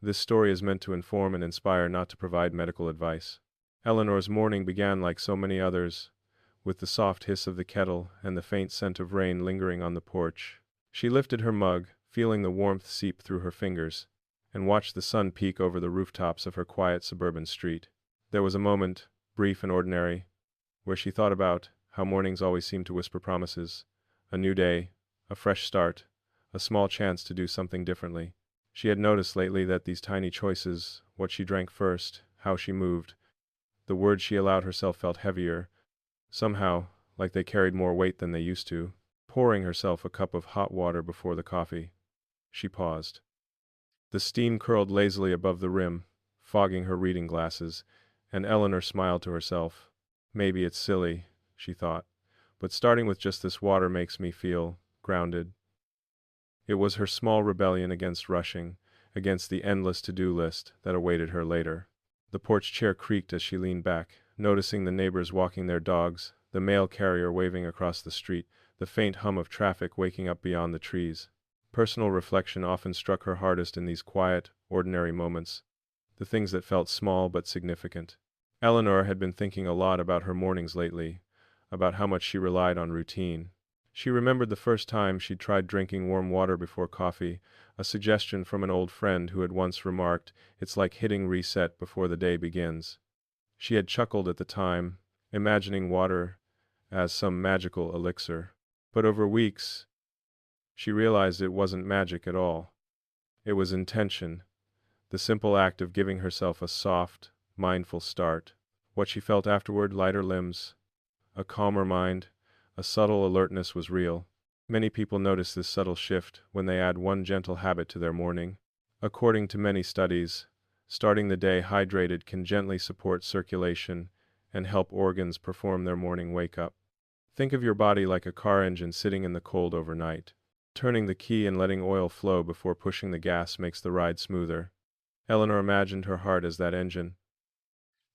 This story is meant to inform and inspire, not to provide medical advice. Eleanor's morning began like so many others, with the soft hiss of the kettle and the faint scent of rain lingering on the porch. She lifted her mug, feeling the warmth seep through her fingers, and watched the sun peek over the rooftops of her quiet suburban street. There was a moment, brief and ordinary, where she thought about how mornings always seem to whisper promises: a new day, a fresh start, a small chance to do something differently. She had noticed lately that these tiny choices, what she drank first, how she moved, the words she allowed herself, felt heavier, somehow, like they carried more weight than they used to. Pouring herself a cup of hot water before the coffee, she paused. The steam curled lazily above the rim, fogging her reading glasses, and Eleanor smiled to herself. Maybe it's silly, she thought, but starting with just this water makes me feel grounded. It was her small rebellion against rushing, against the endless to-do list that awaited her later. The porch chair creaked as she leaned back, noticing the neighbors walking their dogs, the mail carrier waving across the street, the faint hum of traffic waking up beyond the trees. Personal reflection often struck her hardest in these quiet, ordinary moments, the things that felt small but significant. Eleanor had been thinking a lot about her mornings lately, about how much she relied on routine. She remembered the first time she'd tried drinking warm water before coffee, a suggestion from an old friend who had once remarked, "It's like hitting reset before the day begins." She had chuckled at the time, imagining water as some magical elixir. But over weeks, she realized it wasn't magic at all. It was intention, the simple act of giving herself a soft, mindful start. What she felt afterward, lighter limbs, a calmer mind, a subtle alertness, was real. Many people notice this subtle shift when they add one gentle habit to their morning. According to many studies, starting the day hydrated can gently support circulation and help organs perform their morning wake-up. Think of your body like a car engine sitting in the cold overnight. Turning the key and letting oil flow before pushing the gas makes the ride smoother. Eleanor imagined her heart as that engine,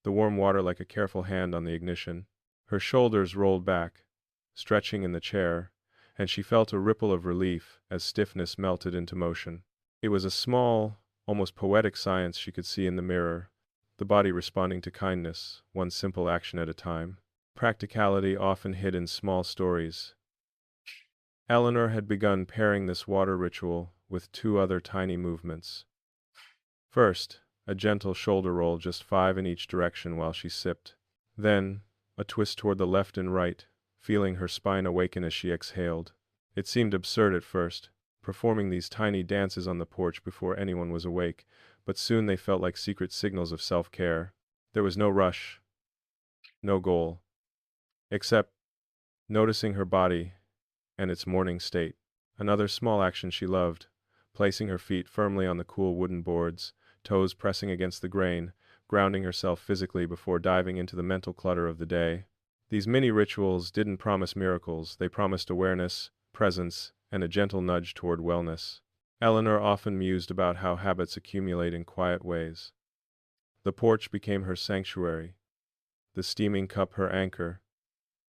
the warm water like a careful hand on the ignition. Her shoulders rolled back, stretching in the chair, and she felt a ripple of relief as stiffness melted into motion. It was a small, almost poetic science she could see in the mirror, the body responding to kindness, one simple action at a time. Practicality often hid in small stories. Eleanor had begun pairing this water ritual with two other tiny movements. First, a gentle shoulder roll, just 5 in each direction while she sipped. Then, a twist toward the left and right, feeling her spine awaken as she exhaled. It seemed absurd at first, performing these tiny dances on the porch before anyone was awake, but soon they felt like secret signals of self-care. There was no rush, no goal, except noticing her body and its morning state. Another small action she loved, placing her feet firmly on the cool wooden boards, toes pressing against the grain, grounding herself physically before diving into the mental clutter of the day. These mini rituals didn't promise miracles, they promised awareness, presence, and a gentle nudge toward wellness. Eleanor often mused about how habits accumulate in quiet ways. The porch became her sanctuary, the steaming cup her anchor,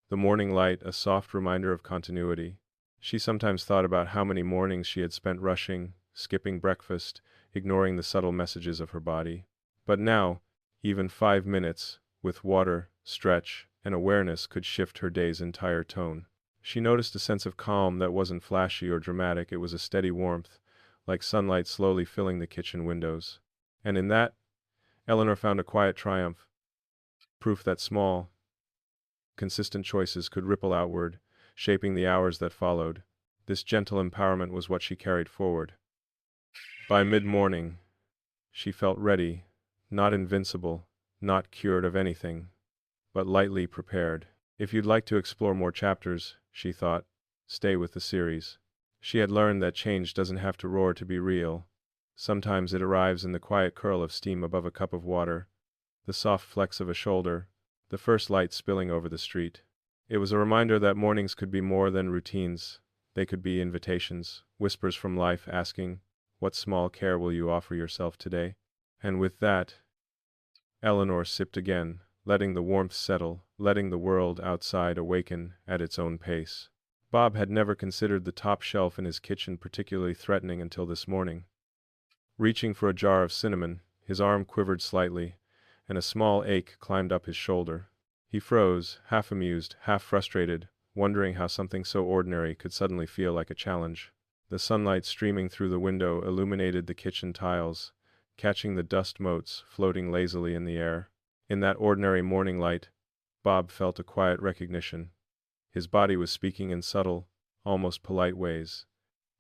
the morning light a soft reminder of continuity. She sometimes thought about how many mornings she had spent rushing, skipping breakfast, ignoring the subtle messages of her body. But now, even 5 minutes, with water, stretch, and awareness could shift her day's entire tone. She noticed a sense of calm that wasn't flashy or dramatic, it was a steady warmth, like sunlight slowly filling the kitchen windows. And in that, Eleanor found a quiet triumph, proof that small, consistent choices could ripple outward, shaping the hours that followed. This gentle empowerment was what she carried forward. By mid-morning, she felt ready, not invincible, not cured of anything, but lightly prepared. If you'd like to explore more chapters, she thought, stay with the series. She had learned that change doesn't have to roar to be real. Sometimes it arrives in the quiet curl of steam above a cup of water, the soft flex of a shoulder, the first light spilling over the street. It was a reminder that mornings could be more than routines. They could be invitations, whispers from life asking, "What small care will you offer yourself today?" And with that, Eleanor sipped again, letting the warmth settle, letting the world outside awaken at its own pace. Bob had never considered the top shelf in his kitchen particularly threatening until this morning. Reaching for a jar of cinnamon, his arm quivered slightly, and a small ache climbed up his shoulder. He froze, half amused, half frustrated, wondering how something so ordinary could suddenly feel like a challenge. The sunlight streaming through the window illuminated the kitchen tiles, catching the dust motes floating lazily in the air. In that ordinary morning light, Bob felt a quiet recognition. His body was speaking in subtle, almost polite ways,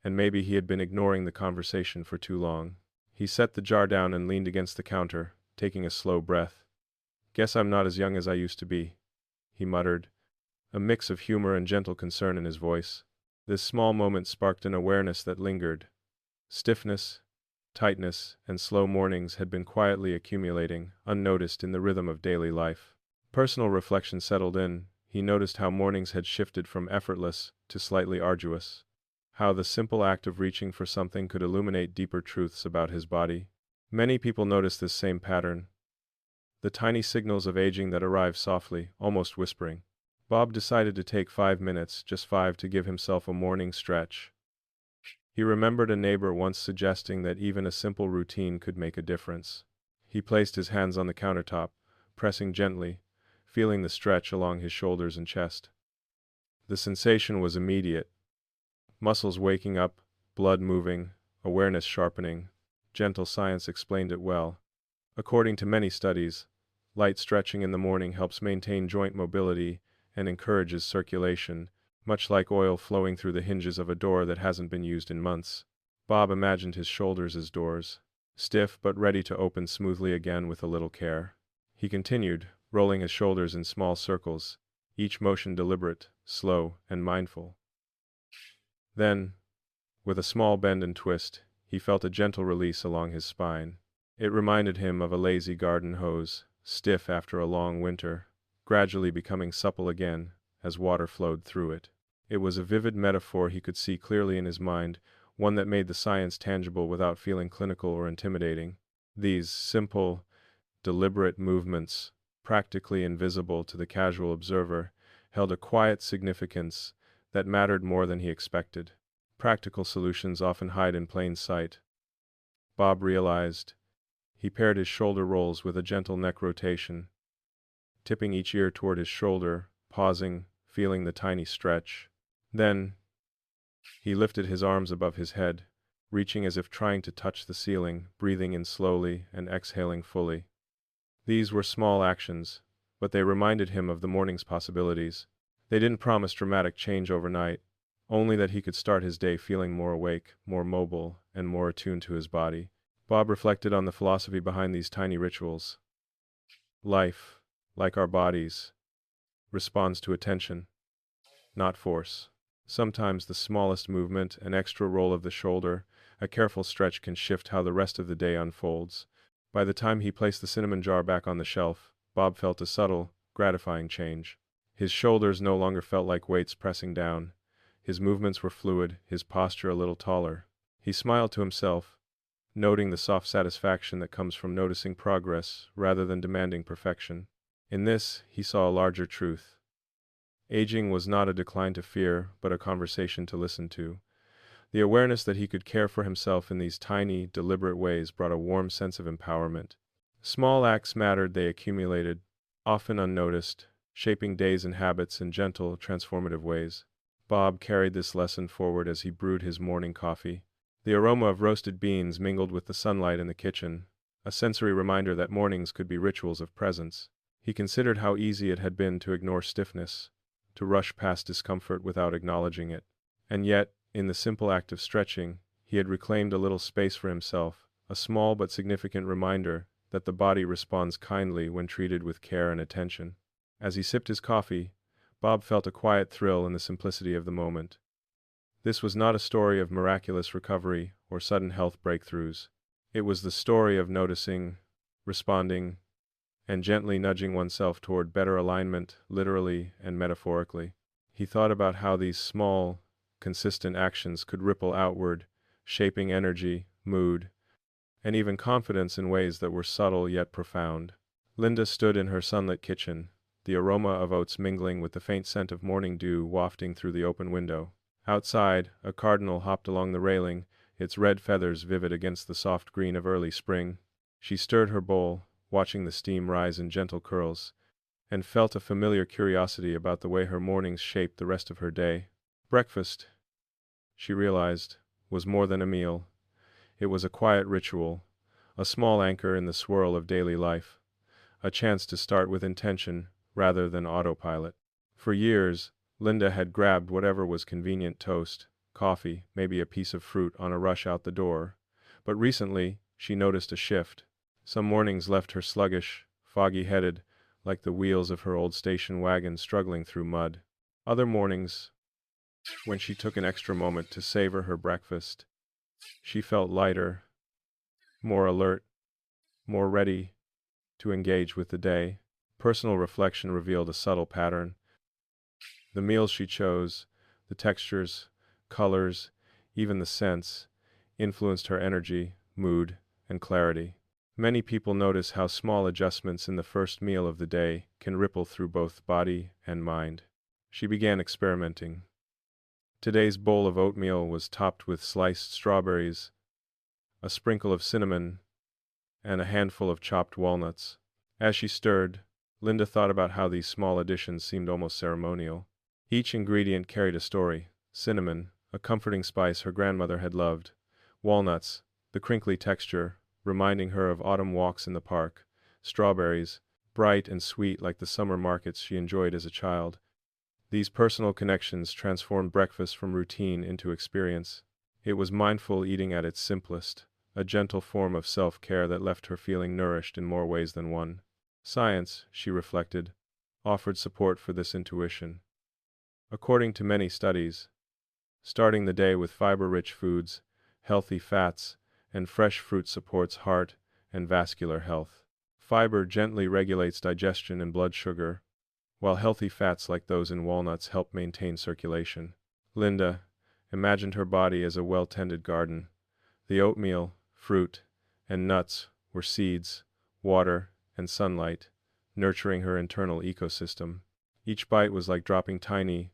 and maybe he had been ignoring the conversation for too long. He set the jar down and leaned against the counter, taking a slow breath. "Guess I'm not as young as I used to be," he muttered, a mix of humor and gentle concern in his voice. This small moment sparked an awareness that lingered. Stiffness, tightness, and slow mornings had been quietly accumulating, unnoticed in the rhythm of daily life. Personal reflection settled in. He noticed how mornings had shifted from effortless to slightly arduous. How the simple act of reaching for something could illuminate deeper truths about his body. Many people notice this same pattern. The tiny signals of aging that arrive softly, almost whispering. Bob decided to take 5 minutes, just 5, to give himself a morning stretch. He remembered a neighbor once suggesting that even a simple routine could make a difference. He placed his hands on the countertop, pressing gently, feeling the stretch along his shoulders and chest. The sensation was immediate. Muscles waking up, blood moving, awareness sharpening. Gentle science explained it well. According to many studies, light stretching in the morning helps maintain joint mobility and encourages circulation, much like oil flowing through the hinges of a door that hasn't been used in months. Bob imagined his shoulders as doors, stiff but ready to open smoothly again with a little care. He continued, rolling his shoulders in small circles, each motion deliberate, slow, and mindful. Then, with a small bend and twist, he felt a gentle release along his spine. It reminded him of a lazy garden hose, stiff after a long winter, gradually becoming supple again as water flowed through it. It was a vivid metaphor he could see clearly in his mind, one that made the science tangible without feeling clinical or intimidating. These simple, deliberate movements, practically invisible to the casual observer, held a quiet significance that mattered more than he expected. Practical solutions often hide in plain sight, Bob realized. He paired his shoulder rolls with a gentle neck rotation, tipping each ear toward his shoulder, pausing, feeling the tiny stretch. Then, he lifted his arms above his head, reaching as if trying to touch the ceiling, breathing in slowly and exhaling fully. These were small actions, but they reminded him of the morning's possibilities. They didn't promise dramatic change overnight, only that he could start his day feeling more awake, more mobile, and more attuned to his body. Bob reflected on the philosophy behind these tiny rituals. Life, like our bodies, responds to attention, not force. Sometimes the smallest movement, an extra roll of the shoulder, a careful stretch can shift how the rest of the day unfolds. By the time he placed the cinnamon jar back on the shelf, Bob felt a subtle, gratifying change. His shoulders no longer felt like weights pressing down. His movements were fluid, his posture a little taller. He smiled to himself, noting the soft satisfaction that comes from noticing progress rather than demanding perfection. In this, he saw a larger truth. Aging was not a decline to fear, but a conversation to listen to. The awareness that he could care for himself in these tiny, deliberate ways brought a warm sense of empowerment. Small acts mattered, they accumulated, often unnoticed, shaping days and habits in gentle, transformative ways. Bob carried this lesson forward as he brewed his morning coffee. The aroma of roasted beans mingled with the sunlight in the kitchen, a sensory reminder that mornings could be rituals of presence. He considered how easy it had been to ignore stiffness, to rush past discomfort without acknowledging it. And yet, in the simple act of stretching, he had reclaimed a little space for himself, a small but significant reminder that the body responds kindly when treated with care and attention. As he sipped his coffee, Bob felt a quiet thrill in the simplicity of the moment. This was not a story of miraculous recovery or sudden health breakthroughs. It was the story of noticing, responding, and gently nudging oneself toward better alignment, literally and metaphorically. He thought about how these small, consistent actions could ripple outward, shaping energy, mood, and even confidence in ways that were subtle yet profound. Linda stood in her sunlit kitchen, the aroma of oats mingling with the faint scent of morning dew wafting through the open window. Outside, a cardinal hopped along the railing, its red feathers vivid against the soft green of early spring. She stirred her bowl, watching the steam rise in gentle curls, and felt a familiar curiosity about the way her mornings shaped the rest of her day. Breakfast, she realized, was more than a meal. It was a quiet ritual, a small anchor in the swirl of daily life, a chance to start with intention rather than autopilot. For years, Linda had grabbed whatever was convenient: toast, coffee, maybe a piece of fruit on a rush out the door. But recently, she noticed a shift. Some mornings left her sluggish, foggy-headed, like the wheels of her old station wagon struggling through mud. Other mornings, when she took an extra moment to savor her breakfast, she felt lighter, more alert, more ready to engage with the day. Personal reflection revealed a subtle pattern. The meals she chose, the textures, colors, even the scents, influenced her energy, mood, and clarity. Many people notice how small adjustments in the first meal of the day can ripple through both body and mind. She began experimenting. Today's bowl of oatmeal was topped with sliced strawberries, a sprinkle of cinnamon, and a handful of chopped walnuts. As she stirred, Linda thought about how these small additions seemed almost ceremonial. Each ingredient carried a story: cinnamon, a comforting spice her grandmother had loved; walnuts, the crinkly texture, reminding her of autumn walks in the park; strawberries, bright and sweet like the summer markets she enjoyed as a child. These personal connections transformed breakfast from routine into experience. It was mindful eating at its simplest, a gentle form of self-care that left her feeling nourished in more ways than one. Science, she reflected, offered support for this intuition. According to many studies, starting the day with fiber-rich foods, healthy fats, and fresh fruit supports heart and vascular health. Fiber gently regulates digestion and blood sugar, while healthy fats like those in walnuts help maintain circulation. Linda imagined her body as a well-tended garden. The oatmeal, fruit, and nuts were seeds, water, and sunlight, nurturing her internal ecosystem. Each bite was like dropping tiny,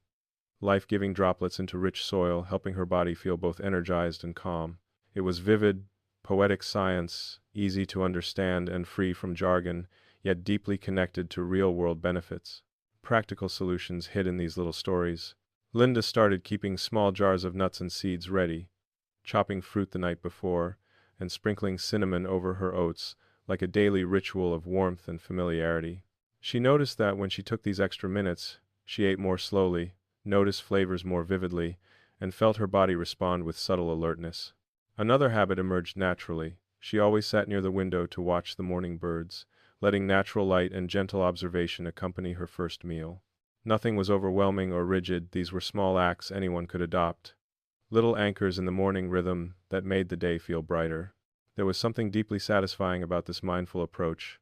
life-giving droplets into rich soil, helping her body feel both energized and calm. It was vivid, poetic science, easy to understand and free from jargon, yet deeply connected to real-world benefits. Practical solutions hid in these little stories. Linda started keeping small jars of nuts and seeds ready, chopping fruit the night before, and sprinkling cinnamon over her oats, like a daily ritual of warmth and familiarity. She noticed that when she took these extra minutes, she ate more slowly, noticed flavors more vividly, and felt her body respond with subtle alertness. Another habit emerged naturally. She always sat near the window to watch the morning birds, letting natural light and gentle observation accompany her first meal. Nothing was overwhelming or rigid; these were small acts anyone could adopt, little anchors in the morning rhythm that made the day feel brighter. There was something deeply satisfying about this mindful approach.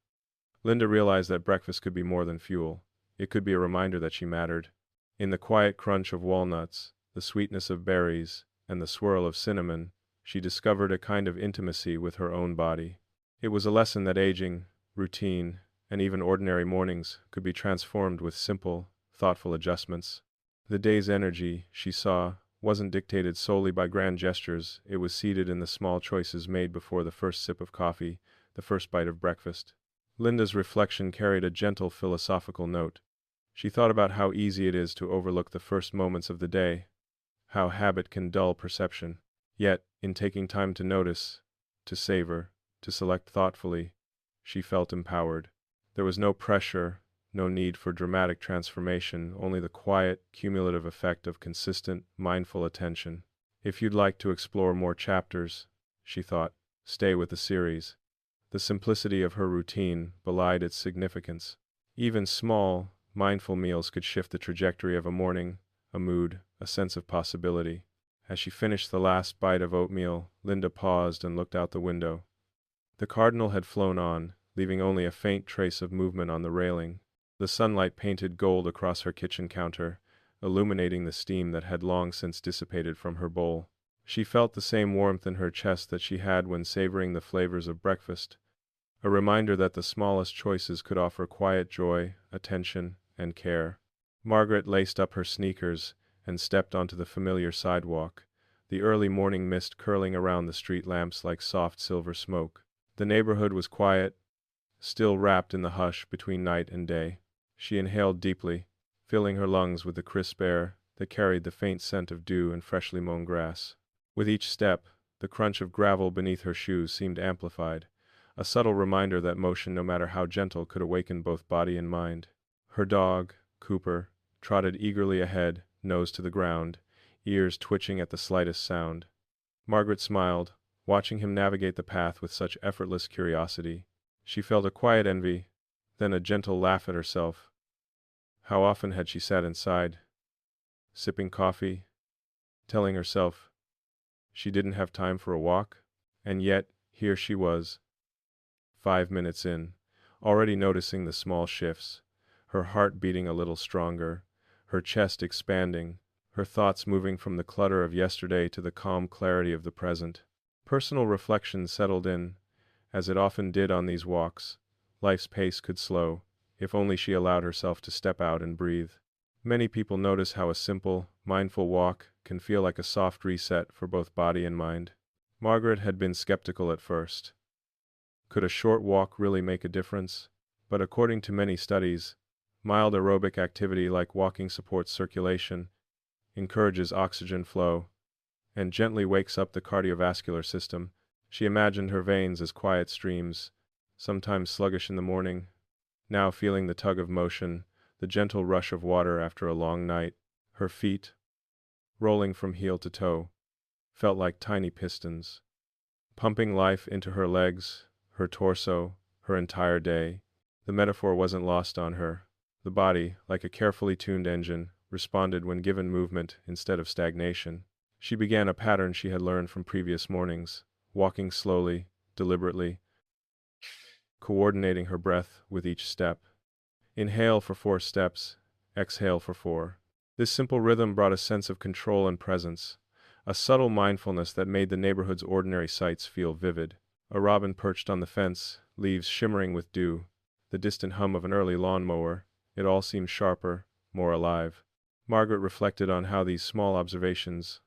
Linda realized that breakfast could be more than fuel. It could be a reminder that she mattered. In the quiet crunch of walnuts, the sweetness of berries, and the swirl of cinnamon, she discovered a kind of intimacy with her own body. It was a lesson that aging, routine, and even ordinary mornings could be transformed with simple, thoughtful adjustments. The day's energy, she saw, wasn't dictated solely by grand gestures. It was seated in the small choices made before the first sip of coffee, the first bite of breakfast. Linda's reflection carried a gentle philosophical note. She thought about how easy it is to overlook the first moments of the day, how habit can dull perception. Yet, in taking time to notice, to savor, to select thoughtfully, she felt empowered. There was no pressure, no need for dramatic transformation, only the quiet, cumulative effect of consistent, mindful attention. If you'd like to explore more chapters, she thought, stay with the series. The simplicity of her routine belied its significance. Even small, mindful meals could shift the trajectory of a morning, a mood, a sense of possibility. As she finished the last bite of oatmeal, Linda paused and looked out the window. The cardinal had flown on, leaving only a faint trace of movement on the railing. The sunlight painted gold across her kitchen counter, illuminating the steam that had long since dissipated from her bowl. She felt the same warmth in her chest that she had when savoring the flavors of breakfast, a reminder that the smallest choices could offer quiet joy, attention, and care. Margaret laced up her sneakers and stepped onto the familiar sidewalk, the early morning mist curling around the street lamps like soft silver smoke. The neighborhood was quiet, still wrapped in the hush between night and day. She inhaled deeply, filling her lungs with the crisp air that carried the faint scent of dew and freshly mown grass. With each step, the crunch of gravel beneath her shoes seemed amplified, a subtle reminder that motion, no matter how gentle, could awaken both body and mind. Her dog, Cooper, trotted eagerly ahead, nose to the ground, ears twitching at the slightest sound. Margaret smiled, watching him navigate the path with such effortless curiosity. She felt a quiet envy, then a gentle laugh at herself. How often had she sat inside, sipping coffee, telling herself she didn't have time for a walk? And yet, here she was, 5 minutes in, already noticing the small shifts, her heart beating a little stronger, her chest expanding, her thoughts moving from the clutter of yesterday to the calm clarity of the present. Personal reflection settled in, as it often did on these walks. Life's pace could slow, if only she allowed herself to step out and breathe. Many people notice how a simple, mindful walk can feel like a soft reset for both body and mind. Margaret had been skeptical at first. Could a short walk really make a difference? But according to many studies, mild aerobic activity like walking supports circulation, encourages oxygen flow, and gently wakes up the cardiovascular system. She imagined her veins as quiet streams, sometimes sluggish in the morning, now feeling the tug of motion, the gentle rush of water after a long night. Her feet, rolling from heel to toe, felt like tiny pistons, pumping life into her legs, her torso, her entire day. The metaphor wasn't lost on her. The body, like a carefully tuned engine, responded when given movement instead of stagnation. She began a pattern she had learned from previous mornings, walking slowly, deliberately, coordinating her breath with each step. Inhale for 4 steps, exhale for 4. This simple rhythm brought a sense of control and presence, a subtle mindfulness that made the neighborhood's ordinary sights feel vivid. A robin perched on the fence, leaves shimmering with dew, the distant hum of an early lawnmower. It all seemed sharper, more alive. Margaret reflected on how these small observations,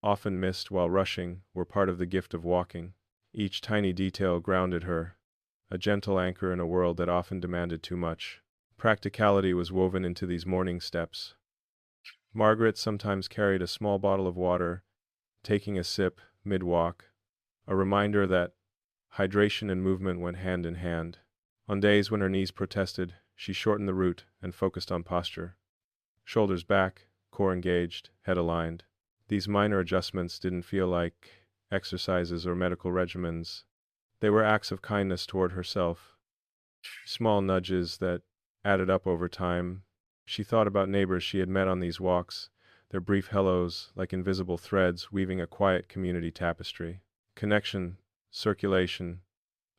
often missed while rushing, were part of the gift of walking. Each tiny detail grounded her, a gentle anchor in a world that often demanded too much. Practicality was woven into these morning steps. Margaret sometimes carried a small bottle of water, taking a sip mid-walk, a reminder that hydration and movement went hand in hand. On days when her knees protested, she shortened the route and focused on posture. Shoulders back, core engaged, head aligned. These minor adjustments didn't feel like exercises or medical regimens. They were acts of kindness toward herself, small nudges that added up over time. She thought about neighbors she had met on these walks, their brief hellos like invisible threads weaving a quiet community tapestry. Connection, circulation,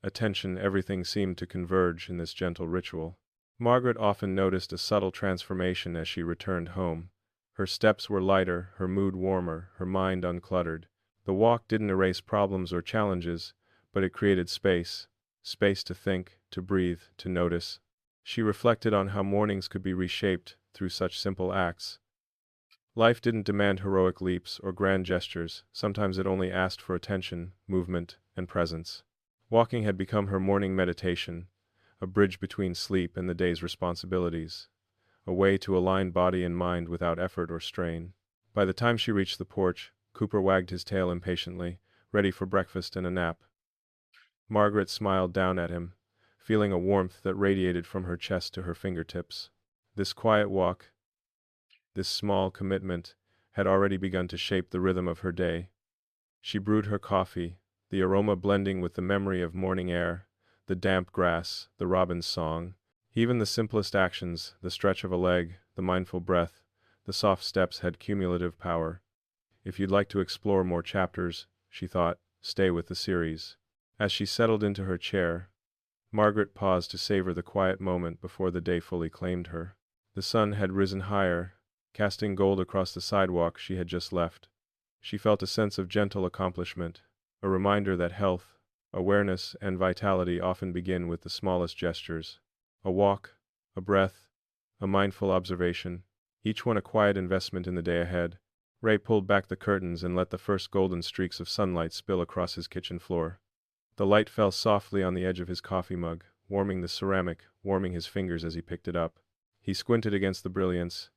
attention, everything seemed to converge in this gentle ritual. Margaret often noticed a subtle transformation as she returned home. Her steps were lighter, her mood warmer, her mind uncluttered. The walk didn't erase problems or challenges, but it created space to think, to breathe, to notice. She reflected on how mornings could be reshaped through such simple acts. Life didn't demand heroic leaps or grand gestures. Sometimes it only asked for attention, movement, and presence. Walking had become her morning meditation, a bridge between sleep and the day's responsibilities, a way to align body and mind without effort or strain. By the time she reached the porch, Cooper wagged his tail impatiently, ready for breakfast and a nap. Margaret smiled down at him, feeling a warmth that radiated from her chest to her fingertips. This quiet walk, this small commitment, had already begun to shape the rhythm of her day. She brewed her coffee, the aroma blending with the memory of morning air, the damp grass, the robin's song. Even the simplest actions, the stretch of a leg, the mindful breath, the soft steps had cumulative power. If you'd like to explore more chapters, she thought, stay with the series. As she settled into her chair, Margaret paused to savor the quiet moment before the day fully claimed her. The sun had risen higher, casting gold across the sidewalk she had just left. She felt a sense of gentle accomplishment, a reminder that health, awareness, and vitality often begin with the smallest gestures. A walk, a breath, a mindful observation, each one a quiet investment in the day ahead. Ray pulled back the curtains and let the first golden streaks of sunlight spill across his kitchen floor. The light fell softly on the edge of his coffee mug, warming the ceramic, warming his fingers as he picked it up. He squinted against the brilliance,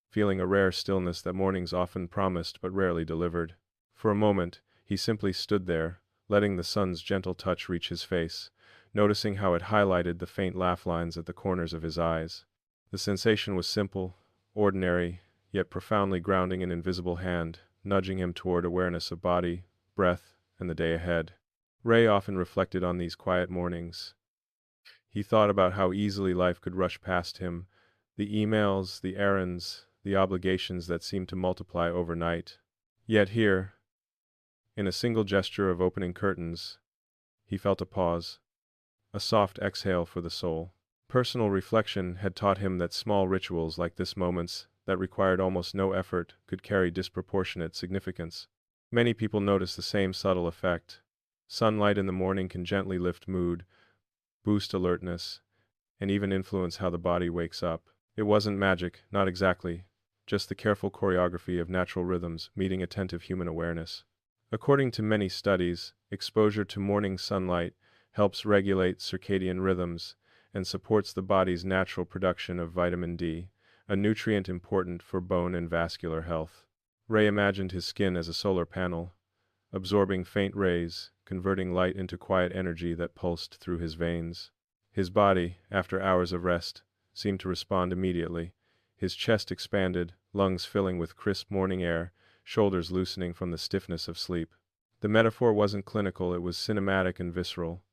feeling a rare stillness that mornings often promised but rarely delivered. For a moment, he simply stood there, letting the sun's gentle touch reach his face, noticing how it highlighted the faint laugh lines at the corners of his eyes. The sensation was simple, ordinary, yet profoundly grounding an invisible hand, nudging him toward awareness of body, breath, and the day ahead. Ray often reflected on these quiet mornings. He thought about how easily life could rush past him, the emails, the errands, the obligations that seemed to multiply overnight. Yet here, in a single gesture of opening curtains, he felt a pause, a soft exhale for the soul. Personal reflection had taught him that small rituals like this moments that required almost no effort could carry disproportionate significance. Many people notice the same subtle effect. Sunlight in the morning can gently lift mood, boost alertness, and even influence how the body wakes up. It wasn't magic, not exactly, just the careful choreography of natural rhythms meeting attentive human awareness. According to many studies, exposure to morning sunlight helps regulate circadian rhythms and supports the body's natural production of vitamin D, a nutrient important for bone and vascular health. Ray imagined his skin as a solar panel, absorbing faint rays, converting light into quiet energy that pulsed through his veins. His body, after hours of rest, seemed to respond immediately. His chest expanded, lungs filling with crisp morning air, shoulders loosening from the stiffness of sleep. The metaphor wasn't clinical, it was cinematic and visceral,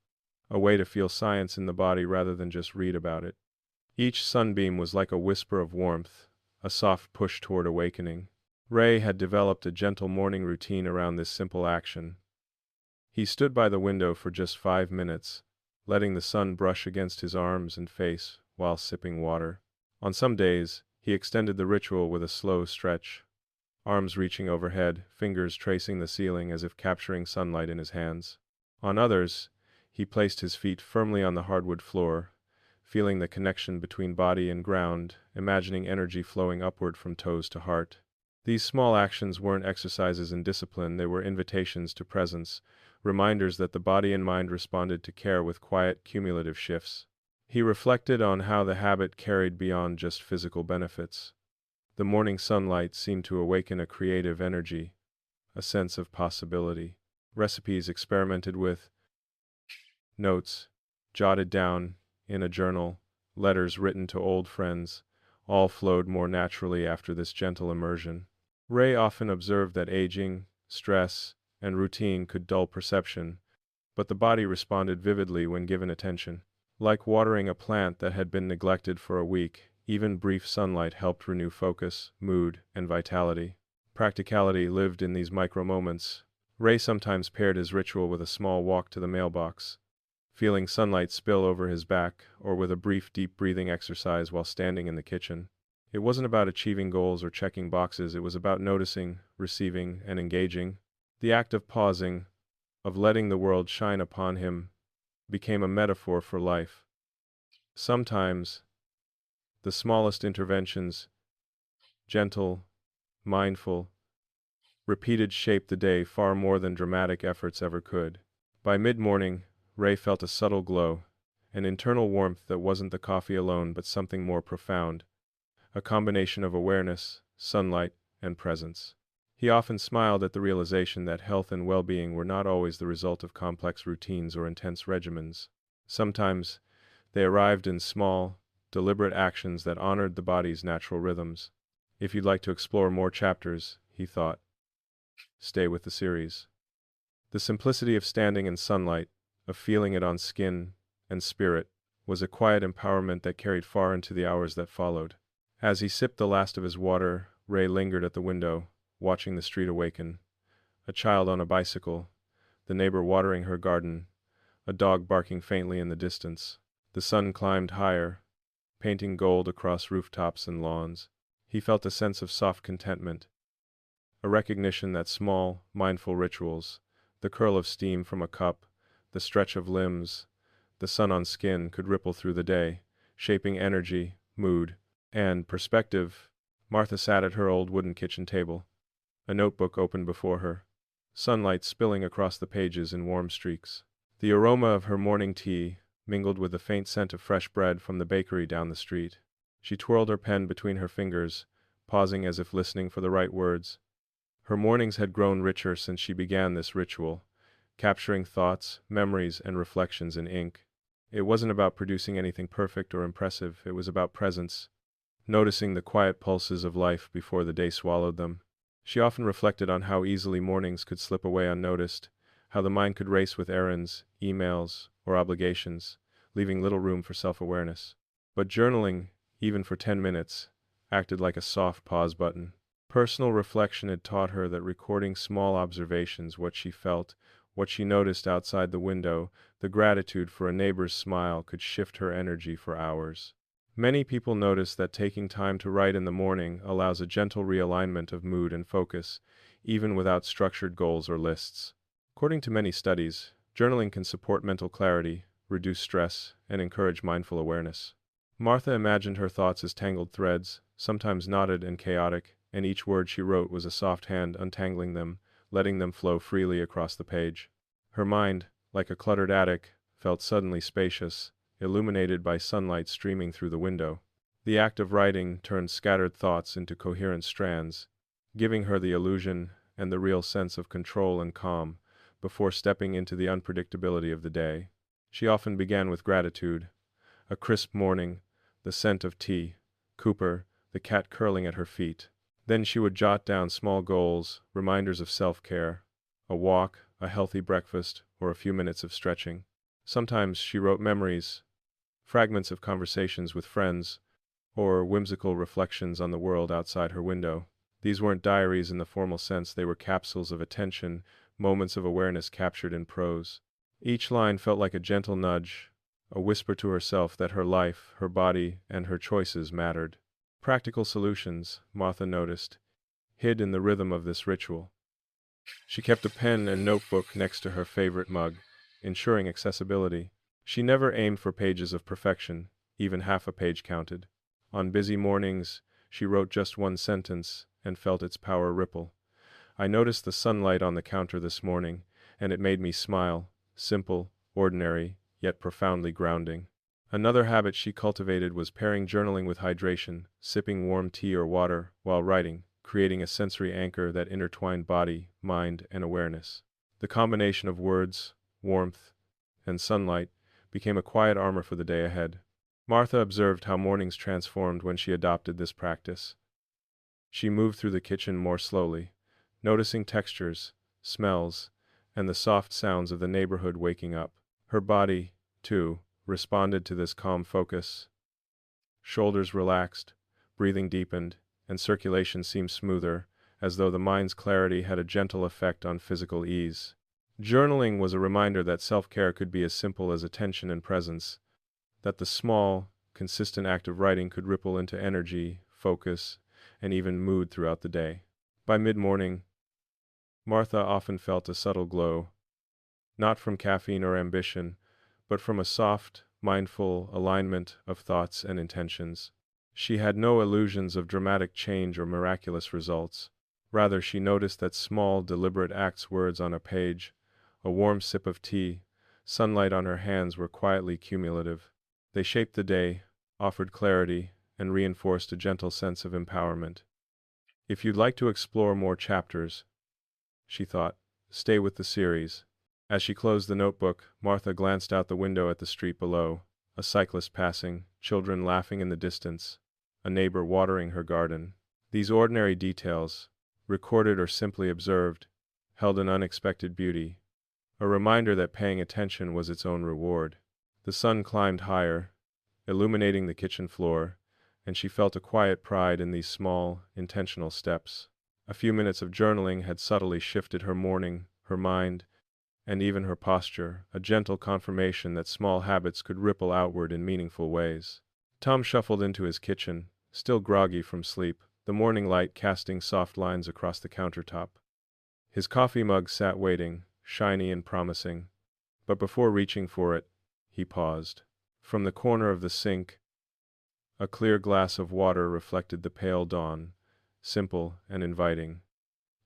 a way to feel science in the body rather than just read about it. Each sunbeam was like a whisper of warmth, a soft push toward awakening. Ray had developed a gentle morning routine around this simple action. He stood by the window for just 5 minutes, letting the sun brush against his arms and face while sipping water. On some days, he extended the ritual with a slow stretch, arms reaching overhead, fingers tracing the ceiling as if capturing sunlight in his hands. On others, he placed his feet firmly on the hardwood floor, feeling the connection between body and ground, imagining energy flowing upward from toes to heart. These small actions weren't exercises in discipline, they were invitations to presence, reminders that the body and mind responded to care with quiet, cumulative shifts. He reflected on how the habit carried beyond just physical benefits. The morning sunlight seemed to awaken a creative energy, a sense of possibility. Recipes experimented with, notes jotted down in a journal, letters written to old friends, all flowed more naturally after this gentle immersion. Ray often observed that aging, stress, and routine could dull perception, but the body responded vividly when given attention. Like watering a plant that had been neglected for a week, even brief sunlight helped renew focus, mood, and vitality. Practicality lived in these micro moments. Ray sometimes paired his ritual with a small walk to the mailbox, feeling sunlight spill over his back, or with a brief deep breathing exercise while standing in the kitchen. It wasn't about achieving goals or checking boxes, it was about noticing, receiving, and engaging. The act of pausing, of letting the world shine upon him, became a metaphor for life. Sometimes, the smallest interventions, gentle, mindful, repeated, shaped the day far more than dramatic efforts ever could. By mid-morning, Ray felt a subtle glow, an internal warmth that wasn't the coffee alone but something more profound, a combination of awareness, sunlight, and presence. He often smiled at the realization that health and well-being were not always the result of complex routines or intense regimens. Sometimes, they arrived in small, deliberate actions that honored the body's natural rhythms. If you'd like to explore more chapters, he thought, stay with the series. The simplicity of standing in sunlight, of feeling it on skin and spirit, was a quiet empowerment that carried far into the hours that followed. As he sipped the last of his water, Ray lingered at the window, watching the street awaken. A child on a bicycle, the neighbor watering her garden, a dog barking faintly in the distance. The sun climbed higher, painting gold across rooftops and lawns. He felt a sense of soft contentment, a recognition that small, mindful rituals, the curl of steam from a cup, the stretch of limbs, the sun on skin could ripple through the day, shaping energy, mood, and perspective. Martha sat at her old wooden kitchen table, A notebook opened before her, sunlight spilling across the pages in warm streaks. The aroma of her morning tea mingled with the faint scent of fresh bread from the bakery down the street. She twirled her pen between her fingers, pausing as if listening for the right words. Her mornings had grown richer since she began this ritual, capturing thoughts, memories, and reflections in ink. It wasn't about producing anything perfect or impressive, it was about presence, noticing the quiet pulses of life before the day swallowed them. She often reflected on how easily mornings could slip away unnoticed, how the mind could race with errands, emails, or obligations, leaving little room for self-awareness. But journaling, even for 10 minutes, acted like a soft pause button. Personal reflection had taught her that recording small observations, what she felt, what she noticed outside the window, the gratitude for a neighbor's smile, could shift her energy for hours. Many people notice that taking time to write in the morning allows a gentle realignment of mood and focus, even without structured goals or lists. According to many studies, journaling can support mental clarity, reduce stress, and encourage mindful awareness. Martha imagined her thoughts as tangled threads, sometimes knotted and chaotic, and each word she wrote was a soft hand untangling them, letting them flow freely across the page. Her mind, like a cluttered attic, felt suddenly spacious, illuminated by sunlight streaming through the window. The act of writing turned scattered thoughts into coherent strands, giving her the illusion and the real sense of control and calm before stepping into the unpredictability of the day. She often began with gratitude: a crisp morning, the scent of tea, Cooper, the cat curling at her feet. Then she would jot down small goals, reminders of self-care, a walk, a healthy breakfast, or a few minutes of stretching. Sometimes she wrote memories, fragments of conversations with friends, or whimsical reflections on the world outside her window. These weren't diaries in the formal sense, they were capsules of attention, moments of awareness captured in prose. Each line felt like a gentle nudge, a whisper to herself that her life, her body, and her choices mattered. Practical solutions, Martha noticed, hid in the rhythm of this ritual. She kept a pen and notebook next to her favorite mug, ensuring accessibility. She never aimed for pages of perfection, even half a page counted. On busy mornings, she wrote just one sentence and felt its power ripple. I noticed the sunlight on the counter this morning, and it made me smile, simple, ordinary, yet profoundly grounding. Another habit she cultivated was pairing journaling with hydration, sipping warm tea or water while writing, creating a sensory anchor that intertwined body, mind, and awareness. The combination of words, warmth, and sunlight became a quiet armor for the day ahead. Martha observed how mornings transformed when she adopted this practice. She moved through the kitchen more slowly, noticing textures, smells, and the soft sounds of the neighborhood waking up. Her body, too, responded to this calm focus. Shoulders relaxed, breathing deepened, and circulation seemed smoother, as though the mind's clarity had a gentle effect on physical ease. Journaling was a reminder that self-care could be as simple as attention and presence, that the small, consistent act of writing could ripple into energy, focus, and even mood throughout the day. By mid-morning, Martha often felt a subtle glow, not from caffeine or ambition, but from a soft, mindful alignment of thoughts and intentions. She had no illusions of dramatic change or miraculous results. Rather, she noticed that small, deliberate acts, words on a page, a warm sip of tea, sunlight on her hands were quietly cumulative. They shaped the day, offered clarity, and reinforced a gentle sense of empowerment. If you'd like to explore more chapters, she thought, stay with the series. As she closed the notebook, Martha glanced out the window at the street below, a cyclist passing, children laughing in the distance, a neighbor watering her garden. These ordinary details, recorded or simply observed, held an unexpected beauty, a reminder that paying attention was its own reward. The sun climbed higher, illuminating the kitchen floor, and she felt a quiet pride in these small, intentional steps. A few minutes of journaling had subtly shifted her morning, her mind, and even her posture, a gentle confirmation that small habits could ripple outward in meaningful ways. Tom shuffled into his kitchen, still groggy from sleep, the morning light casting soft lines across the countertop. His coffee mug sat waiting, shiny and promising, but before reaching for it, he paused. From the corner of the sink, a clear glass of water reflected the pale dawn, simple and inviting.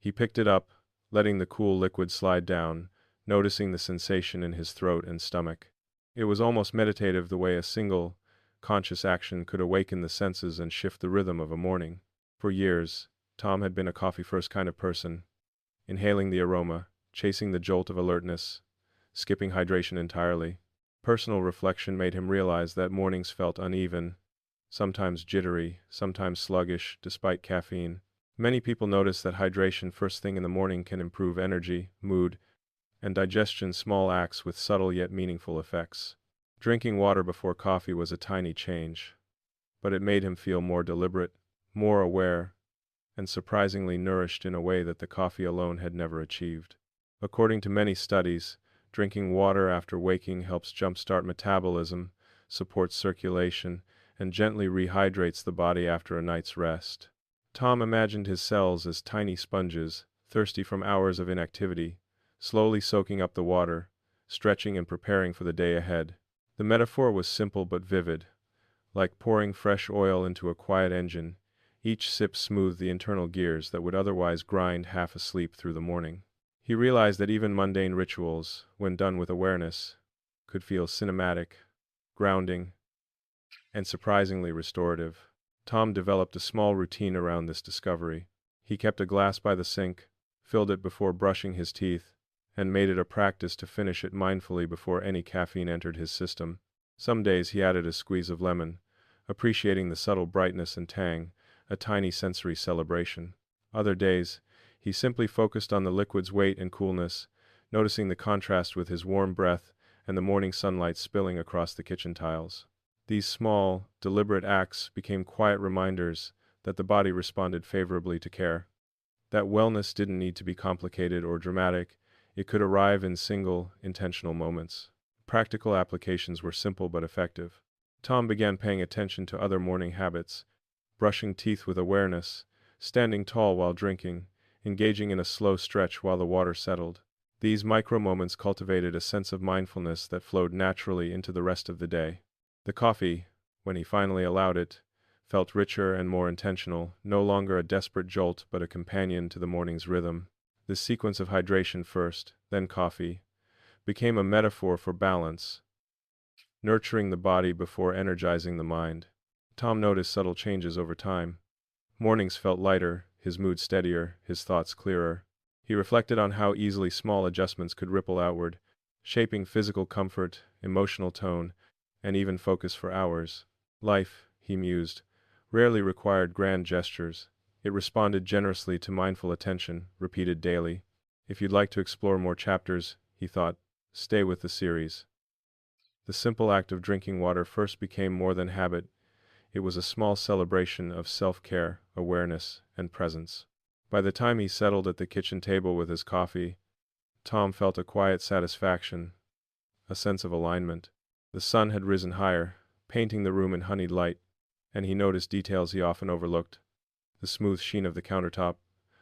He picked it up, letting the cool liquid slide down, noticing the sensation in his throat and stomach. It was almost meditative the way a single, conscious action could awaken the senses and shift the rhythm of a morning. For years, Tom had been a coffee-first kind of person, inhaling the aroma, chasing the jolt of alertness, skipping hydration entirely. Personal reflection made him realize that mornings felt uneven, sometimes jittery, sometimes sluggish, despite caffeine. Many people notice that hydration first thing in the morning can improve energy, mood, and digestion, small acts with subtle yet meaningful effects. Drinking water before coffee was a tiny change, but it made him feel more deliberate, more aware, and surprisingly nourished in a way that the coffee alone had never achieved. According to many studies, drinking water after waking helps jumpstart metabolism, supports circulation, and gently rehydrates the body after a night's rest. Tom imagined his cells as tiny sponges, thirsty from hours of inactivity, slowly soaking up the water, stretching and preparing for the day ahead. The metaphor was simple but vivid, like pouring fresh oil into a quiet engine. Each sip smoothed the internal gears that would otherwise grind half asleep through the morning. He realized that even mundane rituals, when done with awareness, could feel cinematic, grounding, and surprisingly restorative. Tom developed a small routine around this discovery. He kept a glass by the sink, filled it before brushing his teeth, and made it a practice to finish it mindfully before any caffeine entered his system. Some days he added a squeeze of lemon, appreciating the subtle brightness and tang, a tiny sensory celebration. Other days, he simply focused on the liquid's weight and coolness, noticing the contrast with his warm breath and the morning sunlight spilling across the kitchen tiles. These small, deliberate acts became quiet reminders that the body responded favorably to care. That wellness didn't need to be complicated or dramatic, it could arrive in single, intentional moments. Practical applications were simple but effective. Tom began paying attention to other morning habits, brushing teeth with awareness, standing tall while drinking, engaging in a slow stretch while the water settled. These micro-moments cultivated a sense of mindfulness that flowed naturally into the rest of the day. The coffee, when he finally allowed it, felt richer and more intentional, no longer a desperate jolt but a companion to the morning's rhythm. This sequence of hydration first, then coffee, became a metaphor for balance, nurturing the body before energizing the mind. Tom noticed subtle changes over time. Mornings felt lighter, his mood steadier, his thoughts clearer. He reflected on how easily small adjustments could ripple outward, shaping physical comfort, emotional tone, and even focus for hours. Life, he mused, rarely required grand gestures. It responded generously to mindful attention, repeated daily. If you'd like to explore more chapters, he thought, stay with the series. The simple act of drinking water first became more than habit. It was a small celebration of self-care, awareness, and presence. By the time he settled at the kitchen table with his coffee, Tom felt a quiet satisfaction, a sense of alignment. The sun had risen higher, painting the room in honeyed light, and he noticed details he often overlooked. The smooth sheen of the countertop,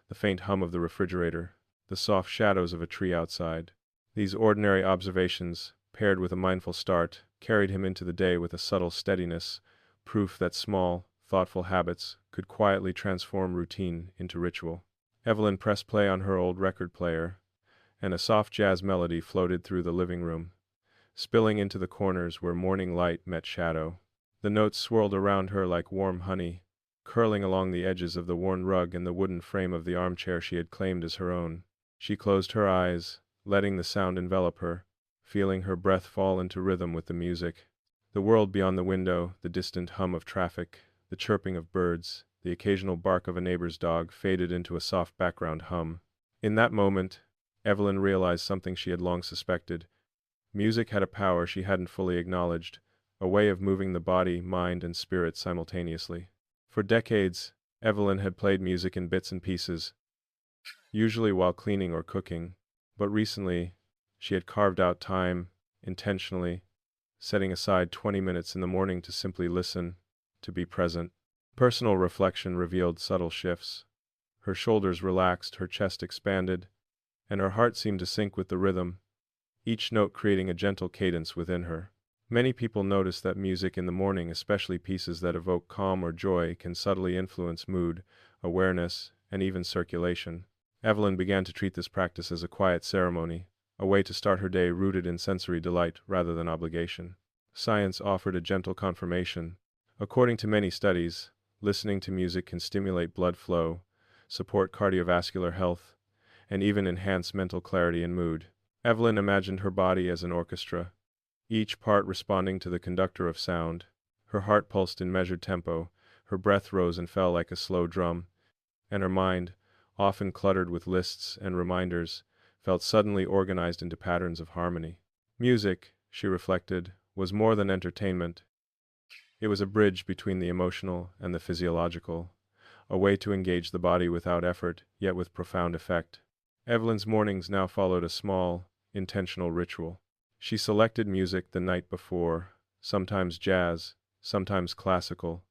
the faint hum of the refrigerator, the soft shadows of a tree outside. These ordinary observations, paired with a mindful start, carried him into the day with a subtle steadiness, proof that small, thoughtful habits could quietly transform routine into ritual. Evelyn pressed play on her old record player, and a soft jazz melody floated through the living room, spilling into the corners where morning light met shadow. The notes swirled around her like warm honey, curling along the edges of the worn rug and the wooden frame of the armchair she had claimed as her own. She closed her eyes, letting the sound envelop her, feeling her breath fall into rhythm with the music. The world beyond the window, the distant hum of traffic, the chirping of birds, the occasional bark of a neighbor's dog faded into a soft background hum. In that moment, Evelyn realized something she had long suspected. Music had a power she hadn't fully acknowledged, a way of moving the body, mind, and spirit simultaneously. For decades, Evelyn had played music in bits and pieces, usually while cleaning or cooking, but recently, she had carved out time, intentionally, setting aside 20 minutes in the morning to simply listen, to be present. Personal reflection revealed subtle shifts. Her shoulders relaxed, her chest expanded, and her heart seemed to sync with the rhythm, each note creating a gentle cadence within her. Many people notice that music in the morning, especially pieces that evoke calm or joy, can subtly influence mood, awareness, and even circulation. Evelyn began to treat this practice as a quiet ceremony, a way to start her day rooted in sensory delight rather than obligation. Science offered a gentle confirmation. According to many studies, listening to music can stimulate blood flow, support cardiovascular health, and even enhance mental clarity and mood. Evelyn imagined her body as an orchestra, each part responding to the conductor of sound. Her heart pulsed in measured tempo, her breath rose and fell like a slow drum, and her mind, often cluttered with lists and reminders, felt suddenly organized into patterns of harmony. Music, she reflected, was more than entertainment. It was a bridge between the emotional and the physiological, a way to engage the body without effort, yet with profound effect. Evelyn's mornings now followed a small, intentional ritual. She selected music the night before, sometimes jazz, sometimes classical,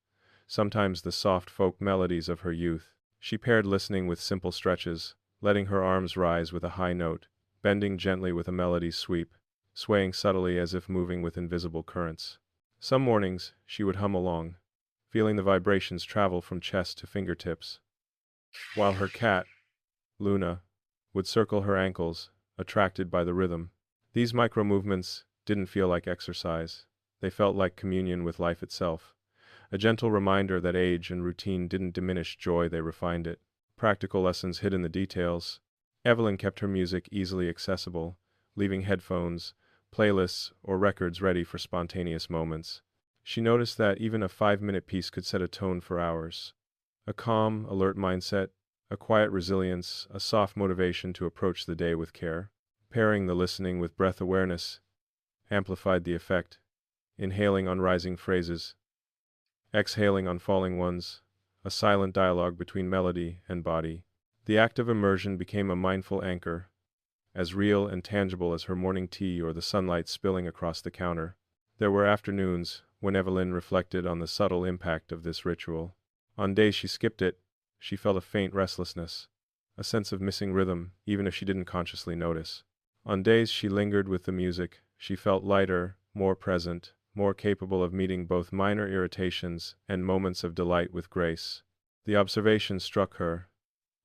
sometimes the soft folk melodies of her youth. She paired listening with simple stretches, letting her arms rise with a high note, bending gently with a melody's sweep, swaying subtly as if moving with invisible currents. Some mornings, she would hum along, feeling the vibrations travel from chest to fingertips, while her cat, Luna, would circle her ankles, attracted by the rhythm. These micro-movements didn't feel like exercise. They felt like communion with life itself, a gentle reminder that age and routine didn't diminish joy, they refined it. Practical lessons hid in the details. Evelyn kept her music easily accessible, leaving headphones, playlists, or records ready for spontaneous moments. She noticed that even a 5-minute piece could set a tone for hours. A calm, alert mindset, a quiet resilience, a soft motivation to approach the day with care. Pairing the listening with breath awareness amplified the effect, inhaling on rising phrases, exhaling on falling ones, a silent dialogue between melody and body. The act of immersion became a mindful anchor, as real and tangible as her morning tea or the sunlight spilling across the counter. There were afternoons when Evelyn reflected on the subtle impact of this ritual. On days she skipped it, she felt a faint restlessness, a sense of missing rhythm, even if she didn't consciously notice. On days she lingered with the music, she felt lighter, more present, more capable of meeting both minor irritations and moments of delight with grace. The observation struck her.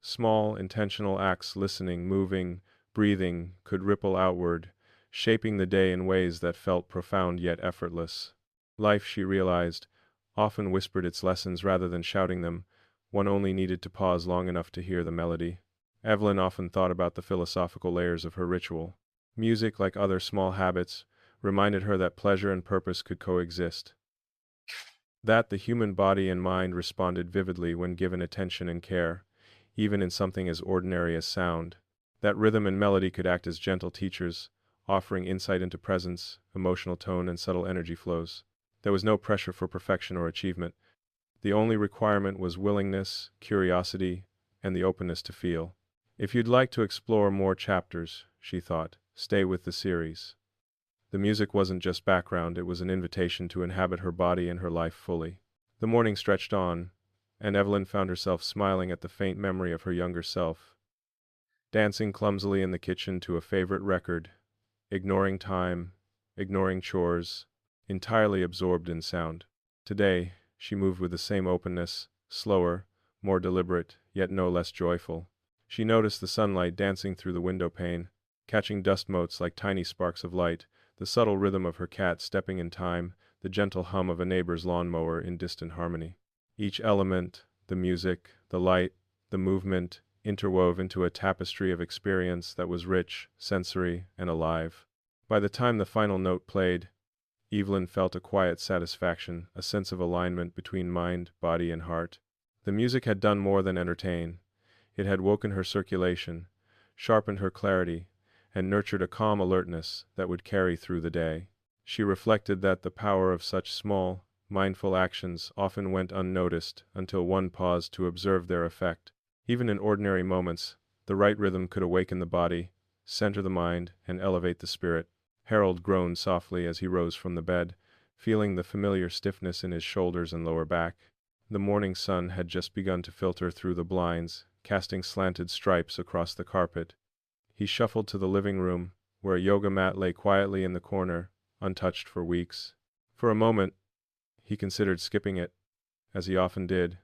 Small, intentional acts, listening, moving, breathing, could ripple outward, shaping the day in ways that felt profound yet effortless. Life, she realized, often whispered its lessons rather than shouting them. One only needed to pause long enough to hear the melody. Evelyn often thought about the philosophical layers of her ritual. Music, like other small habits, reminded her that pleasure and purpose could coexist. That the human body and mind responded vividly when given attention and care, even in something as ordinary as sound. That rhythm and melody could act as gentle teachers, offering insight into presence, emotional tone, and subtle energy flows. There was no pressure for perfection or achievement. The only requirement was willingness, curiosity, and the openness to feel. If you'd like to explore more chapters, she thought, stay with the series. The music wasn't just background, it was an invitation to inhabit her body and her life fully. The morning stretched on, and Evelyn found herself smiling at the faint memory of her younger self, dancing clumsily in the kitchen to a favorite record, ignoring time, ignoring chores, entirely absorbed in sound. Today, she moved with the same openness, slower, more deliberate, yet no less joyful. She noticed the sunlight dancing through the window pane, catching dust motes like tiny sparks of light, the subtle rhythm of her cat stepping in time, the gentle hum of a neighbor's lawnmower in distant harmony. Each element, the music, the light, the movement, interwove into a tapestry of experience that was rich, sensory, and alive. By the time the final note played, Evelyn felt a quiet satisfaction, a sense of alignment between mind, body, and heart. The music had done more than entertain. It had woken her circulation, sharpened her clarity, and nurtured a calm alertness that would carry through the day. She reflected that the power of such small, mindful actions often went unnoticed until one paused to observe their effect. Even in ordinary moments, the right rhythm could awaken the body, center the mind, and elevate the spirit. Harold groaned softly as he rose from the bed, feeling the familiar stiffness in his shoulders and lower back. The morning sun had just begun to filter through the blinds, casting slanted stripes across the carpet. He shuffled to the living room, where a yoga mat lay quietly in the corner, untouched for weeks. For a moment, he considered skipping it, as he often did,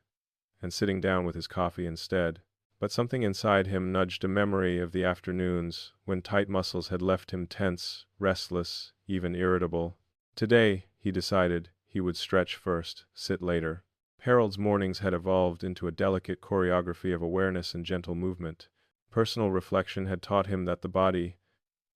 and sitting down with his coffee instead. But something inside him nudged a memory of the afternoons when tight muscles had left him tense, restless, even irritable. Today, he decided, he would stretch first, sit later. Harold's mornings had evolved into a delicate choreography of awareness and gentle movement. Personal reflection had taught him that the body,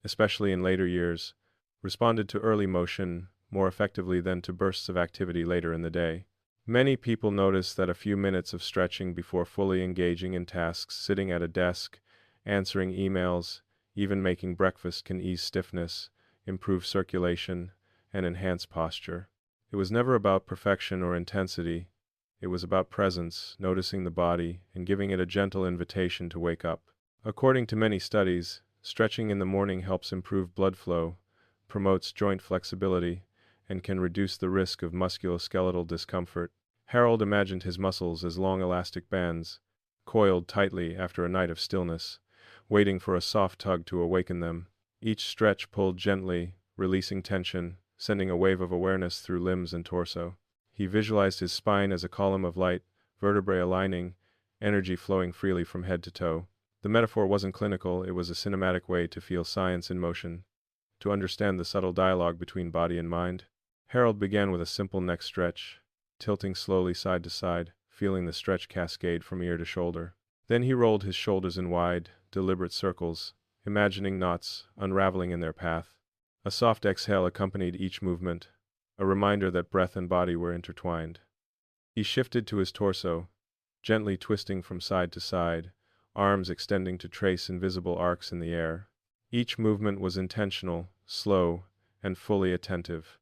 especially in later years, responded to early motion more effectively than to bursts of activity later in the day. Many people notice that a few minutes of stretching before fully engaging in tasks, sitting at a desk, answering emails, even making breakfast can ease stiffness, improve circulation, and enhance posture. It was never about perfection or intensity. It was about presence, noticing the body, and giving it a gentle invitation to wake up. According to many studies, stretching in the morning helps improve blood flow, promotes joint flexibility, and can reduce the risk of musculoskeletal discomfort. Harold imagined his muscles as long elastic bands, coiled tightly after a night of stillness, waiting for a soft tug to awaken them. Each stretch pulled gently, releasing tension, sending a wave of awareness through limbs and torso. He visualized his spine as a column of light, vertebrae aligning, energy flowing freely from head to toe. The metaphor wasn't clinical, it was a cinematic way to feel science in motion, to understand the subtle dialogue between body and mind. Harold began with a simple neck stretch, tilting slowly side to side, feeling the stretch cascade from ear to shoulder. Then he rolled his shoulders in wide, deliberate circles, imagining knots unraveling in their path. A soft exhale accompanied each movement, a reminder that breath and body were intertwined. He shifted to his torso, gently twisting from side to side, arms extending to trace invisible arcs in the air. Each movement was intentional, slow, and fully attentive.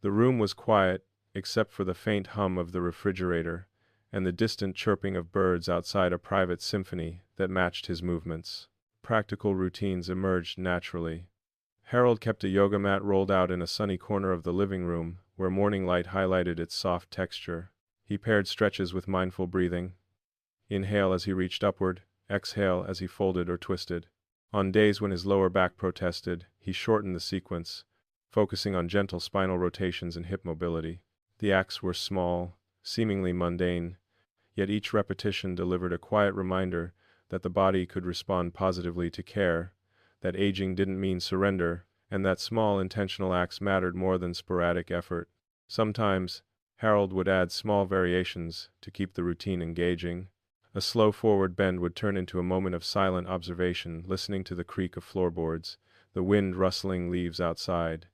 The room was quiet, except for the faint hum of the refrigerator and the distant chirping of birds outside, a private symphony that matched his movements. Practical routines emerged naturally. Harold kept a yoga mat rolled out in a sunny corner of the living room, where morning light highlighted its soft texture. He paired stretches with mindful breathing. Inhale as he reached upward, exhale as he folded or twisted. On days when his lower back protested, he shortened the sequence, focusing on gentle spinal rotations and hip mobility. The acts were small, seemingly mundane, yet each repetition delivered a quiet reminder that the body could respond positively to care, that aging didn't mean surrender, and that small intentional acts mattered more than sporadic effort. Sometimes, Harold would add small variations to keep the routine engaging. A slow forward bend would turn into a moment of silent observation, listening to the creak of floorboards, the wind rustling leaves outside,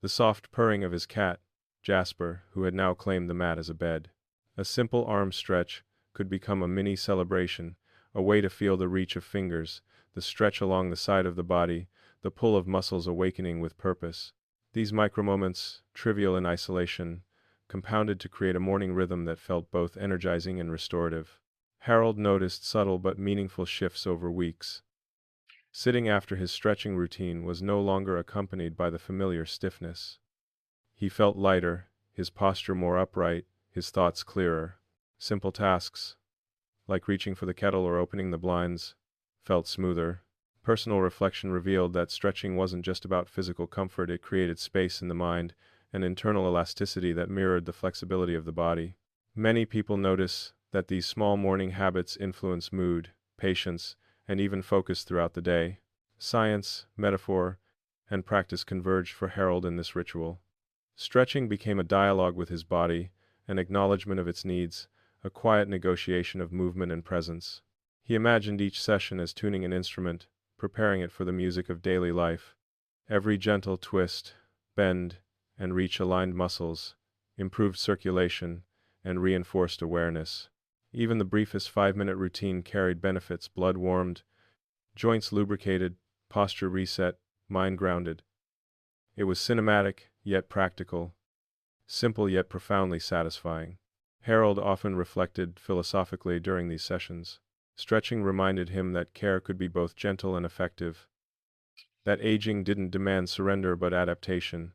the soft purring of his cat, Jasper, who had now claimed the mat as a bed. A simple arm stretch could become a mini celebration, a way to feel the reach of fingers, the stretch along the side of the body, the pull of muscles awakening with purpose. These micromoments, trivial in isolation, compounded to create a morning rhythm that felt both energizing and restorative. Harold noticed subtle but meaningful shifts over weeks. Sitting after his stretching routine was no longer accompanied by the familiar stiffness. He felt lighter, his posture more upright, his thoughts clearer. Simple tasks, like reaching for the kettle or opening the blinds, felt smoother. Personal reflection revealed that stretching wasn't just about physical comfort, it created space in the mind, an internal elasticity that mirrored the flexibility of the body. Many people notice that these small morning habits influence mood, patience, and even focus throughout the day. Science, metaphor, and practice converged for Harold in this ritual. Stretching became a dialogue with his body, an acknowledgement of its needs, a quiet negotiation of movement and presence. He imagined each session as tuning an instrument, preparing it for the music of daily life. Every gentle twist, bend, and reach aligned muscles, improved circulation, and reinforced awareness. Even the briefest 5-minute routine carried benefits: blood warmed, joints lubricated, posture reset, mind grounded. It was cinematic, yet practical, simple yet profoundly satisfying. Harold often reflected philosophically during these sessions. Stretching reminded him that care could be both gentle and effective, that aging didn't demand surrender but adaptation,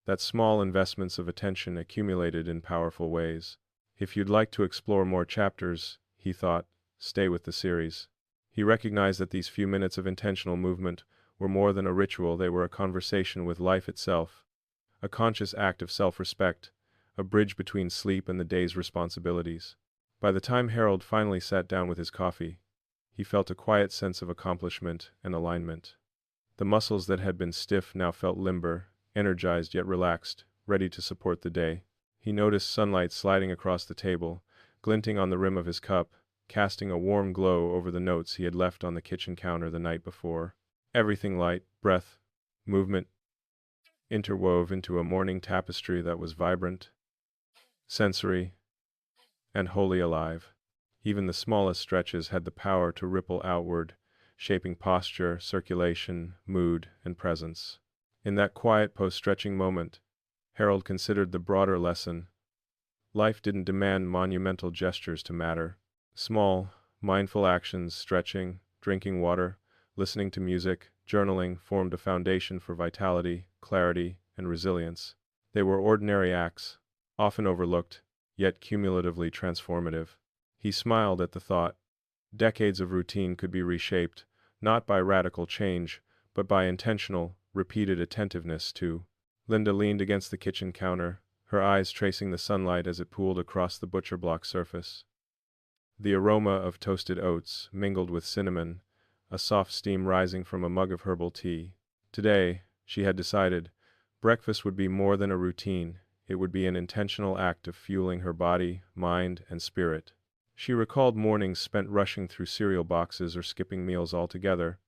that small investments of attention accumulated in powerful ways. If you'd like to explore more chapters, he thought, stay with the series. He recognized that these few minutes of intentional movement were more than a ritual, they were a conversation with life itself, a conscious act of self-respect, a bridge between sleep and the day's responsibilities. By the time Harold finally sat down with his coffee, he felt a quiet sense of accomplishment and alignment. The muscles that had been stiff now felt limber, energized yet relaxed, ready to support the day. He noticed sunlight sliding across the table, glinting on the rim of his cup, casting a warm glow over the notes he had left on the kitchen counter the night before. Everything light, breath, movement, interwove into a morning tapestry that was vibrant, sensory, and wholly alive. Even the smallest stretches had the power to ripple outward, shaping posture, circulation, mood, and presence. In that quiet post-stretching moment, Harold considered the broader lesson. Life didn't demand monumental gestures to matter. Small, mindful actions, stretching, drinking water, listening to music, journaling, formed a foundation for vitality, clarity, and resilience. They were ordinary acts, often overlooked, yet cumulatively transformative. He smiled at the thought. Decades of routine could be reshaped, not by radical change, but by intentional, repeated attentiveness to. Linda leaned against the kitchen counter, her eyes tracing the sunlight as it pooled across the butcher block surface. The aroma of toasted oats mingled with cinnamon, a soft steam rising from a mug of herbal tea. Today, she had decided, breakfast would be more than a routine. It would be an intentional act of fueling her body, mind, and spirit. She recalled mornings spent rushing through cereal boxes or skipping meals altogether,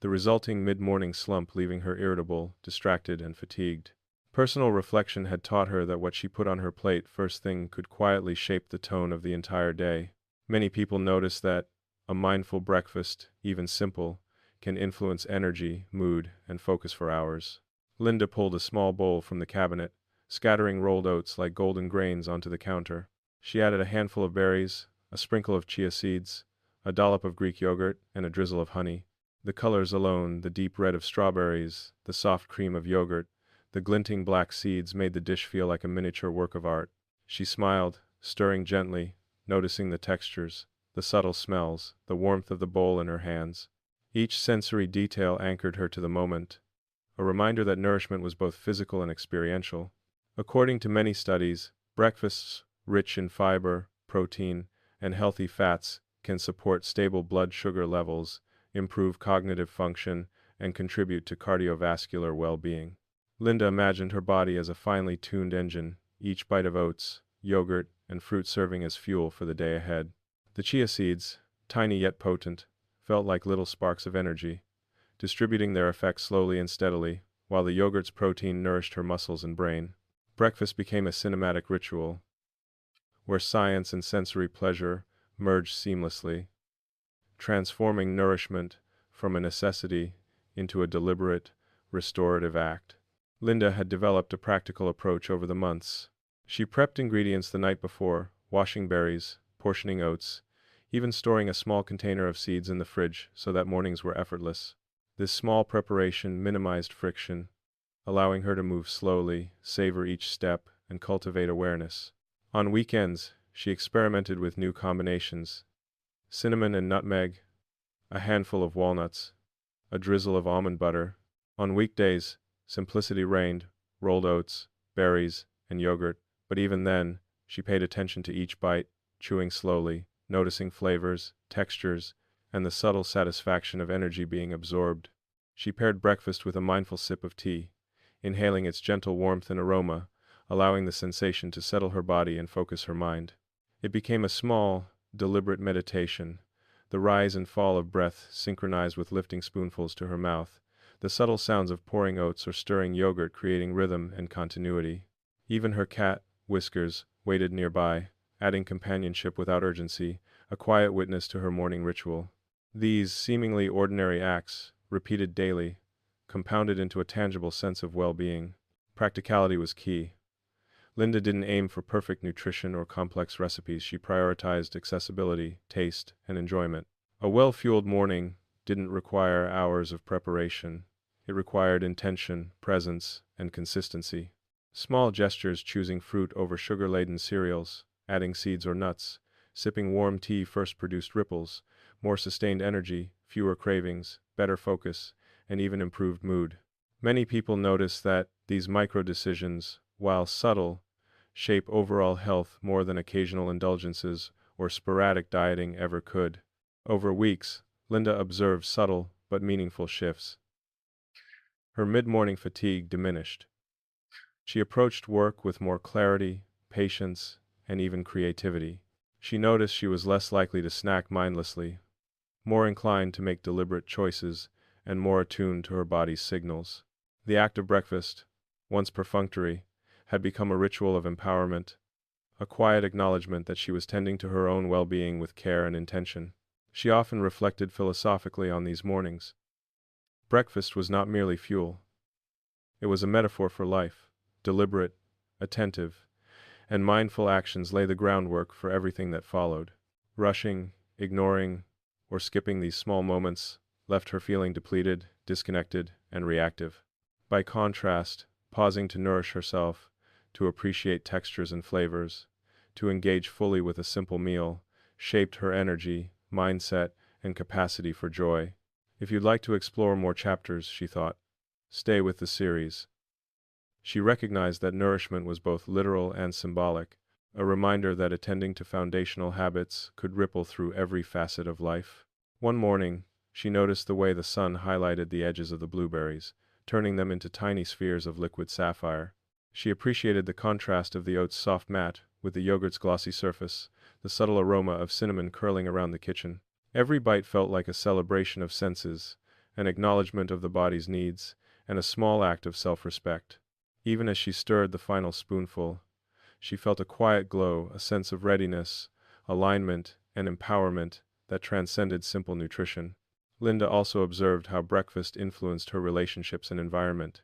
the resulting mid-morning slump leaving her irritable, distracted, and fatigued. Personal reflection had taught her that what she put on her plate first thing could quietly shape the tone of the entire day. Many people notice that a mindful breakfast, even simple, can influence energy, mood, and focus for hours. Linda pulled a small bowl from the cabinet, scattering rolled oats like golden grains onto the counter. She added a handful of berries, a sprinkle of chia seeds, a dollop of Greek yogurt, and a drizzle of honey. The colors alone, the deep red of strawberries, the soft cream of yogurt, the glinting black seeds made the dish feel like a miniature work of art. She smiled, stirring gently, noticing the textures, the subtle smells, the warmth of the bowl in her hands. Each sensory detail anchored her to the moment, a reminder that nourishment was both physical and experiential. According to many studies, breakfasts rich in fiber, protein, and healthy fats can support stable blood sugar levels, improve cognitive function, and contribute to cardiovascular well-being. Linda imagined her body as a finely tuned engine, each bite of oats, yogurt, and fruit serving as fuel for the day ahead. The chia seeds, tiny yet potent, felt like little sparks of energy, distributing their effects slowly and steadily, while the yogurt's protein nourished her muscles and brain. Breakfast became a cinematic ritual, where science and sensory pleasure merged seamlessly, transforming nourishment from a necessity into a deliberate, restorative act. Linda had developed a practical approach over the months. She prepped ingredients the night before, washing berries, portioning oats, even storing a small container of seeds in the fridge so that mornings were effortless. This small preparation minimized friction, allowing her to move slowly, savor each step, and cultivate awareness. On weekends, she experimented with new combinations: cinnamon and nutmeg, a handful of walnuts, a drizzle of almond butter. On weekdays, simplicity reigned: rolled oats, berries, and yogurt. But even then, she paid attention to each bite, chewing slowly, noticing flavors, textures, and the subtle satisfaction of energy being absorbed. She paired breakfast with a mindful sip of tea, inhaling its gentle warmth and aroma, allowing the sensation to settle her body and focus her mind. It became a small, deliberate meditation, the rise and fall of breath synchronized with lifting spoonfuls to her mouth, the subtle sounds of pouring oats or stirring yogurt creating rhythm and continuity. Even her cat, Whiskers, waited nearby, adding companionship without urgency, a quiet witness to her morning ritual. These seemingly ordinary acts, repeated daily, compounded into a tangible sense of well-being. Practicality was key. Linda didn't aim for perfect nutrition or complex recipes. She prioritized accessibility, taste, and enjoyment. A well-fueled morning didn't require hours of preparation. It required intention, presence, and consistency. Small gestures: choosing fruit over sugar-laden cereals, adding seeds or nuts, sipping warm tea first produced ripples, more sustained energy, fewer cravings, better focus, and even improved mood. Many people notice that these micro-decisions, while subtle, shape overall health more than occasional indulgences or sporadic dieting ever could. Over weeks, Linda observed subtle but meaningful shifts. Her mid-morning fatigue diminished. She approached work with more clarity, patience, and even creativity. She noticed she was less likely to snack mindlessly, more inclined to make deliberate choices, and more attuned to her body's signals. The act of breakfast, once perfunctory, had become a ritual of empowerment, a quiet acknowledgement that she was tending to her own well-being with care and intention. She often reflected philosophically on these mornings. Breakfast was not merely fuel. It was a metaphor for life. Deliberate, attentive, and mindful actions lay the groundwork for everything that followed. Rushing, ignoring, or skipping these small moments left her feeling depleted, disconnected, and reactive. By contrast, pausing to nourish herself, to appreciate textures and flavors, to engage fully with a simple meal, shaped her energy, mindset, and capacity for joy. If you'd like to explore more chapters, she thought, stay with the series. She recognized that nourishment was both literal and symbolic, a reminder that attending to foundational habits could ripple through every facet of life. One morning, she noticed the way the sun highlighted the edges of the blueberries, turning them into tiny spheres of liquid sapphire. She appreciated the contrast of the oats' soft mat with the yogurt's glossy surface, the subtle aroma of cinnamon curling around the kitchen. Every bite felt like a celebration of senses, an acknowledgement of the body's needs, and a small act of self-respect. Even as she stirred the final spoonful, she felt a quiet glow, a sense of readiness, alignment, and empowerment that transcended simple nutrition. Linda also observed how breakfast influenced her relationships and environment.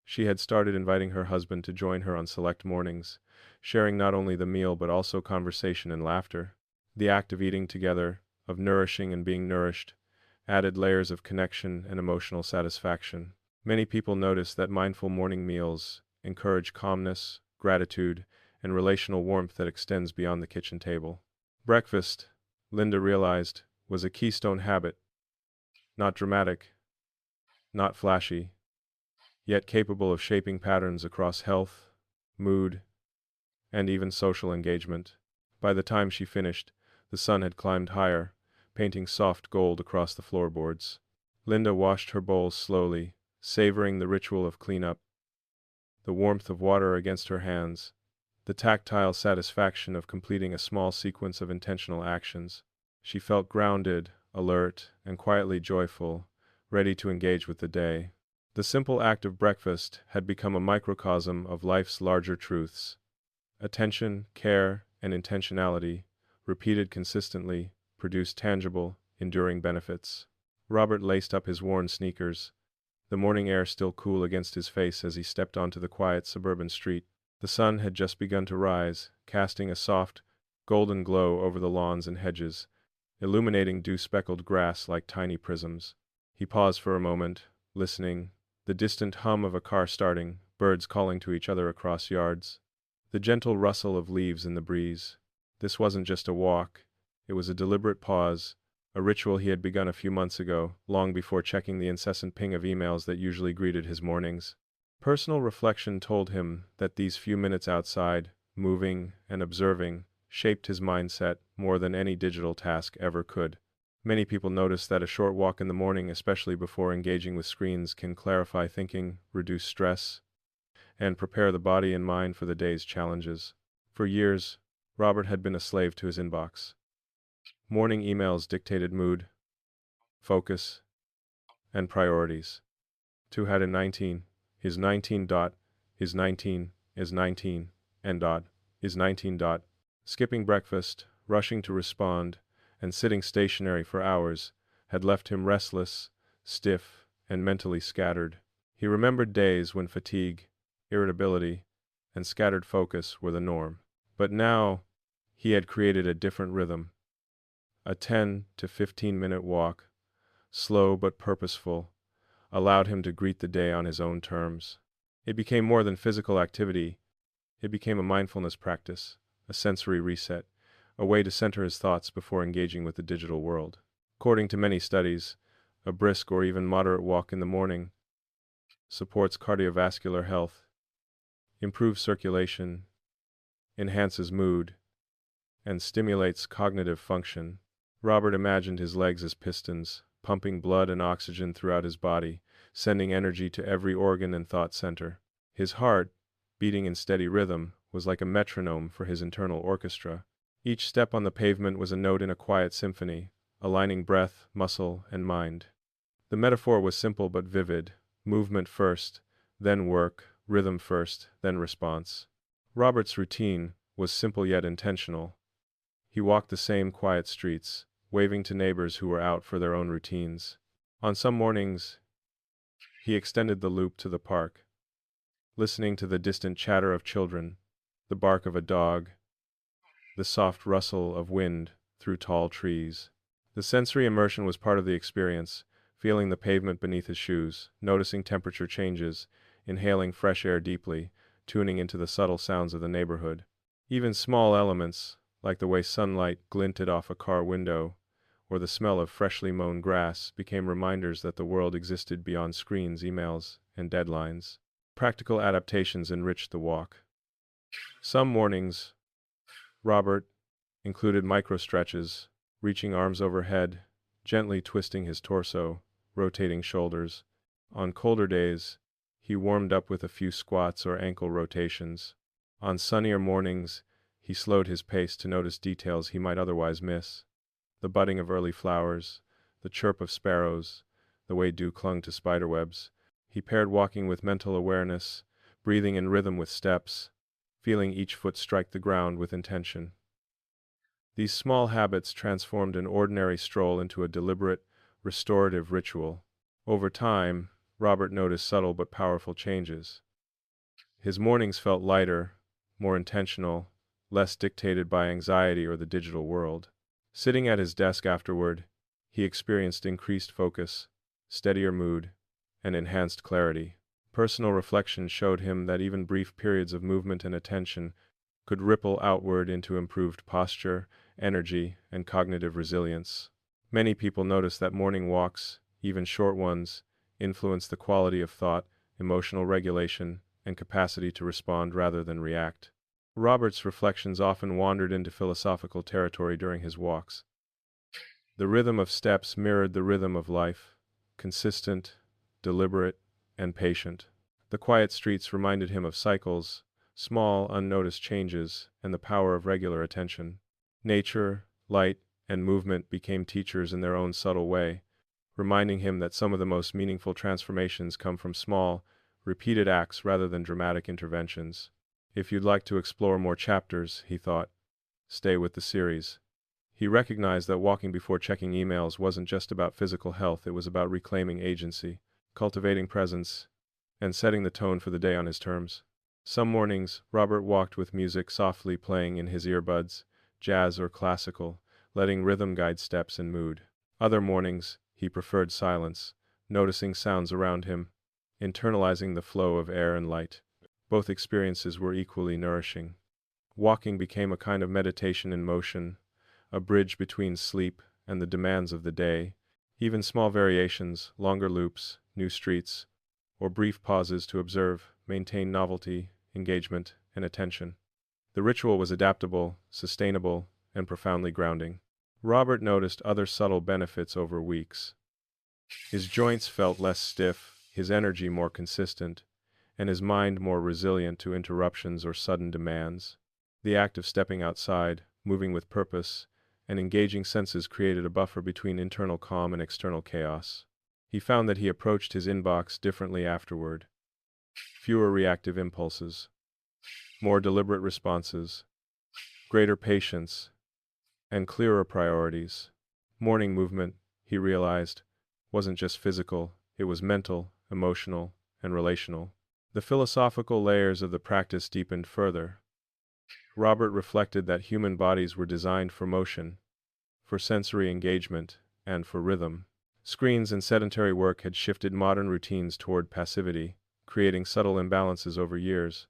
She had started inviting her husband to join her on select mornings, sharing not only the meal but also conversation and laughter. The act of eating together, of nourishing and being nourished, added layers of connection and emotional satisfaction. Many people notice that mindful morning meals encourage calmness, gratitude, and relational warmth that extends beyond the kitchen table. Breakfast, Linda realized, was a keystone habit, not dramatic, not flashy, yet capable of shaping patterns across health, mood, and even social engagement. By the time she finished, the sun had climbed higher, painting soft gold across the floorboards. Linda washed her bowls slowly, savoring the ritual of cleanup, the warmth of water against her hands, the tactile satisfaction of completing a small sequence of intentional actions. She felt grounded, alert, and quietly joyful, ready to engage with the day. The simple act of breakfast had become a microcosm of life's larger truths. Attention, care, and intentionality, repeated consistently, produced tangible, enduring benefits. Robert laced up his worn sneakers, the morning air still cool against his face as he stepped onto the quiet suburban street. The sun had just begun to rise, casting a soft, golden glow over the lawns and hedges, illuminating dew-speckled grass like tiny prisms. He paused for a moment, listening, the distant hum of a car starting, birds calling to each other across yards, the gentle rustle of leaves in the breeze. This wasn't just a walk, it was a deliberate pause, a ritual he had begun a few months ago, long before checking the incessant ping of emails that usually greeted his mornings. Personal reflection told him that these few minutes outside, moving and observing, shaped his mindset more than any digital task ever could. Many people notice that a short walk in the morning, especially before engaging with screens, can clarify thinking, reduce stress, and prepare the body and mind for the day's challenges. For years, Robert had been a slave to his inbox. Morning emails dictated mood, focus, and priorities. 2 had a 19, is 19 dot, is 19, is 19, and dot, is 19 dot. Skipping breakfast, rushing to respond, and sitting stationary for hours had left him restless, stiff, and mentally scattered. He remembered days when fatigue, irritability, and scattered focus were the norm. But now, he had created a different rhythm. A 10 to 15-minute walk, slow but purposeful, allowed him to greet the day on his own terms. It became more than physical activity. It became a mindfulness practice, a sensory reset, a way to center his thoughts before engaging with the digital world. According to many studies, a brisk or even moderate walk in the morning supports cardiovascular health, improves circulation, enhances mood, and stimulates cognitive function. Robert imagined his legs as pistons, pumping blood and oxygen throughout his body, sending energy to every organ and thought center. His heart, beating in steady rhythm, was like a metronome for his internal orchestra. Each step on the pavement was a note in a quiet symphony, aligning breath, muscle, and mind. The metaphor was simple but vivid: movement first, then work; rhythm first, then response. Robert's routine was simple yet intentional. He walked the same quiet streets, waving to neighbors who were out for their own routines. On some mornings, he extended the loop to the park, listening to the distant chatter of children, the bark of a dog, the soft rustle of wind through tall trees. The sensory immersion was part of the experience, feeling the pavement beneath his shoes, noticing temperature changes, inhaling fresh air deeply, tuning into the subtle sounds of the neighborhood. Even small elements, like the way sunlight glinted off a car window, or the smell of freshly mown grass, became reminders that the world existed beyond screens, emails, and deadlines. Practical adaptations enriched the walk. Some mornings, Robert included micro-stretches, reaching arms overhead, gently twisting his torso, rotating shoulders. On colder days, he warmed up with a few squats or ankle rotations. On sunnier mornings, he slowed his pace to notice details he might otherwise miss: the budding of early flowers, the chirp of sparrows, the way dew clung to spiderwebs. He paired walking with mental awareness, breathing in rhythm with steps, feeling each foot strike the ground with intention. These small habits transformed an ordinary stroll into a deliberate, restorative ritual. Over time, Robert noticed subtle but powerful changes. His mornings felt lighter, more intentional, less dictated by anxiety or the digital world. Sitting at his desk afterward, he experienced increased focus, steadier mood, and enhanced clarity. Personal reflection showed him that even brief periods of movement and attention could ripple outward into improved posture, energy, and cognitive resilience. Many people notice that morning walks, even short ones, influence the quality of thought, emotional regulation, and capacity to respond rather than react. Robert's reflections often wandered into philosophical territory during his walks. The rhythm of steps mirrored the rhythm of life, consistent, deliberate, and patient. The quiet streets reminded him of cycles, small, unnoticed changes, and the power of regular attention. Nature, light, and movement became teachers in their own subtle way, reminding him that some of the most meaningful transformations come from small, repeated acts rather than dramatic interventions. If you'd like to explore more chapters, he thought, stay with the series. He recognized that walking before checking emails wasn't just about physical health, it was about reclaiming agency, cultivating presence, and setting the tone for the day on his terms. Some mornings, Robert walked with music softly playing in his earbuds, jazz or classical, letting rhythm guide steps and mood. Other mornings, he preferred silence, noticing sounds around him, internalizing the flow of air and light. Both experiences were equally nourishing. Walking became a kind of meditation in motion, a bridge between sleep and the demands of the day. Even small variations, longer loops, new streets, or brief pauses to observe, maintained novelty, engagement, and attention. The ritual was adaptable, sustainable, and profoundly grounding. Robert noticed other subtle benefits over weeks. His joints felt less stiff, his energy more consistent, and his mind more resilient to interruptions or sudden demands. The act of stepping outside, moving with purpose, and engaging senses created a buffer between internal calm and external chaos. He found that he approached his inbox differently afterward. Fewer reactive impulses, more deliberate responses, greater patience, and clearer priorities. Morning movement, he realized, wasn't just physical, it was mental, emotional, and relational. The philosophical layers of the practice deepened further. Robert reflected that human bodies were designed for motion, for sensory engagement, and for rhythm. Screens and sedentary work had shifted modern routines toward passivity, creating subtle imbalances over years.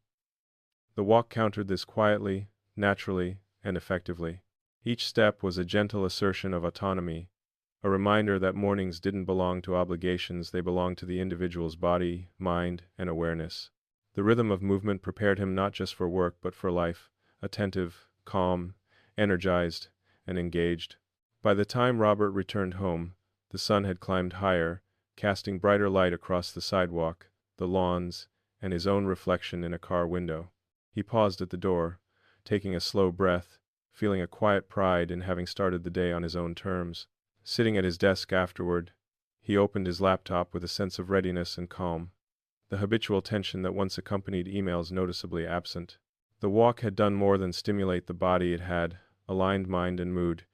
The walk countered this quietly, naturally, and effectively. Each step was a gentle assertion of autonomy, a reminder that mornings didn't belong to obligations, they belonged to the individual's body, mind, and awareness. The rhythm of movement prepared him not just for work but for life, attentive, calm, energized, and engaged. By the time Robert returned home, the sun had climbed higher, casting brighter light across the sidewalk, the lawns, and his own reflection in a car window. He paused at the door, taking a slow breath, feeling a quiet pride in having started the day on his own terms. Sitting at his desk afterward, he opened his laptop with a sense of readiness and calm, the habitual tension that once accompanied emails noticeably absent. The walk had done more than stimulate the body, it had aligned mind and mood,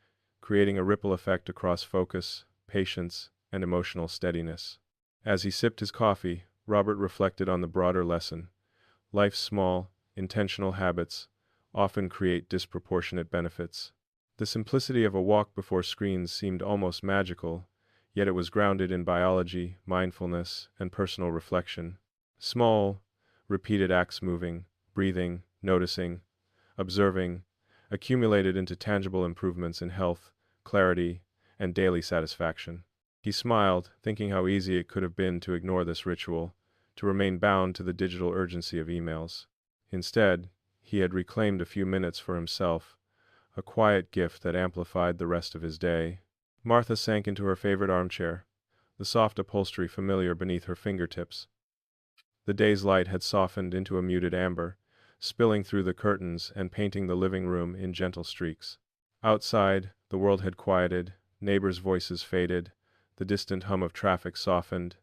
creating a ripple effect across focus, patience, and emotional steadiness. As he sipped his coffee, Robert reflected on the broader lesson. Life's small, intentional habits often create disproportionate benefits. The simplicity of a walk before screens seemed almost magical, yet it was grounded in biology, mindfulness, and personal reflection. Small, repeated acts, moving, breathing, noticing, observing, accumulated into tangible improvements in health, clarity, and daily satisfaction. He smiled, thinking how easy it could have been to ignore this ritual, to remain bound to the digital urgency of emails. Instead, he had reclaimed a few minutes for himself, a quiet gift that amplified the rest of his day. Martha sank into her favorite armchair, the soft upholstery familiar beneath her fingertips. The day's light had softened into a muted amber, spilling through the curtains and painting the living room in gentle streaks. Outside, the world had quieted, neighbors' voices faded, the distant hum of traffic softened,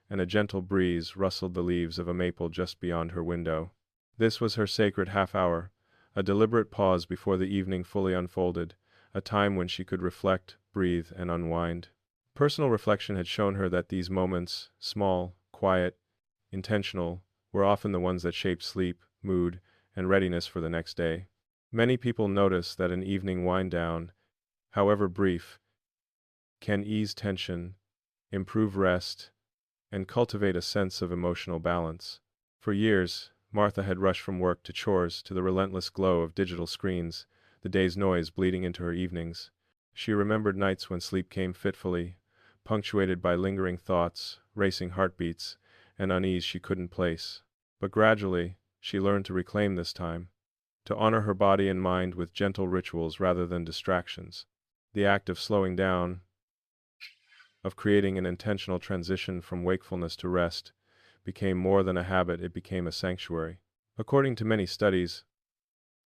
and a gentle breeze rustled the leaves of a maple just beyond her window. This was her sacred half-hour, a deliberate pause before the evening fully unfolded, a time when she could reflect, breathe, and unwind. Personal reflection had shown her that these moments, small, quiet, intentional, were often the ones that shaped sleep, mood, and readiness for the next day. Many people notice that an evening wind-down, however brief, can ease tension, improve rest, and cultivate a sense of emotional balance. For years, Martha had rushed from work to chores to the relentless glow of digital screens, the day's noise bleeding into her evenings. She remembered nights when sleep came fitfully, punctuated by lingering thoughts, racing heartbeats, and unease she couldn't place. But gradually, she learned to reclaim this time, to honor her body and mind with gentle rituals rather than distractions. The act of slowing down, of creating an intentional transition from wakefulness to rest, became more than a habit, it became a sanctuary. According to many studies,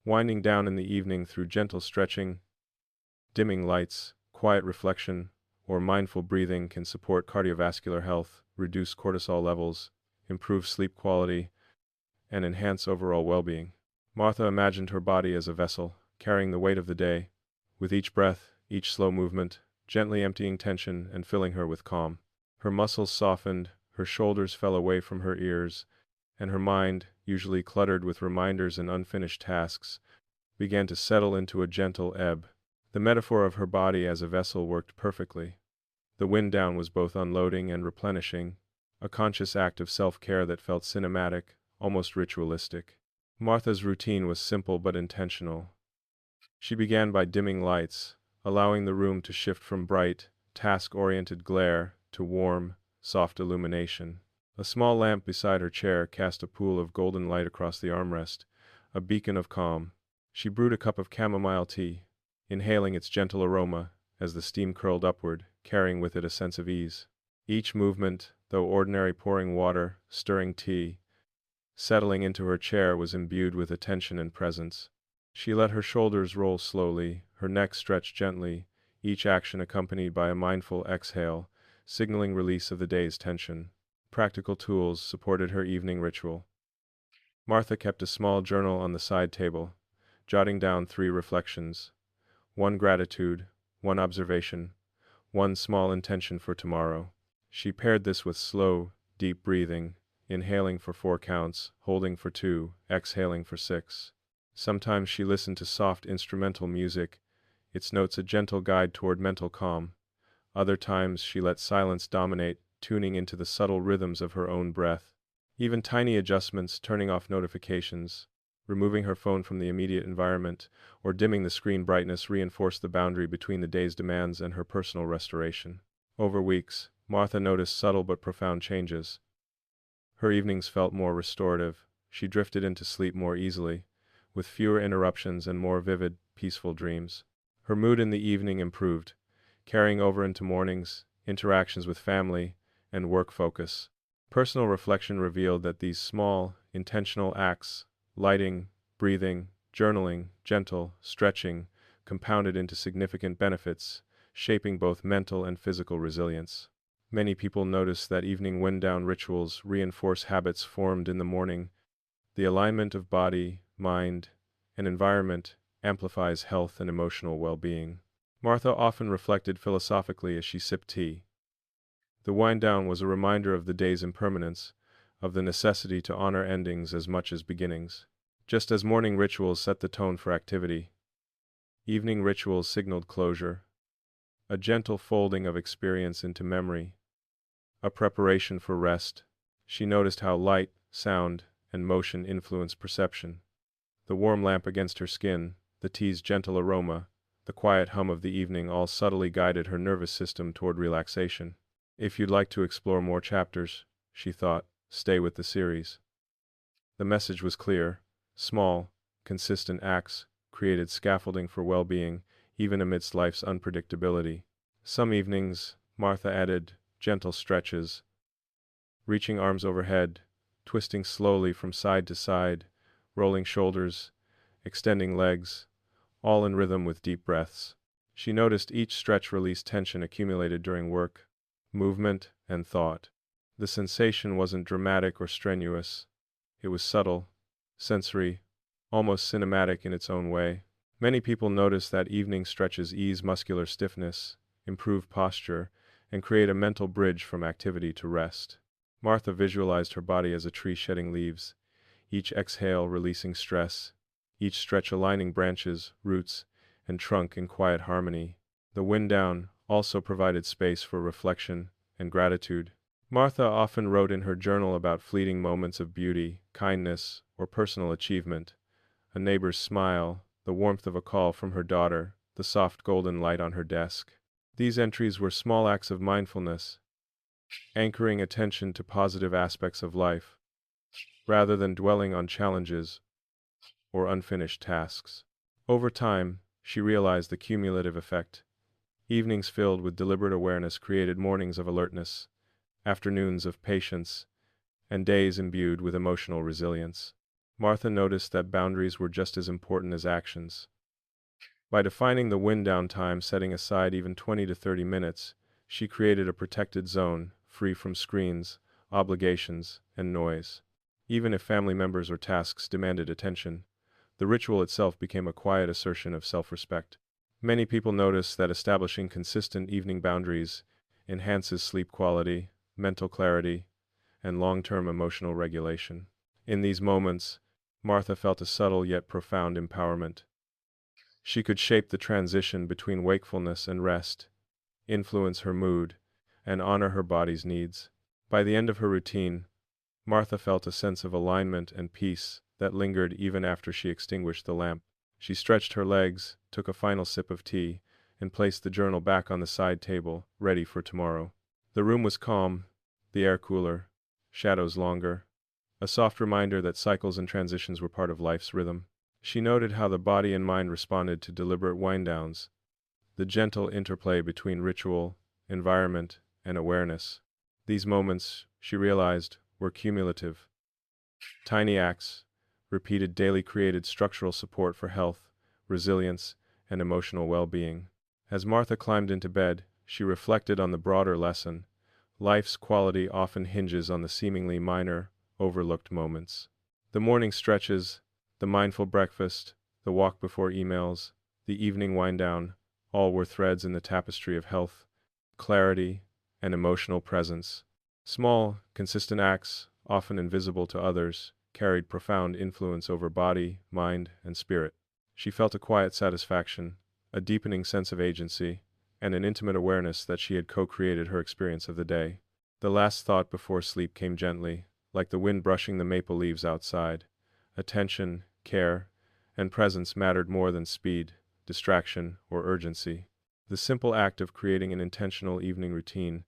winding down in the evening through gentle stretching, dimming lights, quiet reflection, or mindful breathing can support cardiovascular health, reduce cortisol levels, improve sleep quality, and enhance overall well-being. Martha imagined her body as a vessel, carrying the weight of the day, with each breath, each slow movement, gently emptying tension and filling her with calm. Her muscles softened, her shoulders fell away from her ears, and her mind, usually cluttered with reminders and unfinished tasks, began to settle into a gentle ebb. The metaphor of her body as a vessel worked perfectly. The wind down was both unloading and replenishing, a conscious act of self-care that felt cinematic, almost ritualistic. Martha's routine was simple but intentional. She began by dimming lights, allowing the room to shift from bright, task-oriented glare to warm, soft illumination. A small lamp beside her chair cast a pool of golden light across the armrest, a beacon of calm. She brewed a cup of chamomile tea, inhaling its gentle aroma as the steam curled upward, carrying with it a sense of ease. Each movement, though ordinary pouring water, stirring tea, settling into her chair, was imbued with attention and presence. She let her shoulders roll slowly, her neck stretch gently, each action accompanied by a mindful exhale, signaling release of the day's tension. Practical tools supported her evening ritual. Martha kept a small journal on the side table, jotting down 3 reflections: one gratitude, one observation, one small intention for tomorrow. She paired this with slow, deep breathing, inhaling for 4 counts, holding for 2, exhaling for 6. Sometimes she listened to soft instrumental music, its notes a gentle guide toward mental calm. Other times she let silence dominate, tuning into the subtle rhythms of her own breath. Even tiny adjustments, turning off notifications, removing her phone from the immediate environment, or dimming the screen brightness, reinforced the boundary between the day's demands and her personal restoration. Over weeks, Martha noticed subtle but profound changes. Her evenings felt more restorative. She drifted into sleep more easily, with fewer interruptions and more vivid, peaceful dreams. Her mood in the evening improved, carrying over into mornings, interactions with family, and work focus. Personal reflection revealed that these small, intentional acts, lighting, breathing, journaling, gentle, stretching, compounded into significant benefits, shaping both mental and physical resilience. Many people notice that evening wind-down rituals reinforce habits formed in the morning. The alignment of body, mind, and environment amplifies health and emotional well-being. Martha often reflected philosophically as she sipped tea. The wind-down was a reminder of the day's impermanence, of the necessity to honor endings as much as beginnings. Just as morning rituals set the tone for activity, evening rituals signaled closure, a gentle folding of experience into memory, a preparation for rest. She noticed how light, sound, and motion influenced perception. The warm lamp against her skin, the tea's gentle aroma, the quiet hum of the evening all subtly guided her nervous system toward relaxation. If you'd like to explore more chapters, she thought, stay with the series. The message was clear. Small, consistent acts created scaffolding for well-being, even amidst life's unpredictability. Some evenings, Martha added gentle stretches, reaching arms overhead, twisting slowly from side to side, rolling shoulders, extending legs, all in rhythm with deep breaths. She noticed each stretch released tension accumulated during work, movement, and thought. The sensation wasn't dramatic or strenuous. It was subtle, sensory, almost cinematic in its own way. Many people notice that evening stretches ease muscular stiffness, improve posture, and create a mental bridge from activity to rest. Martha visualized her body as a tree shedding leaves, each exhale releasing stress, each stretch aligning branches, roots, and trunk in quiet harmony. The wind down also provided space for reflection and gratitude. Martha often wrote in her journal about fleeting moments of beauty, kindness, or personal achievement. A neighbor's smile, the warmth of a call from her daughter, the soft golden light on her desk. These entries were small acts of mindfulness, anchoring attention to positive aspects of life, rather than dwelling on challenges or unfinished tasks. Over time, she realized the cumulative effect. Evenings filled with deliberate awareness created mornings of alertness, afternoons of patience, and days imbued with emotional resilience. Martha noticed that boundaries were just as important as actions. By defining the wind down time, setting aside even 20 to 30 minutes, she created a protected zone, free from screens, obligations, and noise. Even if family members or tasks demanded attention, the ritual itself became a quiet assertion of self-respect. Many people notice that establishing consistent evening boundaries enhances sleep quality, mental clarity, and long-term emotional regulation. In these moments, Martha felt a subtle yet profound empowerment. She could shape the transition between wakefulness and rest, influence her mood, and honor her body's needs. By the end of her routine, Martha felt a sense of alignment and peace that lingered even after she extinguished the lamp. She stretched her legs, took a final sip of tea, and placed the journal back on the side table, ready for tomorrow. The room was calm, the air cooler, shadows longer, a soft reminder that cycles and transitions were part of life's rhythm. She noted how the body and mind responded to deliberate wind-downs, the gentle interplay between ritual, environment, and awareness. These moments, she realized, were cumulative. Tiny acts, repeated daily created structural support for health, resilience, and emotional well-being. As Martha climbed into bed, she reflected on the broader lesson. Life's quality often hinges on the seemingly minor, overlooked moments. The morning stretches, the mindful breakfast, the walk before emails, the evening wind-down, all were threads in the tapestry of health, clarity, and emotional presence. Small, consistent acts, often invisible to others, carried profound influence over body, mind, and spirit. She felt a quiet satisfaction, a deepening sense of agency, and an intimate awareness that she had co-created her experience of the day. The last thought before sleep came gently, like the wind brushing the maple leaves outside. Attention, care, and presence mattered more than speed, distraction, or urgency. The simple act of creating an intentional evening routine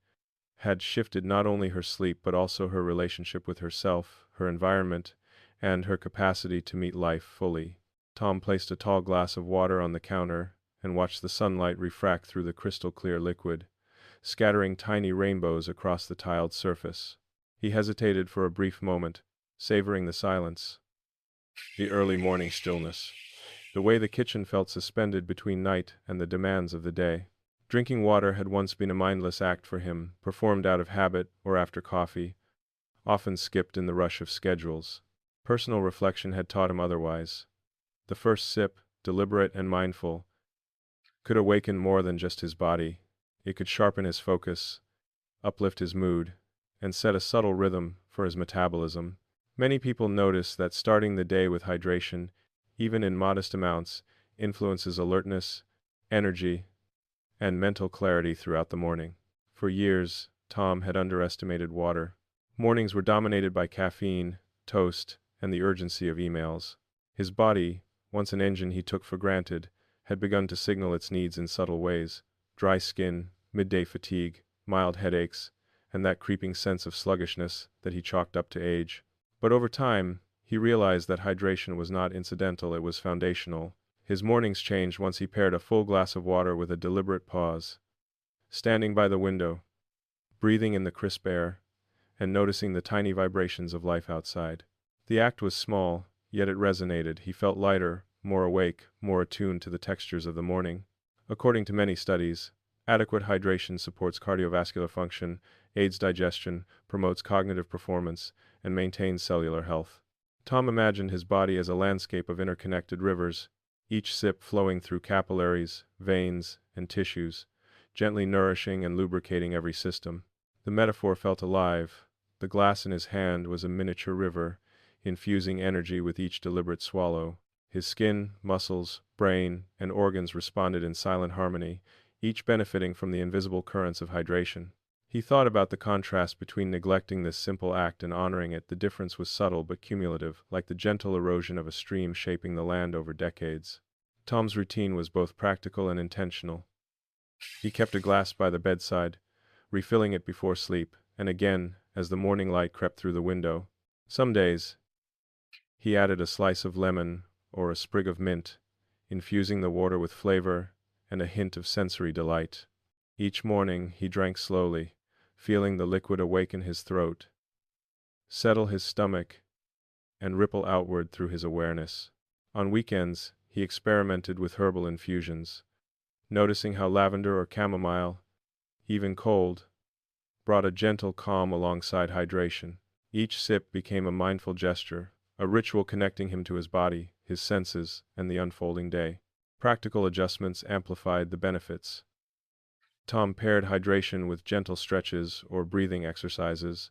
had shifted not only her sleep but also her relationship with herself, her environment, and her capacity to meet life fully. Tom placed a tall glass of water on the counter and watched the sunlight refract through the crystal-clear liquid, scattering tiny rainbows across the tiled surface. He hesitated for a brief moment, savoring the silence, the early morning stillness, the way the kitchen felt suspended between night and the demands of the day. Drinking water had once been a mindless act for him, performed out of habit or after coffee, often skipped in the rush of schedules. Personal reflection had taught him otherwise. The first sip, deliberate and mindful, could awaken more than just his body. It could sharpen his focus, uplift his mood, and set a subtle rhythm for his metabolism. Many people notice that starting the day with hydration, even in modest amounts, influences alertness, energy, and mental clarity throughout the morning. For years, Tom had underestimated water. Mornings were dominated by caffeine, toast, and the urgency of emails. His body, once an engine he took for granted, had begun to signal its needs in subtle ways: dry skin, midday fatigue, mild headaches, and that creeping sense of sluggishness that he chalked up to age. But over time, he realized that hydration was not incidental, it was foundational. His mornings changed once he paired a full glass of water with a deliberate pause. Standing by the window, breathing in the crisp air, and noticing the tiny vibrations of life outside. The act was small, yet it resonated. He felt lighter, more awake, more attuned to the textures of the morning. According to many studies, adequate hydration supports cardiovascular function, aids digestion, promotes cognitive performance, and maintains cellular health. Tom imagined his body as a landscape of interconnected rivers, each sip flowing through capillaries, veins, and tissues, gently nourishing and lubricating every system. The metaphor felt alive. The glass in his hand was a miniature river, infusing energy with each deliberate swallow. His skin, muscles, brain, and organs responded in silent harmony, each benefiting from the invisible currents of hydration. He thought about the contrast between neglecting this simple act and honoring it. The difference was subtle but cumulative, like the gentle erosion of a stream shaping the land over decades. Tom's routine was both practical and intentional. He kept a glass by the bedside, refilling it before sleep, and again, as the morning light crept through the window. Some days, he added a slice of lemon or a sprig of mint, infusing the water with flavor and a hint of sensory delight. Each morning, he drank slowly, feeling the liquid awaken his throat, settle his stomach, and ripple outward through his awareness. On weekends, he experimented with herbal infusions, noticing how lavender or chamomile, even cold, brought a gentle calm alongside hydration. Each sip became a mindful gesture, a ritual connecting him to his body, his senses, and the unfolding day. Practical adjustments amplified the benefits. Tom paired hydration with gentle stretches or breathing exercises,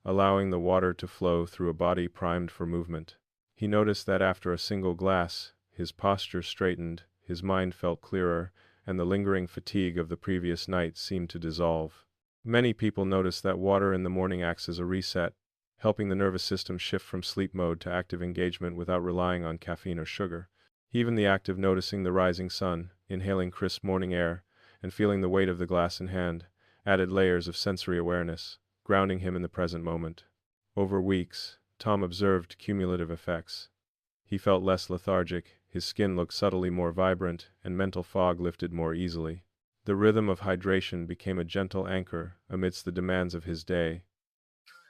allowing the water to flow through a body primed for movement. He noticed that after a single glass, his posture straightened, his mind felt clearer, and the lingering fatigue of the previous night seemed to dissolve. Many people notice that water in the morning acts as a reset, helping the nervous system shift from sleep mode to active engagement without relying on caffeine or sugar. Even the act of noticing the rising sun, inhaling crisp morning air, and feeling the weight of the glass in hand, added layers of sensory awareness, grounding him in the present moment. Over weeks, Tom observed cumulative effects. He felt less lethargic, his skin looked subtly more vibrant, and mental fog lifted more easily. The rhythm of hydration became a gentle anchor amidst the demands of his day.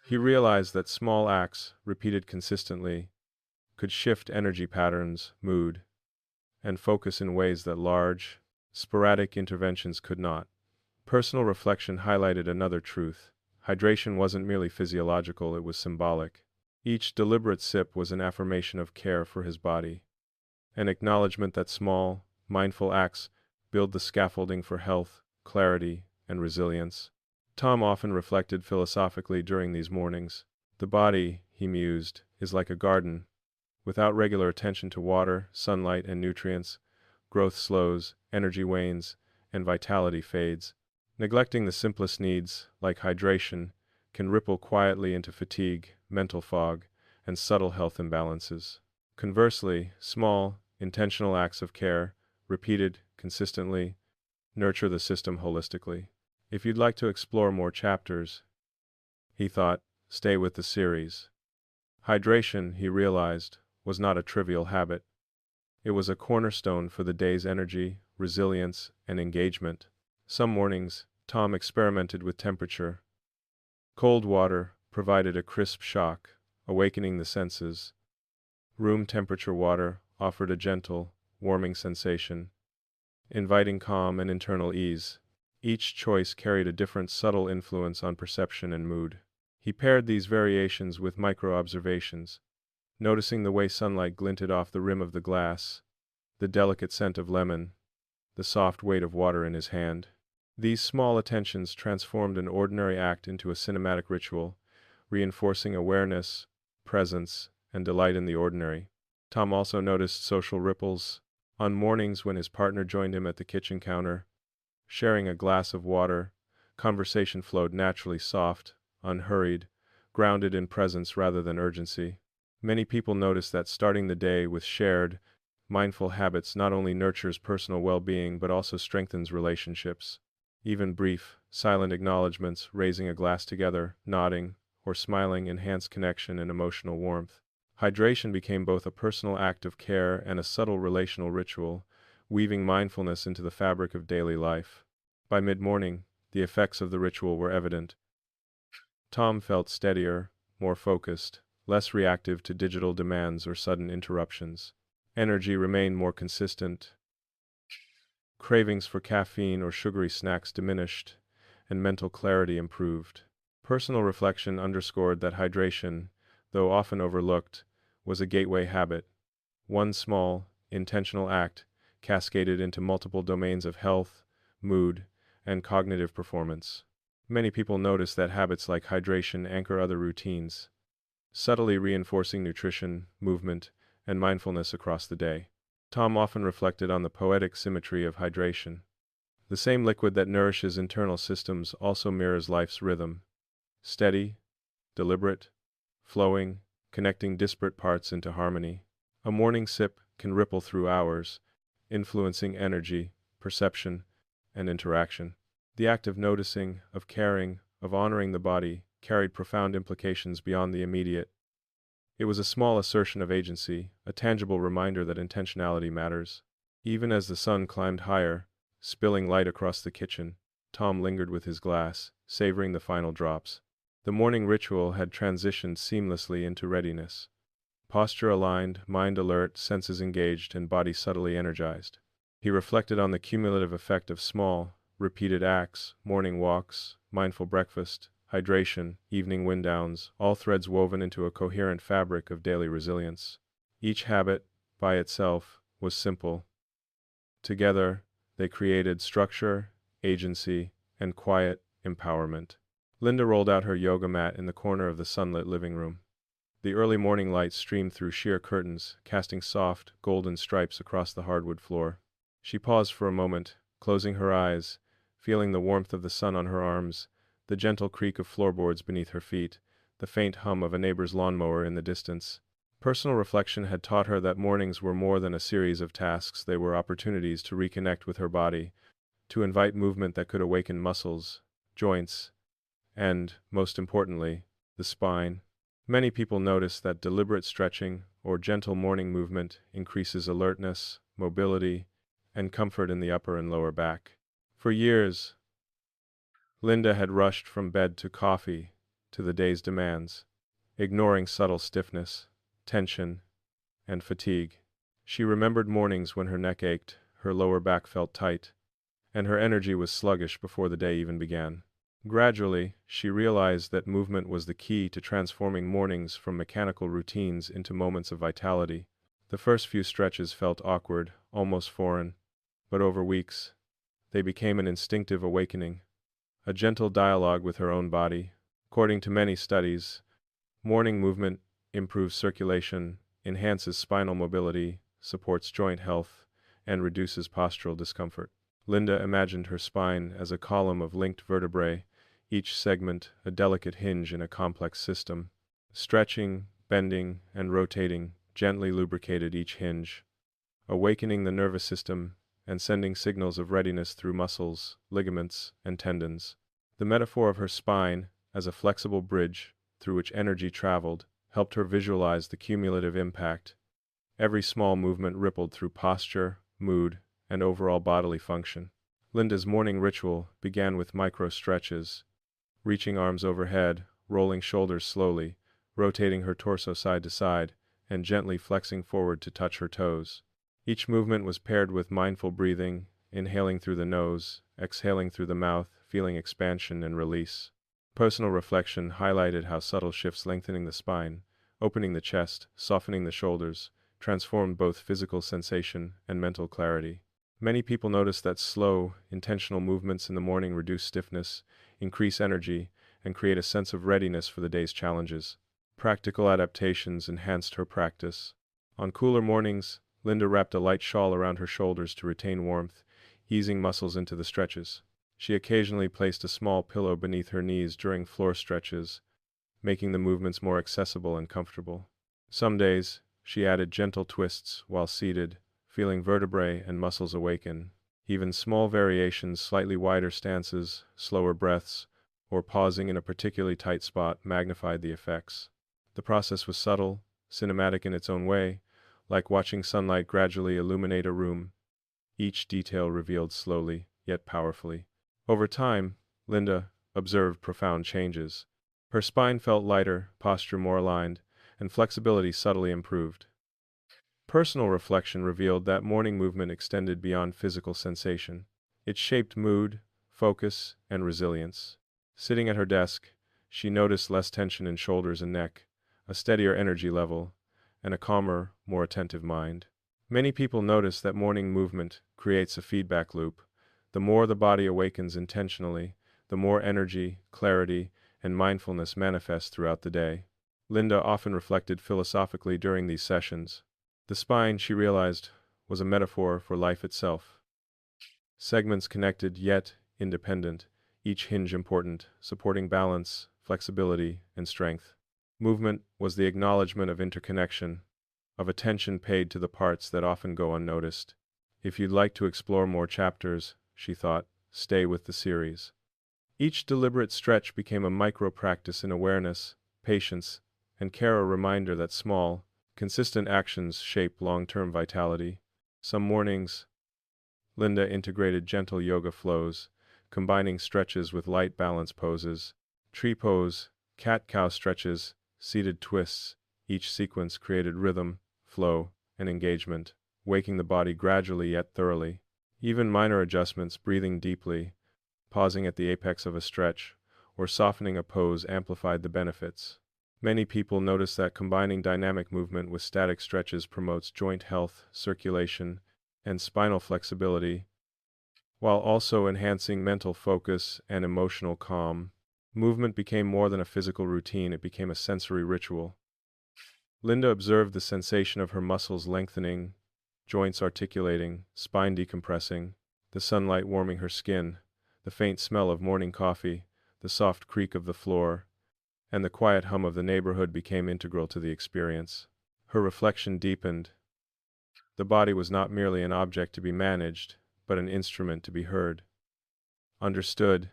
He realized that small acts, repeated consistently, could shift energy patterns, mood, and focus in ways that large, sporadic interventions could not. Personal reflection highlighted another truth. Hydration wasn't merely physiological, it was symbolic. Each deliberate sip was an affirmation of care for his body, an acknowledgement that small, mindful acts build the scaffolding for health, clarity, and resilience. Tom often reflected philosophically during these mornings. The body, he mused, is like a garden. Without regular attention to water, sunlight, and nutrients, growth slows, energy wanes, and vitality fades. Neglecting the simplest needs, like hydration, can ripple quietly into fatigue, mental fog, and subtle health imbalances. Conversely, small, intentional acts of care, repeated consistently, nurture the system holistically. If you'd like to explore more chapters, he thought, stay with the series. Hydration, he realized, was not a trivial habit. It was a cornerstone for the day's energy, resilience, and engagement. Some mornings, Tom experimented with temperature. Cold water provided a crisp shock, awakening the senses. Room temperature water offered a gentle, warming sensation, inviting calm and internal ease. Each choice carried a different subtle influence on perception and mood. He paired these variations with micro-observations, noticing the way sunlight glinted off the rim of the glass, the delicate scent of lemon, the soft weight of water in his hand. These small attentions transformed an ordinary act into a cinematic ritual, reinforcing awareness, presence, and delight in the ordinary. Tom also noticed social ripples. On mornings when his partner joined him at the kitchen counter, sharing a glass of water, conversation flowed naturally, soft, unhurried, grounded in presence rather than urgency. Many people notice that starting the day with shared, mindful habits not only nurtures personal well-being but also strengthens relationships. Even brief, silent acknowledgments, raising a glass together, nodding, or smiling enhance connection and emotional warmth. Hydration became both a personal act of care and a subtle relational ritual, weaving mindfulness into the fabric of daily life. By mid-morning, the effects of the ritual were evident. Tom felt steadier, more focused, less reactive to digital demands or sudden interruptions. Energy remained more consistent. Cravings for caffeine or sugary snacks diminished, and mental clarity improved. Personal reflection underscored that hydration, though often overlooked, was a gateway habit. One small, intentional act cascaded into multiple domains of health, mood, and cognitive performance. Many people notice that habits like hydration anchor other routines, subtly reinforcing nutrition, movement, and mindfulness across the day. Tom often reflected on the poetic symmetry of hydration. The same liquid that nourishes internal systems also mirrors life's rhythm. Steady, deliberate, flowing, connecting disparate parts into harmony. A morning sip can ripple through hours, influencing energy, perception, and interaction. The act of noticing, of caring, of honoring the body carried profound implications beyond the immediate. It was a small assertion of agency, a tangible reminder that intentionality matters. Even as the sun climbed higher, spilling light across the kitchen, Tom lingered with his glass, savoring the final drops. The morning ritual had transitioned seamlessly into readiness. Posture aligned, mind alert, senses engaged, and body subtly energized. He reflected on the cumulative effect of small, repeated acts, morning walks, mindful breakfast, hydration, evening wind downs, all threads woven into a coherent fabric of daily resilience. Each habit, by itself, was simple. Together, they created structure, agency, and quiet empowerment. Linda rolled out her yoga mat in the corner of the sunlit living room. The early morning light streamed through sheer curtains, casting soft, golden stripes across the hardwood floor. She paused for a moment, closing her eyes, feeling the warmth of the sun on her arms, the gentle creak of floorboards beneath her feet, the faint hum of a neighbor's lawnmower in the distance. Personal reflection had taught her that mornings were more than a series of tasks. They were opportunities to reconnect with her body, to invite movement that could awaken muscles, joints, and, most importantly, the spine. Many people notice that deliberate stretching or gentle morning movement increases alertness, mobility, and comfort in the upper and lower back. For years, Linda had rushed from bed to coffee, to the day's demands, ignoring subtle stiffness, tension, and fatigue. She remembered mornings when her neck ached, her lower back felt tight, and her energy was sluggish before the day even began. Gradually, she realized that movement was the key to transforming mornings from mechanical routines into moments of vitality. The first few stretches felt awkward, almost foreign, but over weeks, they became an instinctive awakening, a gentle dialogue with her own body. According to many studies, morning movement improves circulation, enhances spinal mobility, supports joint health, and reduces postural discomfort. Linda imagined her spine as a column of linked vertebrae, each segment a delicate hinge in a complex system. Stretching, bending, and rotating gently lubricated each hinge, awakening the nervous system and sending signals of readiness through muscles, ligaments, and tendons. The metaphor of her spine, as a flexible bridge through which energy traveled, helped her visualize the cumulative impact. Every small movement rippled through posture, mood, and overall bodily function. Linda's morning ritual began with micro stretches, reaching arms overhead, rolling shoulders slowly, rotating her torso side to side, and gently flexing forward to touch her toes. Each movement was paired with mindful breathing, inhaling through the nose, exhaling through the mouth, feeling expansion and release. Personal reflection highlighted how subtle shifts lengthening the spine, opening the chest, softening the shoulders, transformed both physical sensation and mental clarity. Many people noticed that slow, intentional movements in the morning reduce stiffness, increase energy, and create a sense of readiness for the day's challenges. Practical adaptations enhanced her practice. On cooler mornings, Linda wrapped a light shawl around her shoulders to retain warmth, easing muscles into the stretches. She occasionally placed a small pillow beneath her knees during floor stretches, making the movements more accessible and comfortable. Some days, she added gentle twists while seated, feeling vertebrae and muscles awaken. Even small variations, slightly wider stances, slower breaths, or pausing in a particularly tight spot magnified the effects. The process was subtle, cinematic in its own way, like watching sunlight gradually illuminate a room, each detail revealed slowly, yet powerfully. Over time, Linda observed profound changes. Her spine felt lighter, posture more aligned, and flexibility subtly improved. Personal reflection revealed that morning movement extended beyond physical sensation. It shaped mood, focus, and resilience. Sitting at her desk, she noticed less tension in shoulders and neck, a steadier energy level, and a calmer, more attentive mind. Many people notice that morning movement creates a feedback loop. The more the body awakens intentionally, the more energy, clarity, and mindfulness manifest throughout the day. Linda often reflected philosophically during these sessions. The spine, she realized, was a metaphor for life itself. Segments connected yet independent, each hinge important, supporting balance, flexibility, and strength. Movement was the acknowledgement of interconnection, of attention paid to the parts that often go unnoticed. If you'd like to explore more chapters, she thought, stay with the series. Each deliberate stretch became a micro-practice in awareness, patience, and care, a reminder that small, consistent actions shape long-term vitality. Some mornings, Linda integrated gentle yoga flows, combining stretches with light balance poses, tree pose, cat-cow stretches, seated twists. Each sequence created rhythm, flow, and engagement, waking the body gradually yet thoroughly. Even minor adjustments, breathing deeply, pausing at the apex of a stretch, or softening a pose amplified the benefits. Many people notice that combining dynamic movement with static stretches promotes joint health, circulation, and spinal flexibility, while also enhancing mental focus and emotional calm. Movement became more than a physical routine, it became a sensory ritual. Linda observed the sensation of her muscles lengthening, joints articulating, spine decompressing, the sunlight warming her skin, the faint smell of morning coffee, the soft creak of the floor, and the quiet hum of the neighborhood became integral to the experience. Her reflection deepened. The body was not merely an object to be managed, but an instrument to be heard, understood,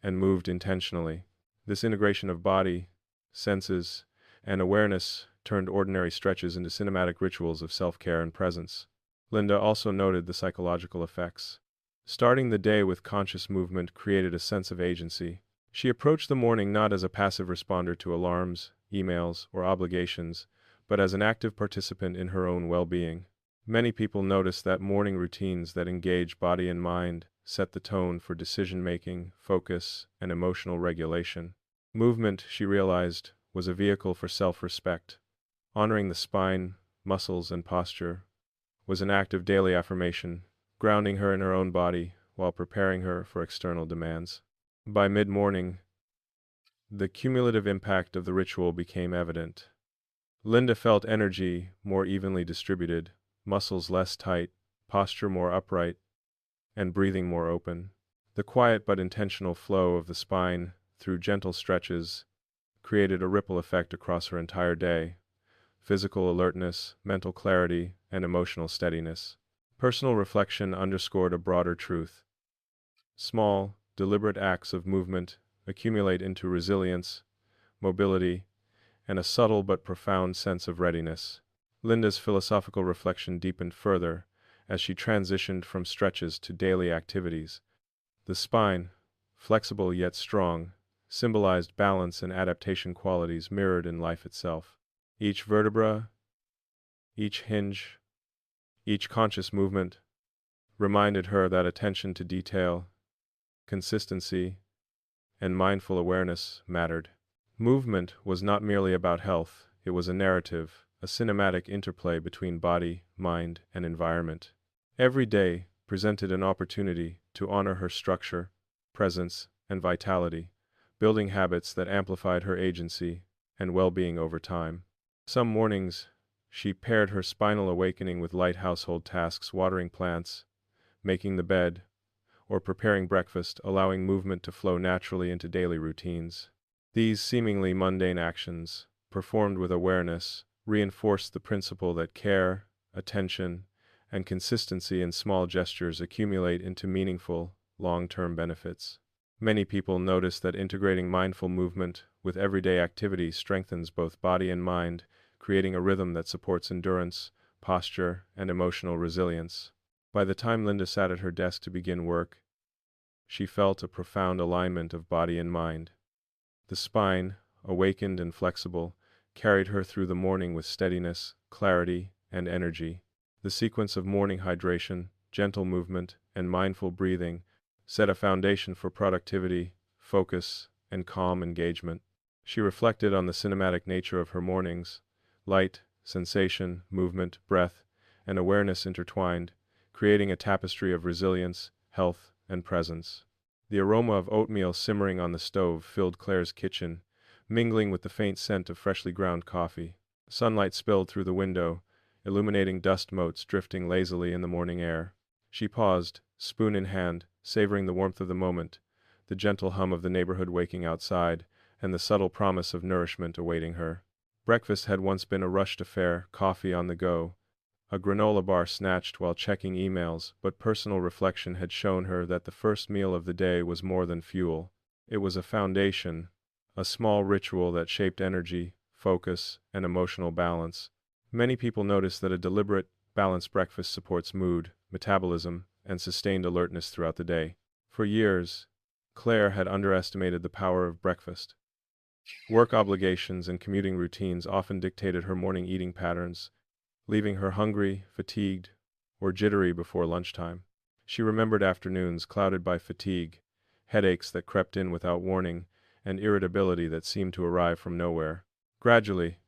and moved intentionally. This integration of body, senses, and awareness turned ordinary stretches into cinematic rituals of self-care and presence. Linda also noted the psychological effects. Starting the day with conscious movement created a sense of agency. She approached the morning not as a passive responder to alarms, emails, or obligations, but as an active participant in her own well-being. Many people notice that morning routines that engage body and mind set the tone for decision-making, focus, and emotional regulation. Movement, she realized, was a vehicle for self-respect. Honoring the spine, muscles, and posture was an act of daily affirmation, grounding her in her own body while preparing her for external demands. By mid-morning, the cumulative impact of the ritual became evident. Linda felt energy more evenly distributed, muscles less tight, posture more upright, and breathing more open. The quiet but intentional flow of the spine through gentle stretches created a ripple effect across her entire day. Physical alertness, mental clarity, and emotional steadiness. Personal reflection underscored a broader truth. Small, deliberate acts of movement accumulate into resilience, mobility, and a subtle but profound sense of readiness. Linda's philosophical reflection deepened further as she transitioned from stretches to daily activities. The spine, flexible yet strong, symbolized balance and adaptation qualities mirrored in life itself. Each vertebra, each hinge, each conscious movement reminded her that attention to detail, consistency, and mindful awareness mattered. Movement was not merely about health, it was a narrative, a cinematic interplay between body, mind, and environment. Every day presented an opportunity to honor her structure, presence, and vitality, building habits that amplified her agency and well-being over time. Some mornings, she paired her spinal awakening with light household tasks, watering plants, making the bed, or preparing breakfast, allowing movement to flow naturally into daily routines. These seemingly mundane actions, performed with awareness, reinforced the principle that care, attention, and consistency in small gestures accumulate into meaningful, long-term benefits. Many people notice that integrating mindful movement with everyday activity strengthens both body and mind, creating a rhythm that supports endurance, posture, and emotional resilience. By the time Linda sat at her desk to begin work, she felt a profound alignment of body and mind. The spine, awakened and flexible, carried her through the morning with steadiness, clarity, and energy. The sequence of morning hydration, gentle movement, and mindful breathing set a foundation for productivity, focus, and calm engagement. She reflected on the cinematic nature of her mornings. Light, sensation, movement, breath, and awareness intertwined, creating a tapestry of resilience, health, and presence. The aroma of oatmeal simmering on the stove filled Claire's kitchen, mingling with the faint scent of freshly ground coffee. Sunlight spilled through the window, illuminating dust motes drifting lazily in the morning air. She paused, spoon in hand, savoring the warmth of the moment, the gentle hum of the neighborhood waking outside, and the subtle promise of nourishment awaiting her. Breakfast had once been a rushed affair, coffee on the go, a granola bar snatched while checking emails, but personal reflection had shown her that the first meal of the day was more than fuel. It was a foundation, a small ritual that shaped energy, focus, and emotional balance. Many people notice that a deliberate, balanced breakfast supports mood, metabolism, and sustained alertness throughout the day. For years, Claire had underestimated the power of breakfast. Work obligations and commuting routines often dictated her morning eating patterns, leaving her hungry, fatigued, or jittery before lunchtime. She remembered afternoons clouded by fatigue, headaches that crept in without warning, and irritability that seemed to arrive from nowhere. Gradually,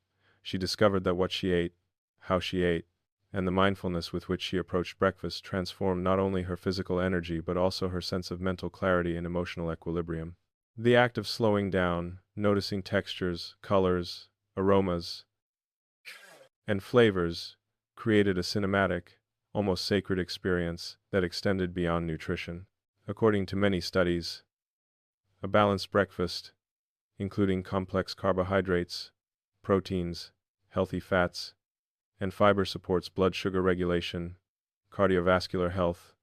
she discovered that what she ate, how she ate, and the mindfulness with which she approached breakfast transformed not only her physical energy but also her sense of mental clarity and emotional equilibrium. The act of slowing down, noticing textures, colors, aromas, and flavors created a cinematic, almost sacred experience that extended beyond nutrition. According to many studies, a balanced breakfast, including complex carbohydrates, proteins, healthy fats, and fiber supports blood sugar regulation, cardiovascular health,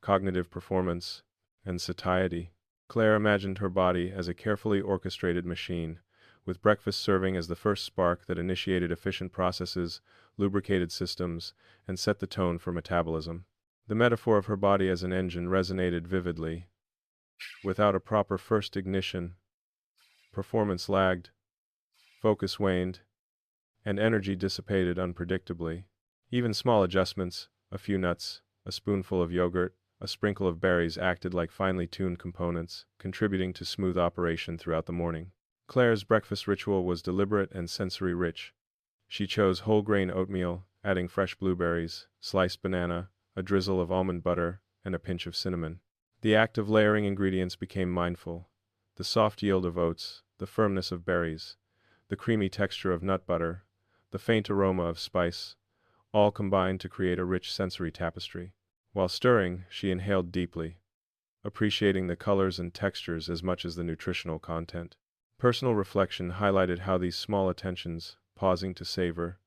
cognitive performance, and satiety. Claire imagined her body as a carefully orchestrated machine, with breakfast serving as the first spark that initiated efficient processes, lubricated systems, and set the tone for metabolism. The metaphor of her body as an engine resonated vividly. Without a proper first ignition, performance lagged, focus waned, and energy dissipated unpredictably. Even small adjustments, a few nuts, a spoonful of yogurt, a sprinkle of berries acted like finely tuned components, contributing to smooth operation throughout the morning. Claire's breakfast ritual was deliberate and sensory-rich. She chose whole-grain oatmeal, adding fresh blueberries, sliced banana, a drizzle of almond butter, and a pinch of cinnamon. The act of layering ingredients became mindful. The soft yield of oats, the firmness of berries, the creamy texture of nut butter, the faint aroma of spice, all combined to create a rich sensory tapestry. While stirring, she inhaled deeply, appreciating the colors and textures as much as the nutritional content. Personal reflection highlighted how these small attentions, pausing to savor,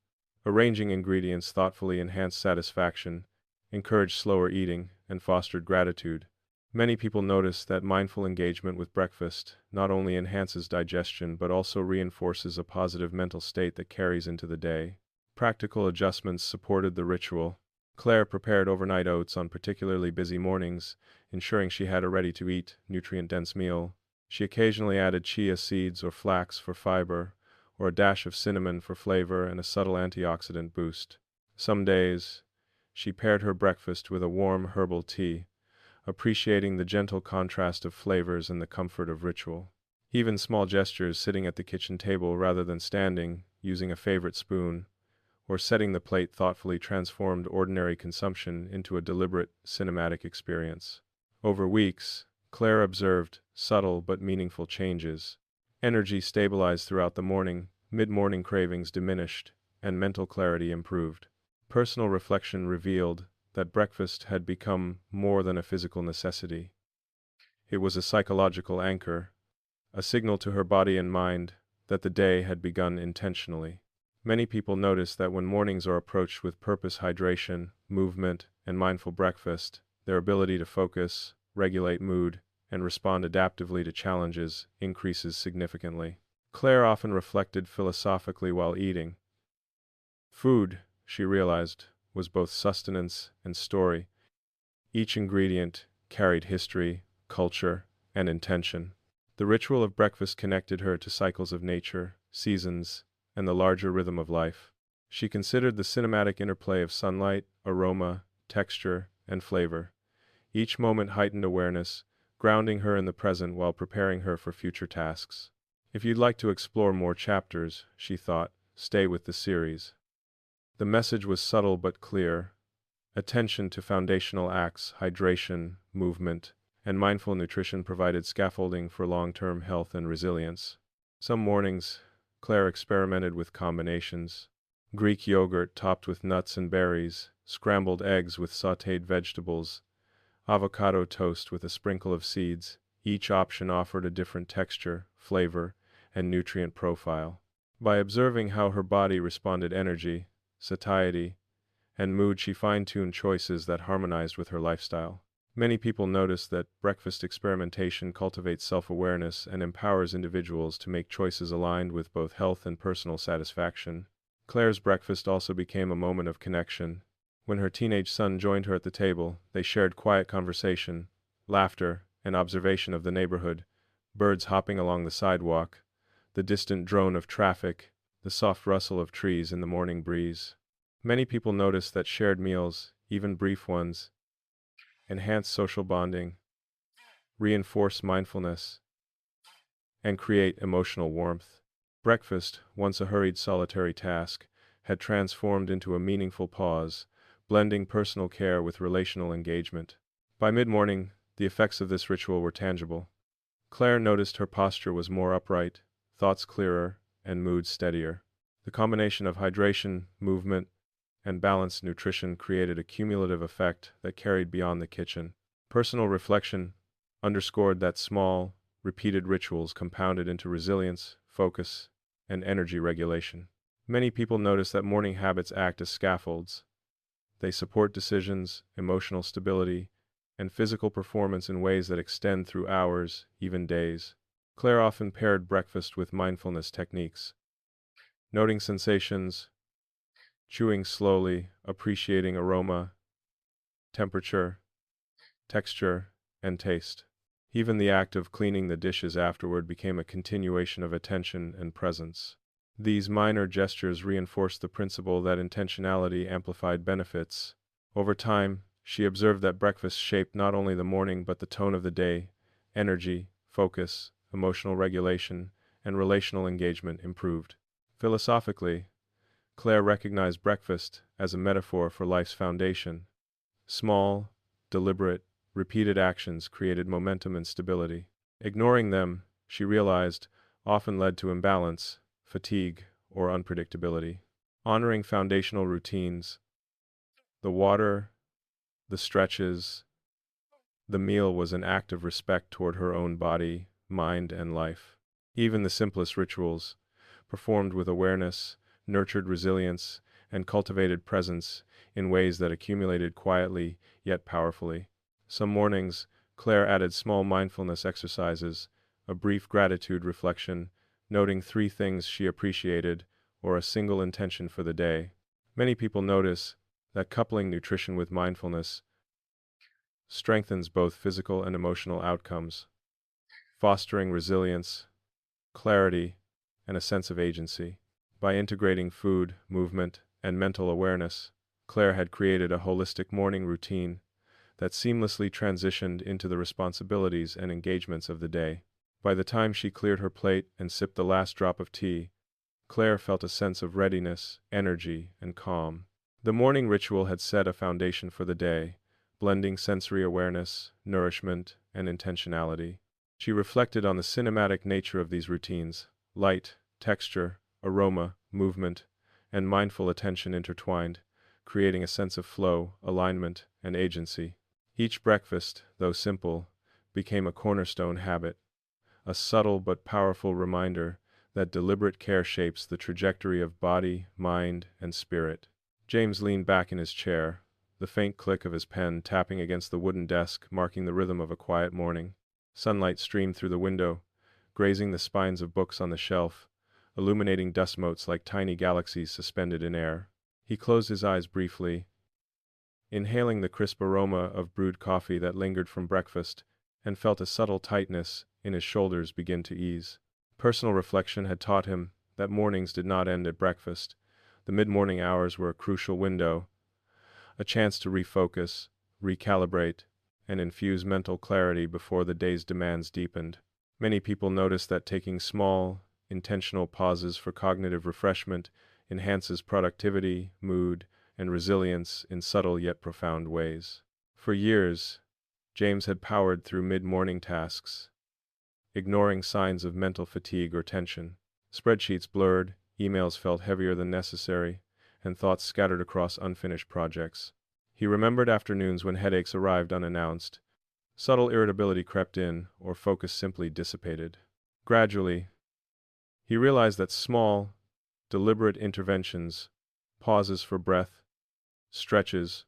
arranging ingredients thoughtfully enhanced satisfaction, encouraged slower eating, and fostered gratitude. Many people notice that mindful engagement with breakfast not only enhances digestion but also reinforces a positive mental state that carries into the day. Practical adjustments supported the ritual. Claire prepared overnight oats on particularly busy mornings, ensuring she had a ready-to-eat, nutrient-dense meal. She occasionally added chia seeds or flax for fiber, or a dash of cinnamon for flavor and a subtle antioxidant boost. Some days, she paired her breakfast with a warm herbal tea, appreciating the gentle contrast of flavors and the comfort of ritual. Even small gestures, sitting at the kitchen table rather than standing, using a favorite spoon, or setting the plate thoughtfully, transformed ordinary consumption into a deliberate, cinematic experience. Over weeks, Claire observed subtle but meaningful changes. Energy stabilized throughout the morning, mid-morning cravings diminished, and mental clarity improved. Personal reflection revealed that breakfast had become more than a physical necessity. It was a psychological anchor, a signal to her body and mind that the day had begun intentionally. Many people notice that when mornings are approached with purpose, hydration, movement, and mindful breakfast, their ability to focus, regulate mood, and respond adaptively to challenges increases significantly. Claire often reflected philosophically while eating. Food, she realized, was both sustenance and story. Each ingredient carried history, culture, and intention. The ritual of breakfast connected her to cycles of nature, seasons, and the larger rhythm of life. She considered the cinematic interplay of sunlight, aroma, texture, and flavor. Each moment heightened awareness, grounding her in the present while preparing her for future tasks. If you'd like to explore more chapters, she thought, stay with the series. The message was subtle but clear. Attention to foundational acts, hydration, movement, and mindful nutrition provided scaffolding for long-term health and resilience. Some mornings, Claire experimented with combinations. Greek yogurt topped with nuts and berries, scrambled eggs with sautéed vegetables, avocado toast with a sprinkle of seeds. Each option offered a different texture, flavor, and nutrient profile. By observing how her body responded energy, satiety, and mood, she fine-tuned choices that harmonized with her lifestyle. Many people notice that breakfast experimentation cultivates self-awareness and empowers individuals to make choices aligned with both health and personal satisfaction. Claire's breakfast also became a moment of connection. When her teenage son joined her at the table, they shared quiet conversation, laughter, and observation of the neighborhood, birds hopping along the sidewalk, the distant drone of traffic, the soft rustle of trees in the morning breeze. Many people noticed that shared meals, even brief ones, enhance social bonding, reinforce mindfulness, and create emotional warmth. Breakfast, once a hurried solitary task, had transformed into a meaningful pause, blending personal care with relational engagement. By mid-morning, the effects of this ritual were tangible. Claire noticed her posture was more upright, thoughts clearer, and mood steadier. The combination of hydration, movement, and balanced nutrition created a cumulative effect that carried beyond the kitchen. Personal reflection underscored that small, repeated rituals compounded into resilience, focus, and energy regulation. Many people notice that morning habits act as scaffolds. They support decisions, emotional stability, and physical performance in ways that extend through hours, even days. Claire often paired breakfast with mindfulness techniques, noting sensations, chewing slowly, appreciating aroma, temperature, texture, and taste. Even the act of cleaning the dishes afterward became a continuation of attention and presence. These minor gestures reinforced the principle that intentionality amplified benefits. Over time, she observed that breakfast shaped not only the morning but the tone of the day. Energy, focus, emotional regulation, and relational engagement improved. Philosophically, Claire recognized breakfast as a metaphor for life's foundation. Small, deliberate, repeated actions created momentum and stability. Ignoring them, she realized, often led to imbalance, fatigue, or unpredictability. Honoring foundational routines, the water, the stretches, the meal was an act of respect toward her own body, mind, and life. Even the simplest rituals, performed with awareness, nurtured resilience, and cultivated presence in ways that accumulated quietly yet powerfully. Some mornings, Claire added small mindfulness exercises, a brief gratitude reflection, noting 3 things she appreciated, or a single intention for the day. Many people notice that coupling nutrition with mindfulness strengthens both physical and emotional outcomes, fostering resilience, clarity, and a sense of agency. By integrating food, movement, and mental awareness, Claire had created a holistic morning routine that seamlessly transitioned into the responsibilities and engagements of the day. By the time she cleared her plate and sipped the last drop of tea, Claire felt a sense of readiness, energy, and calm. The morning ritual had set a foundation for the day, blending sensory awareness, nourishment, and intentionality. She reflected on the cinematic nature of these routines: light, texture, aroma, movement, and mindful attention intertwined, creating a sense of flow, alignment, and agency. Each breakfast, though simple, became a cornerstone habit, a subtle but powerful reminder that deliberate care shapes the trajectory of body, mind, and spirit. James leaned back in his chair, the faint click of his pen tapping against the wooden desk marking the rhythm of a quiet morning. Sunlight streamed through the window, grazing the spines of books on the shelf, illuminating dust motes like tiny galaxies suspended in air. He closed his eyes briefly, inhaling the crisp aroma of brewed coffee that lingered from breakfast, and felt a subtle tightness in his shoulders begin to ease. Personal reflection had taught him that mornings did not end at breakfast. The mid-morning hours were a crucial window, a chance to refocus, recalibrate, and infuse mental clarity before the day's demands deepened. Many people notice that taking small, intentional pauses for cognitive refreshment enhances productivity, mood, and resilience in subtle yet profound ways. For years, James had powered through mid-morning tasks, ignoring signs of mental fatigue or tension. Spreadsheets blurred, emails felt heavier than necessary, and thoughts scattered across unfinished projects. He remembered afternoons when headaches arrived unannounced, subtle irritability crept in, or focus simply dissipated. Gradually, he realized that small, deliberate interventions, pauses for breath, stretches,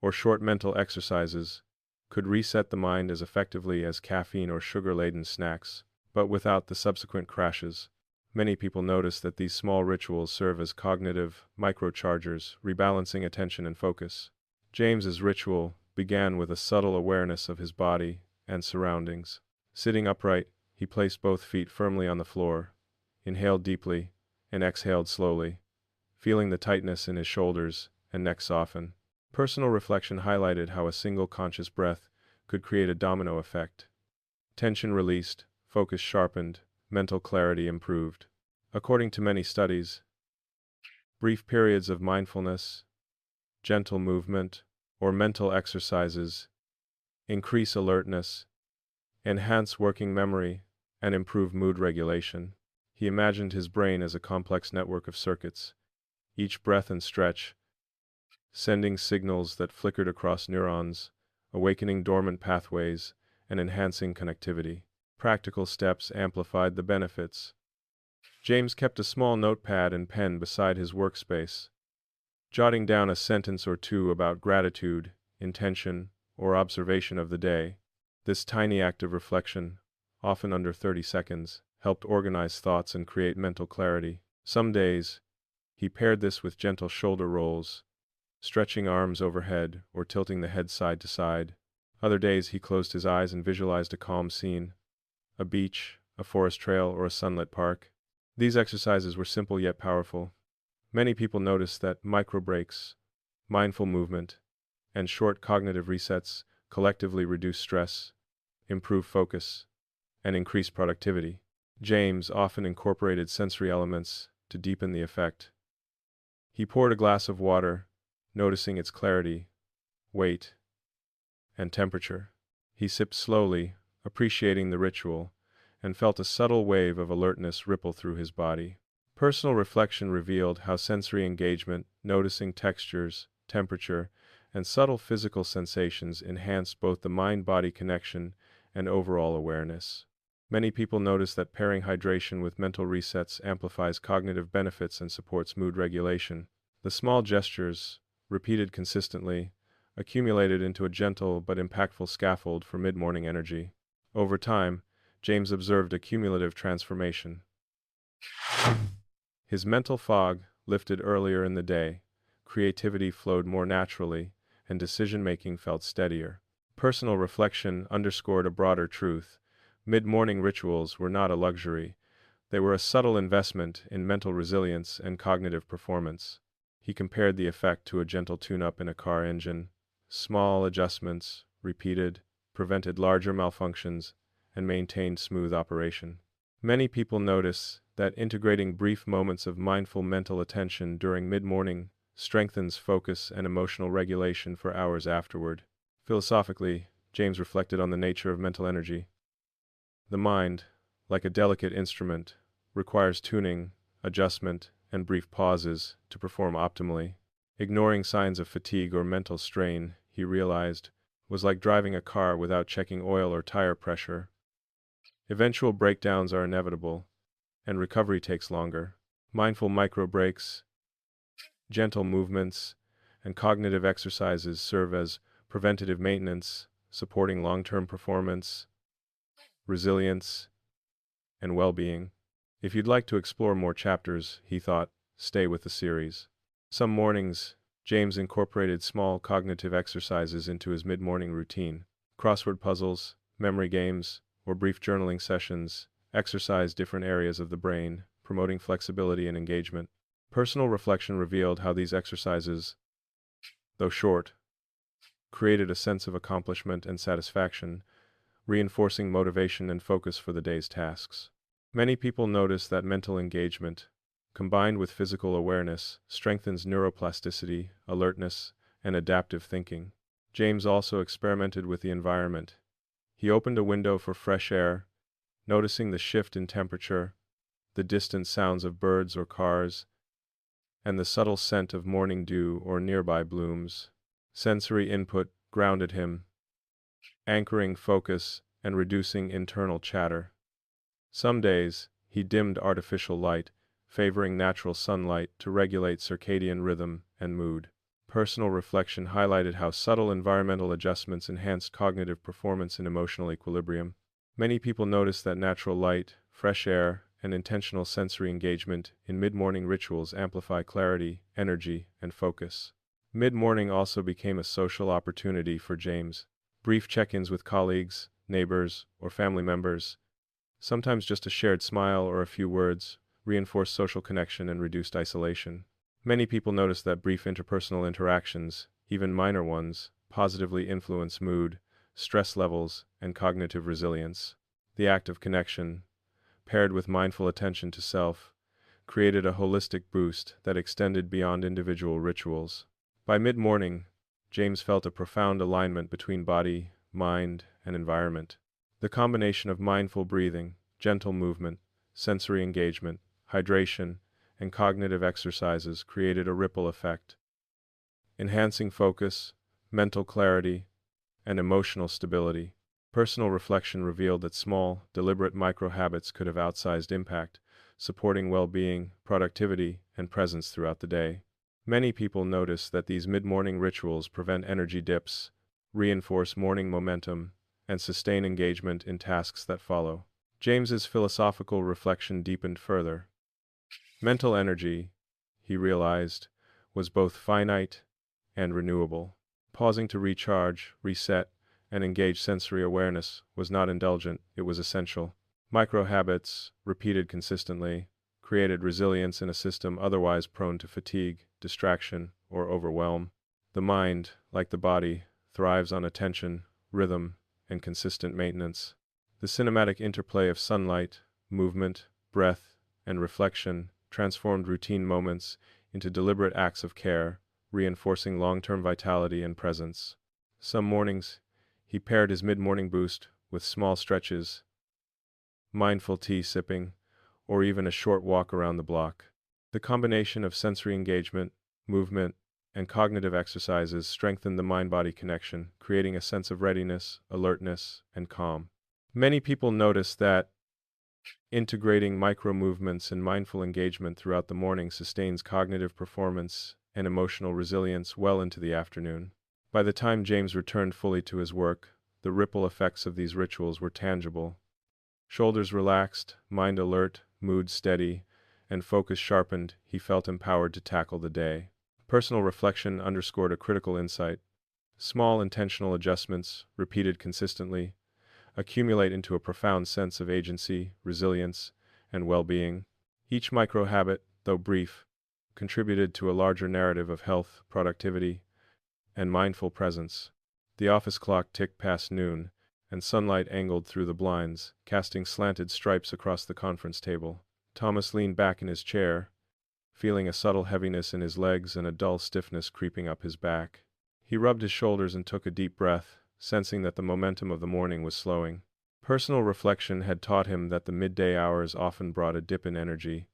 or short mental exercises, could reset the mind as effectively as caffeine or sugar-laden snacks, but without the subsequent crashes. Many people notice that these small rituals serve as cognitive microchargers, rebalancing attention and focus. James's ritual began with a subtle awareness of his body and surroundings. Sitting upright, he placed both feet firmly on the floor, inhaled deeply, and exhaled slowly, feeling the tightness in his shoulders and neck soften. Personal reflection highlighted how a single conscious breath could create a domino effect. Tension released, focus sharpened, mental clarity improved. According to many studies, brief periods of mindfulness, gentle movement, or mental exercises increase alertness, enhance working memory, and improve mood regulation. He imagined his brain as a complex network of circuits, each breath and stretch sending signals that flickered across neurons, awakening dormant pathways, and enhancing connectivity. Practical steps amplified the benefits. James kept a small notepad and pen beside his workspace, jotting down a sentence or two about gratitude, intention, or observation of the day. This tiny act of reflection, often under 30 seconds, helped organize thoughts and create mental clarity. Some days, he paired this with gentle shoulder rolls, stretching arms overhead or tilting the head side to side. Other days he closed his eyes and visualized a calm scene, a beach, a forest trail, or a sunlit park. These exercises were simple yet powerful. Many people noticed that micro breaks, mindful movement, and short cognitive resets collectively reduce stress, improve focus, and increase productivity. James often incorporated sensory elements to deepen the effect. He poured a glass of water, noticing its clarity, weight, and temperature. He sipped slowly, appreciating the ritual, and felt a subtle wave of alertness ripple through his body. Personal reflection revealed how sensory engagement, noticing textures, temperature, and subtle physical sensations enhanced both the mind-body connection and overall awareness. Many people notice that pairing hydration with mental resets amplifies cognitive benefits and supports mood regulation. The small gestures, repeated consistently, accumulated into a gentle but impactful scaffold for mid-morning energy. Over time, James observed a cumulative transformation. His mental fog lifted earlier in the day, creativity flowed more naturally, and decision-making felt steadier. Personal reflection underscored a broader truth. Mid-morning rituals were not a luxury. They were a subtle investment in mental resilience and cognitive performance. He compared the effect to a gentle tune-up in a car engine. Small adjustments, repeated, prevented larger malfunctions, and maintained smooth operation. Many people notice that integrating brief moments of mindful mental attention during mid-morning strengthens focus and emotional regulation for hours afterward. Philosophically, James reflected on the nature of mental energy. The mind, like a delicate instrument, requires tuning, adjustment, and brief pauses to perform optimally. Ignoring signs of fatigue or mental strain, he realized, was like driving a car without checking oil or tire pressure. Eventual breakdowns are inevitable, and recovery takes longer. Mindful micro-breaks, gentle movements, and cognitive exercises serve as preventative maintenance, supporting long-term performance, resilience, and well-being. If you'd like to explore more chapters, he thought, stay with the series. Some mornings, James incorporated small cognitive exercises into his mid-morning routine. Crossword puzzles, memory games, or brief journaling sessions exercise different areas of the brain, promoting flexibility and engagement. Personal reflection revealed how these exercises, though short, created a sense of accomplishment and satisfaction, reinforcing motivation and focus for the day's tasks. Many people notice that mental engagement, combined with physical awareness, strengthens neuroplasticity, alertness, and adaptive thinking. James also experimented with the environment. He opened a window for fresh air, noticing the shift in temperature, the distant sounds of birds or cars, and the subtle scent of morning dew or nearby blooms. Sensory input grounded him, anchoring focus and reducing internal chatter. Some days, he dimmed artificial light, favoring natural sunlight to regulate circadian rhythm and mood. Personal reflection highlighted how subtle environmental adjustments enhanced cognitive performance and emotional equilibrium. Many people notice that natural light, fresh air, and intentional sensory engagement in mid-morning rituals amplify clarity, energy, and focus. Mid-morning also became a social opportunity for James. Brief check-ins with colleagues, neighbors, or family members, sometimes just a shared smile or a few words, reinforced social connection and reduced isolation. Many people notice that brief interpersonal interactions, even minor ones, positively influence mood, stress levels, and cognitive resilience. The act of connection, paired with mindful attention to self, created a holistic boost that extended beyond individual rituals. By mid-morning, James felt a profound alignment between body, mind, and environment. The combination of mindful breathing, gentle movement, sensory engagement, hydration, and cognitive exercises created a ripple effect, enhancing focus, mental clarity, and emotional stability. Personal reflection revealed that small, deliberate micro-habits could have outsized impact, supporting well-being, productivity, and presence throughout the day. Many people notice that these mid-morning rituals prevent energy dips, reinforce morning momentum, and sustain engagement in tasks that follow. James's philosophical reflection deepened further. Mental energy, he realized, was both finite and renewable. Pausing to recharge, reset, and engage sensory awareness was not indulgent, it was essential. Micro-habits, repeated consistently, created resilience in a system otherwise prone to fatigue, distraction, or overwhelm. The mind, like the body, thrives on attention, rhythm, and consistent maintenance. The cinematic interplay of sunlight, movement, breath, and reflection transformed routine moments into deliberate acts of care, reinforcing long-term vitality and presence. Some mornings, he paired his mid-morning boost with small stretches, mindful tea sipping, or even a short walk around the block. The combination of sensory engagement, movement, and cognitive exercises strengthened the mind-body connection, creating a sense of readiness, alertness, and calm. Many people notice that integrating micro-movements and mindful engagement throughout the morning sustains cognitive performance and emotional resilience well into the afternoon. By the time James returned fully to his work, the ripple effects of these rituals were tangible. Shoulders relaxed, mind alert, mood steady, and focus sharpened, he felt empowered to tackle the day. Personal reflection underscored a critical insight. Small intentional adjustments, repeated consistently, accumulate into a profound sense of agency, resilience, and well-being. Each micro-habit, though brief, contributed to a larger narrative of health, productivity, and mindful presence. The office clock ticked past noon, and sunlight angled through the blinds, casting slanted stripes across the conference table. Thomas leaned back in his chair, feeling a subtle heaviness in his legs and a dull stiffness creeping up his back. He rubbed his shoulders and took a deep breath, sensing that the momentum of the morning was slowing. Personal reflection had taught him that the midday hours often brought a dip in energy,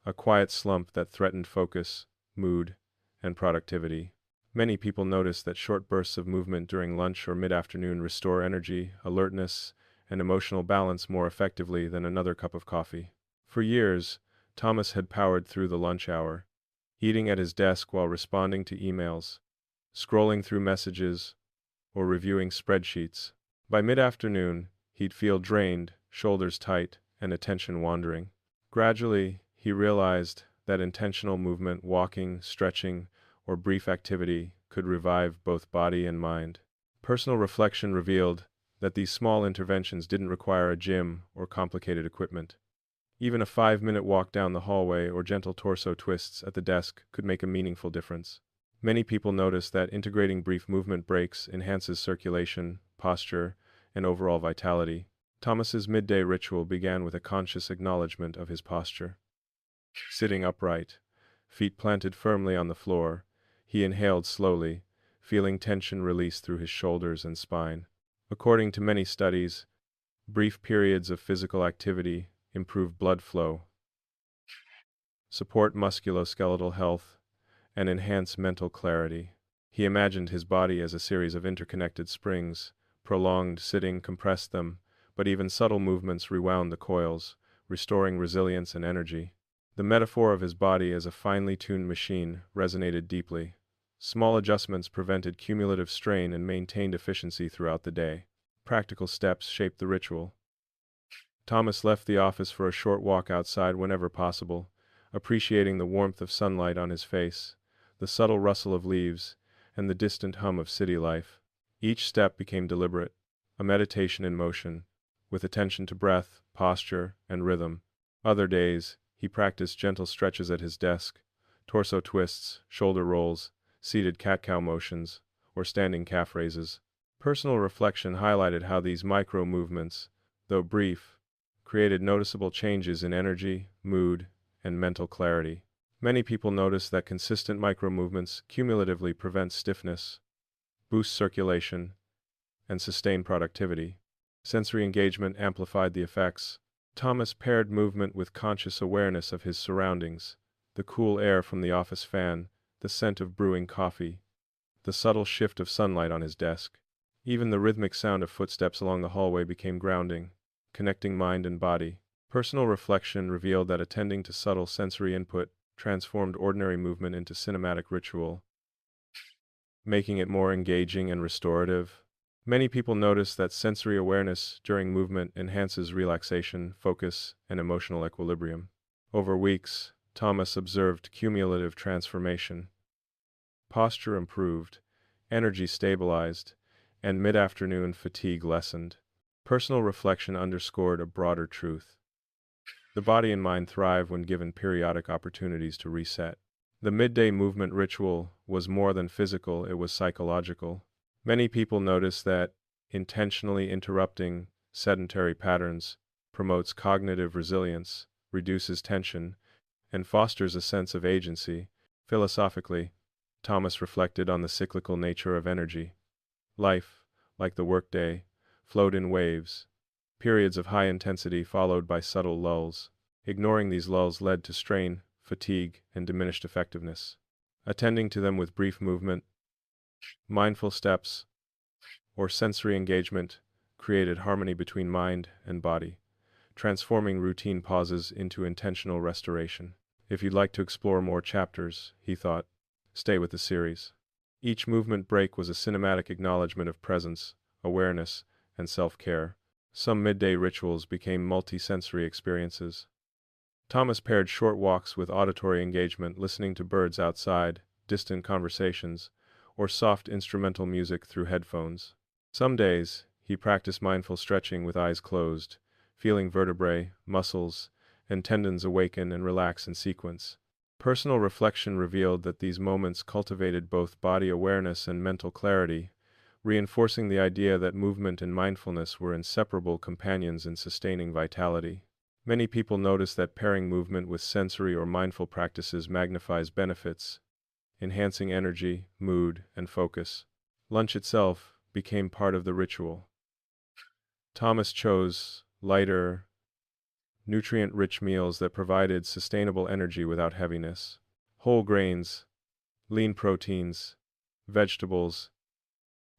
a quiet slump that threatened focus, mood, and productivity. Many people notice that short bursts of movement during lunch or mid-afternoon restore energy, alertness, and emotional balance more effectively than another cup of coffee. For years, Thomas had powered through the lunch hour, eating at his desk while responding to emails, scrolling through messages, or reviewing spreadsheets. By mid-afternoon, he'd feel drained, shoulders tight, and attention wandering. Gradually, he realized that intentional movement, walking, stretching, or brief activity could revive both body and mind. Personal reflection revealed that these small interventions didn't require a gym or complicated equipment. Even a 5-minute walk down the hallway or gentle torso twists at the desk could make a meaningful difference. Many people notice that integrating brief movement breaks enhances circulation, posture, and overall vitality. Thomas's midday ritual began with a conscious acknowledgement of his posture. Sitting upright, feet planted firmly on the floor, he inhaled slowly, feeling tension release through his shoulders and spine. According to many studies, brief periods of physical activity improve blood flow, support musculoskeletal health, and enhance mental clarity. He imagined his body as a series of interconnected springs. Prolonged sitting compressed them, but even subtle movements rewound the coils, restoring resilience and energy. The metaphor of his body as a finely tuned machine resonated deeply. Small adjustments prevented cumulative strain and maintained efficiency throughout the day. Practical steps shaped the ritual. Thomas left the office for a short walk outside whenever possible, appreciating the warmth of sunlight on his face, the subtle rustle of leaves, and the distant hum of city life. Each step became deliberate, a meditation in motion, with attention to breath, posture, and rhythm. Other days, he practiced gentle stretches at his desk, torso twists, shoulder rolls, seated cat-cow motions, or standing calf raises. Personal reflection highlighted how these micro-movements, though brief, created noticeable changes in energy, mood, and mental clarity. Many people notice that consistent micro-movements cumulatively prevent stiffness, boost circulation, and sustain productivity. Sensory engagement amplified the effects. Thomas paired movement with conscious awareness of his surroundings, the cool air from the office fan, the scent of brewing coffee, the subtle shift of sunlight on his desk. Even the rhythmic sound of footsteps along the hallway became grounding, connecting mind and body. Personal reflection revealed that attending to subtle sensory input transformed ordinary movement into cinematic ritual, making it more engaging and restorative. Many people notice that sensory awareness during movement enhances relaxation, focus, and emotional equilibrium. Over weeks, Thomas observed cumulative transformation. Posture improved, energy stabilized, and mid-afternoon fatigue lessened. Personal reflection underscored a broader truth. The body and mind thrive when given periodic opportunities to reset. The midday movement ritual was more than physical, it was psychological. Many people notice that intentionally interrupting sedentary patterns promotes cognitive resilience, reduces tension, and fosters a sense of agency. Philosophically, Thomas reflected on the cyclical nature of energy. Life, like the workday, flowed in waves, periods of high intensity followed by subtle lulls. Ignoring these lulls led to strain, fatigue, and diminished effectiveness. Attending to them with brief movement, mindful steps, or sensory engagement created harmony between mind and body, transforming routine pauses into intentional restoration. If you'd like to explore more chapters, he thought, stay with the series. Each movement break was a cinematic acknowledgement of presence, awareness, and self-care. Some midday rituals became multi-sensory experiences. Thomas paired short walks with auditory engagement, listening to birds outside, distant conversations, or soft instrumental music through headphones. Some days, he practiced mindful stretching with eyes closed, feeling vertebrae, muscles, and tendons awaken and relax in sequence. Personal reflection revealed that these moments cultivated both body awareness and mental clarity, reinforcing the idea that movement and mindfulness were inseparable companions in sustaining vitality. Many people notice that pairing movement with sensory or mindful practices magnifies benefits, enhancing energy, mood, and focus. Lunch itself became part of the ritual. Thomas chose lighter, nutrient-rich meals that provided sustainable energy without heaviness. Whole grains, lean proteins, vegetables,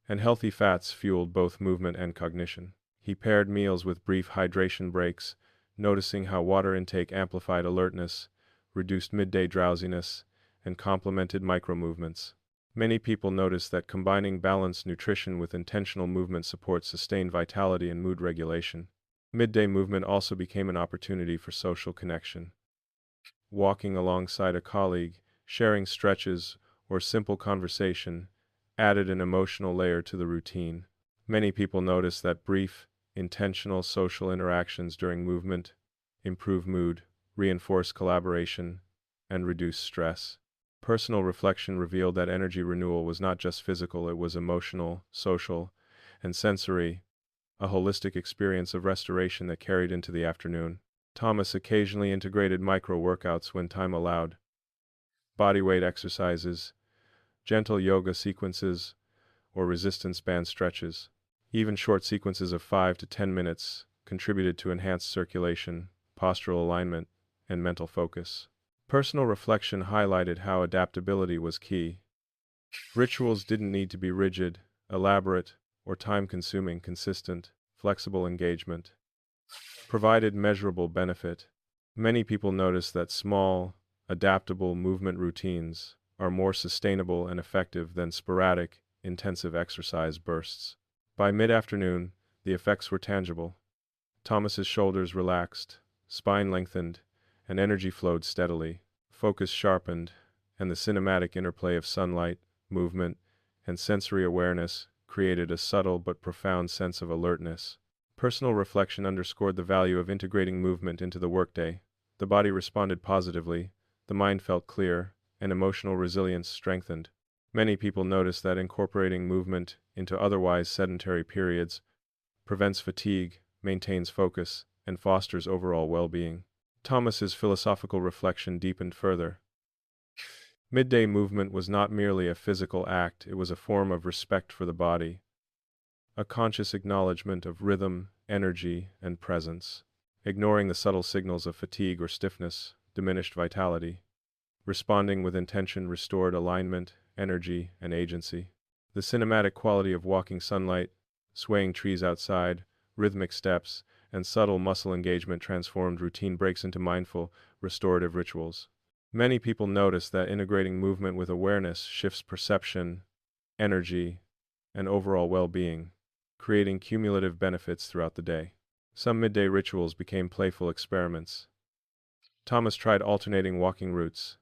and healthy fats fueled both movement and cognition. He paired meals with brief hydration breaks, noticing how water intake amplified alertness, reduced midday drowsiness, and complemented micro-movements. Many people notice that combining balanced nutrition with intentional movement supports sustained vitality and mood regulation. Midday movement also became an opportunity for social connection. Walking alongside a colleague, sharing stretches, or simple conversation added an emotional layer to the routine. Many people notice that brief, intentional social interactions during movement improve mood, reinforce collaboration, and reduce stress. Personal reflection revealed that energy renewal was not just physical, it was emotional, social, and sensory, a holistic experience of restoration that carried into the afternoon. Thomas occasionally integrated micro-workouts when time allowed. Bodyweight exercises, gentle yoga sequences, or resistance band stretches. Even short sequences of 5 to 10 minutes contributed to enhanced circulation, postural alignment, and mental focus. Personal reflection highlighted how adaptability was key. Rituals didn't need to be rigid, elaborate, or time-consuming. Consistent, flexible engagement provided measurable benefit. Many people notice that small, adaptable movement routines are more sustainable and effective than sporadic, intensive exercise bursts. By mid-afternoon, the effects were tangible. Thomas's shoulders relaxed, spine lengthened, and energy flowed steadily. Focus sharpened, and the cinematic interplay of sunlight, movement, and sensory awareness created a subtle but profound sense of alertness. Personal reflection underscored the value of integrating movement into the workday. The body responded positively, the mind felt clear, and emotional resilience strengthened. Many people notice that incorporating movement into otherwise sedentary periods prevents fatigue, maintains focus, and fosters overall well-being. Thomas's philosophical reflection deepened further. Midday movement was not merely a physical act, it was a form of respect for the body, a conscious acknowledgement of rhythm, energy, and presence. Ignoring the subtle signals of fatigue or stiffness diminished vitality. Responding with intention restored alignment, energy, and agency. The cinematic quality of walking sunlight, swaying trees outside, rhythmic steps, and subtle muscle engagement transformed routine breaks into mindful, restorative rituals. Many people notice that integrating movement with awareness shifts perception, energy, and overall well-being, creating cumulative benefits throughout the day. Some midday rituals became playful experiments. Thomas tried alternating walking routes,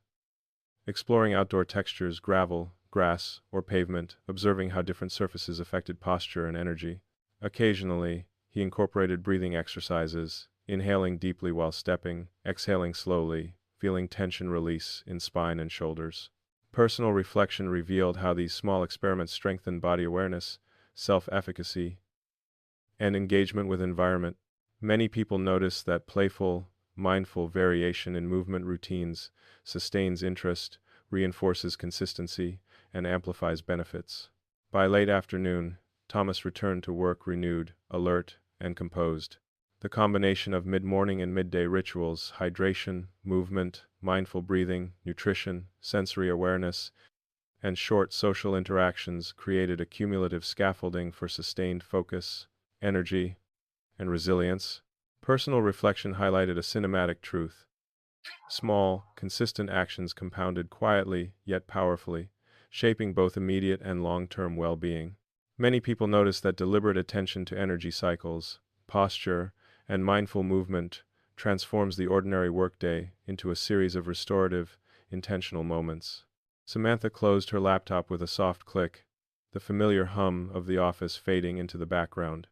exploring outdoor textures, gravel, grass, or pavement, observing how different surfaces affected posture and energy. Occasionally, he incorporated breathing exercises, inhaling deeply while stepping, exhaling slowly, feeling tension release in spine and shoulders. Personal reflection revealed how these small experiments strengthened body awareness, self-efficacy, and engagement with environment. Many people notice that playful, mindful variation in movement routines sustains interest, reinforces consistency, and amplifies benefits. By late afternoon, Thomas returned to work renewed, alert, and composed. The combination of mid-morning and midday rituals, hydration, movement, mindful breathing, nutrition, sensory awareness, and short social interactions created a cumulative scaffolding for sustained focus, energy, and resilience. Personal reflection highlighted a cinematic truth. Small, consistent actions compounded quietly yet powerfully, shaping both immediate and long-term well-being. Many people notice that deliberate attention to energy cycles, posture, and mindful movement transforms the ordinary workday into a series of restorative, intentional moments. Samantha closed her laptop with a soft click, the familiar hum of the office fading into the background.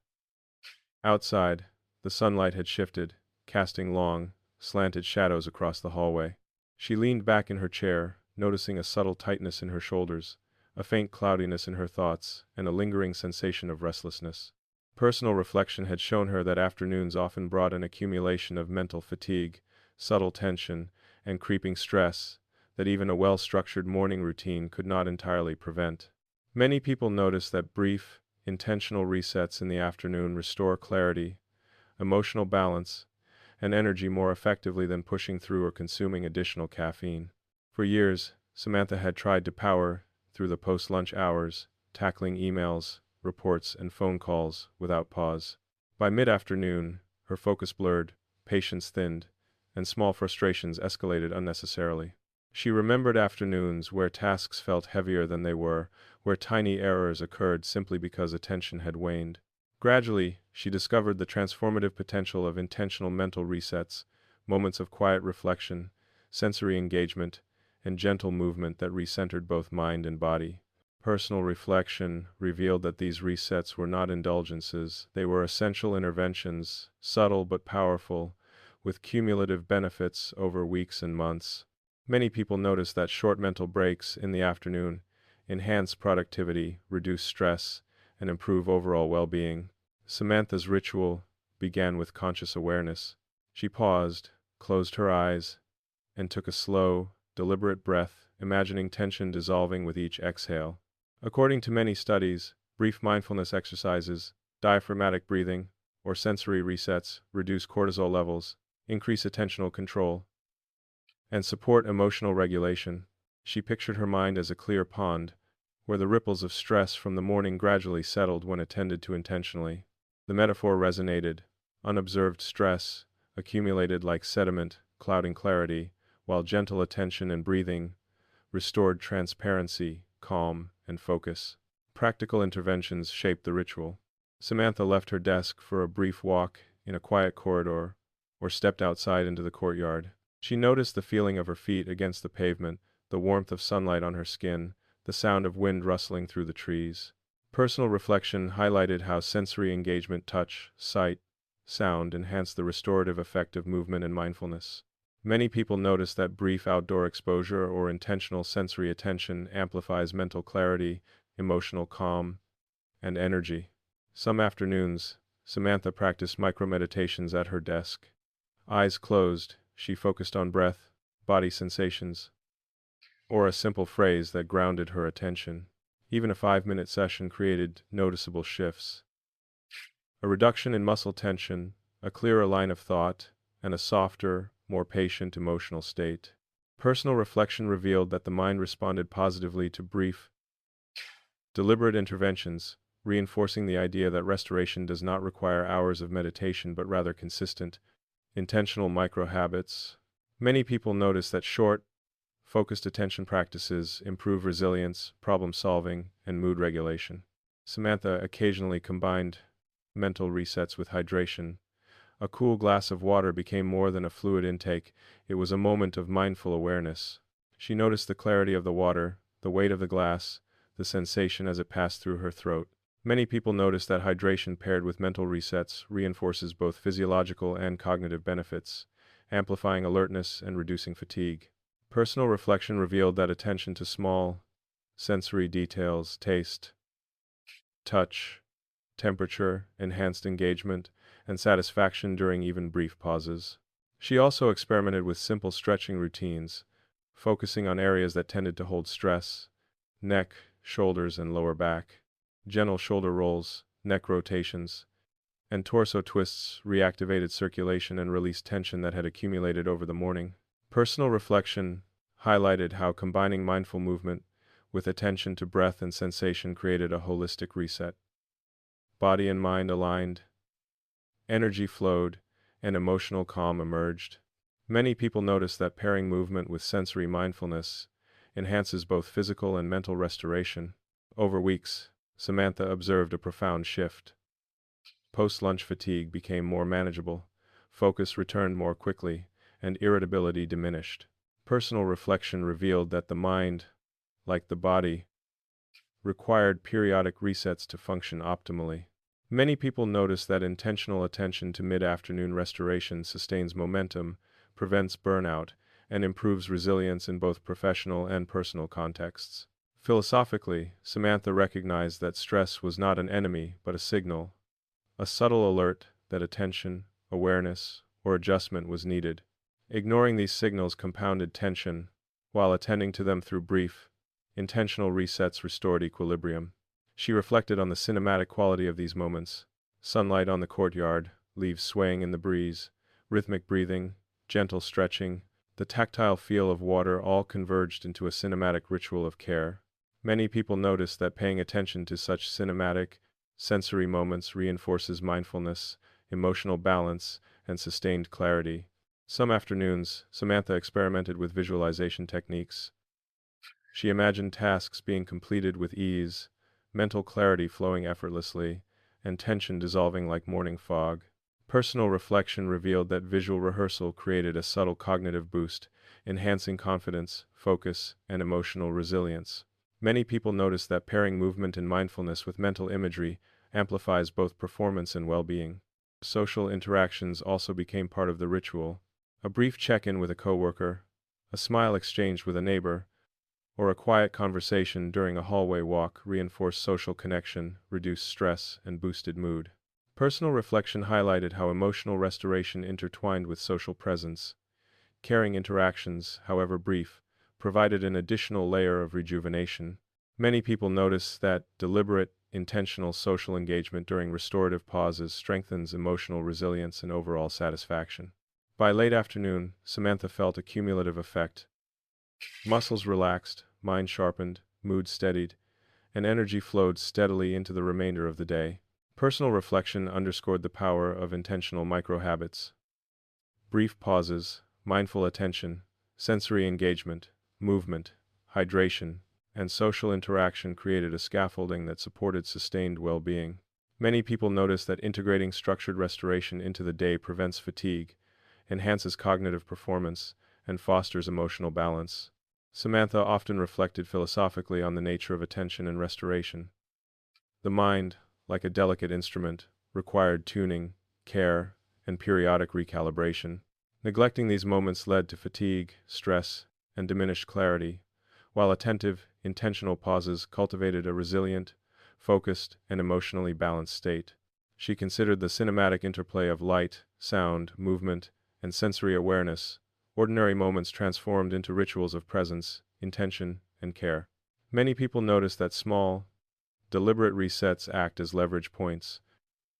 Outside, the sunlight had shifted, casting long, slanted shadows across the hallway. She leaned back in her chair, noticing a subtle tightness in her shoulders, a faint cloudiness in her thoughts, and a lingering sensation of restlessness. Personal reflection had shown her that afternoons often brought an accumulation of mental fatigue, subtle tension, and creeping stress that even a well-structured morning routine could not entirely prevent. Many people notice that brief, intentional resets in the afternoon restore clarity, emotional balance, and energy more effectively than pushing through or consuming additional caffeine. For years, Samantha had tried to power through the post-lunch hours, tackling emails, reports, and phone calls without pause. By mid-afternoon, her focus blurred, patience thinned, and small frustrations escalated unnecessarily. She remembered afternoons where tasks felt heavier than they were, where tiny errors occurred simply because attention had waned. Gradually, she discovered the transformative potential of intentional mental resets, moments of quiet reflection, sensory engagement, and gentle movement that recentered both mind and body. Personal reflection revealed that these resets were not indulgences, they were essential interventions, subtle but powerful, with cumulative benefits over weeks and months. Many people notice that short mental breaks in the afternoon enhance productivity, reduce stress, and improve overall well-being. Samantha's ritual began with conscious awareness. She paused, closed her eyes, and took a slow, deliberate breath, imagining tension dissolving with each exhale. According to many studies, brief mindfulness exercises, diaphragmatic breathing, or sensory resets reduce cortisol levels, increase attentional control, and support emotional regulation. She pictured her mind as a clear pond, where the ripples of stress from the morning gradually settled when attended to intentionally. The metaphor resonated. Unobserved stress accumulated like sediment, clouding clarity, while gentle attention and breathing restored transparency, calm, and focus. Practical interventions shaped the ritual. Samantha left her desk for a brief walk in a quiet corridor, or stepped outside into the courtyard. She noticed the feeling of her feet against the pavement, the warmth of sunlight on her skin, the sound of wind rustling through the trees. Personal reflection highlighted how sensory engagement, touch, sight, sound enhanced the restorative effect of movement and mindfulness. Many people notice that brief outdoor exposure or intentional sensory attention amplifies mental clarity, emotional calm, and energy. Some afternoons, Samantha practiced micro-meditations at her desk. Eyes closed, she focused on breath, body sensations, or a simple phrase that grounded her attention. Even a 5-minute session created noticeable shifts. A reduction in muscle tension, a clearer line of thought, and a softer, more patient emotional state. Personal reflection revealed that the mind responded positively to brief, deliberate interventions, reinforcing the idea that restoration does not require hours of meditation but rather consistent, intentional micro-habits. Many people notice that short, focused attention practices improve resilience, problem-solving, and mood regulation. Samantha occasionally combined mental resets with hydration. A cool glass of water became more than a fluid intake, it was a moment of mindful awareness. She noticed the clarity of the water, the weight of the glass, the sensation as it passed through her throat. Many people notice that hydration paired with mental resets reinforces both physiological and cognitive benefits, amplifying alertness and reducing fatigue. Personal reflection revealed that attention to small, sensory details, taste, touch, temperature, enhanced engagement, and satisfaction during even brief pauses. She also experimented with simple stretching routines, focusing on areas that tended to hold stress: neck, shoulders, and lower back. Gentle shoulder rolls, neck rotations, and torso twists reactivated circulation and released tension that had accumulated over the morning. Personal reflection highlighted how combining mindful movement with attention to breath and sensation created a holistic reset. Body and mind aligned, energy flowed, and emotional calm emerged. Many people notice that pairing movement with sensory mindfulness enhances both physical and mental restoration. Over weeks, Samantha observed a profound shift. Post-lunch fatigue became more manageable, focus returned more quickly, and irritability diminished. Personal reflection revealed that the mind like the body, required periodic resets to function optimally. Many people notice that intentional attention to mid-afternoon restoration sustains momentum, prevents burnout, and improves resilience in both professional and personal contexts. Philosophically, Samantha recognized that stress was not an enemy but a signal, a subtle alert that attention, awareness, or adjustment was needed. Ignoring these signals compounded tension, while attending to them through brief, intentional resets restored equilibrium. She reflected on the cinematic quality of these moments: sunlight on the courtyard, leaves swaying in the breeze, rhythmic breathing, gentle stretching, the tactile feel of water all converged into a cinematic ritual of care. Many people notice that paying attention to such cinematic, sensory moments reinforces mindfulness, emotional balance, and sustained clarity. Some afternoons, Samantha experimented with visualization techniques. She imagined tasks being completed with ease, mental clarity flowing effortlessly, and tension dissolving like morning fog. Personal reflection revealed that visual rehearsal created a subtle cognitive boost, enhancing confidence, focus, and emotional resilience. Many people notice that pairing movement and mindfulness with mental imagery amplifies both performance and well-being. Social interactions also became part of the ritual. A brief check-in with a coworker, a smile exchanged with a neighbor, or a quiet conversation during a hallway walk reinforced social connection, reduced stress, and boosted mood. Personal reflection highlighted how emotional restoration intertwined with social presence. Caring interactions, however brief, provided an additional layer of rejuvenation. Many people notice that deliberate, intentional social engagement during restorative pauses strengthens emotional resilience and overall satisfaction. By late afternoon, Samantha felt a cumulative effect. Muscles relaxed, mind sharpened, mood steadied, and energy flowed steadily into the remainder of the day. Personal reflection underscored the power of intentional microhabits. Brief pauses, mindful attention, sensory engagement, movement, hydration, and social interaction created a scaffolding that supported sustained well-being. Many people notice that integrating structured restoration into the day prevents fatigue, enhances cognitive performance, and fosters emotional balance. Samantha often reflected philosophically on the nature of attention and restoration. The mind, like a delicate instrument, required tuning, care, and periodic recalibration. Neglecting these moments led to fatigue, stress, and diminished clarity, while attentive, intentional pauses cultivated a resilient, focused, and emotionally balanced state. She considered the cinematic interplay of light, sound, movement, and sensory awareness. Ordinary moments transformed into rituals of presence, intention, and care. Many people notice that small, deliberate resets act as leverage points,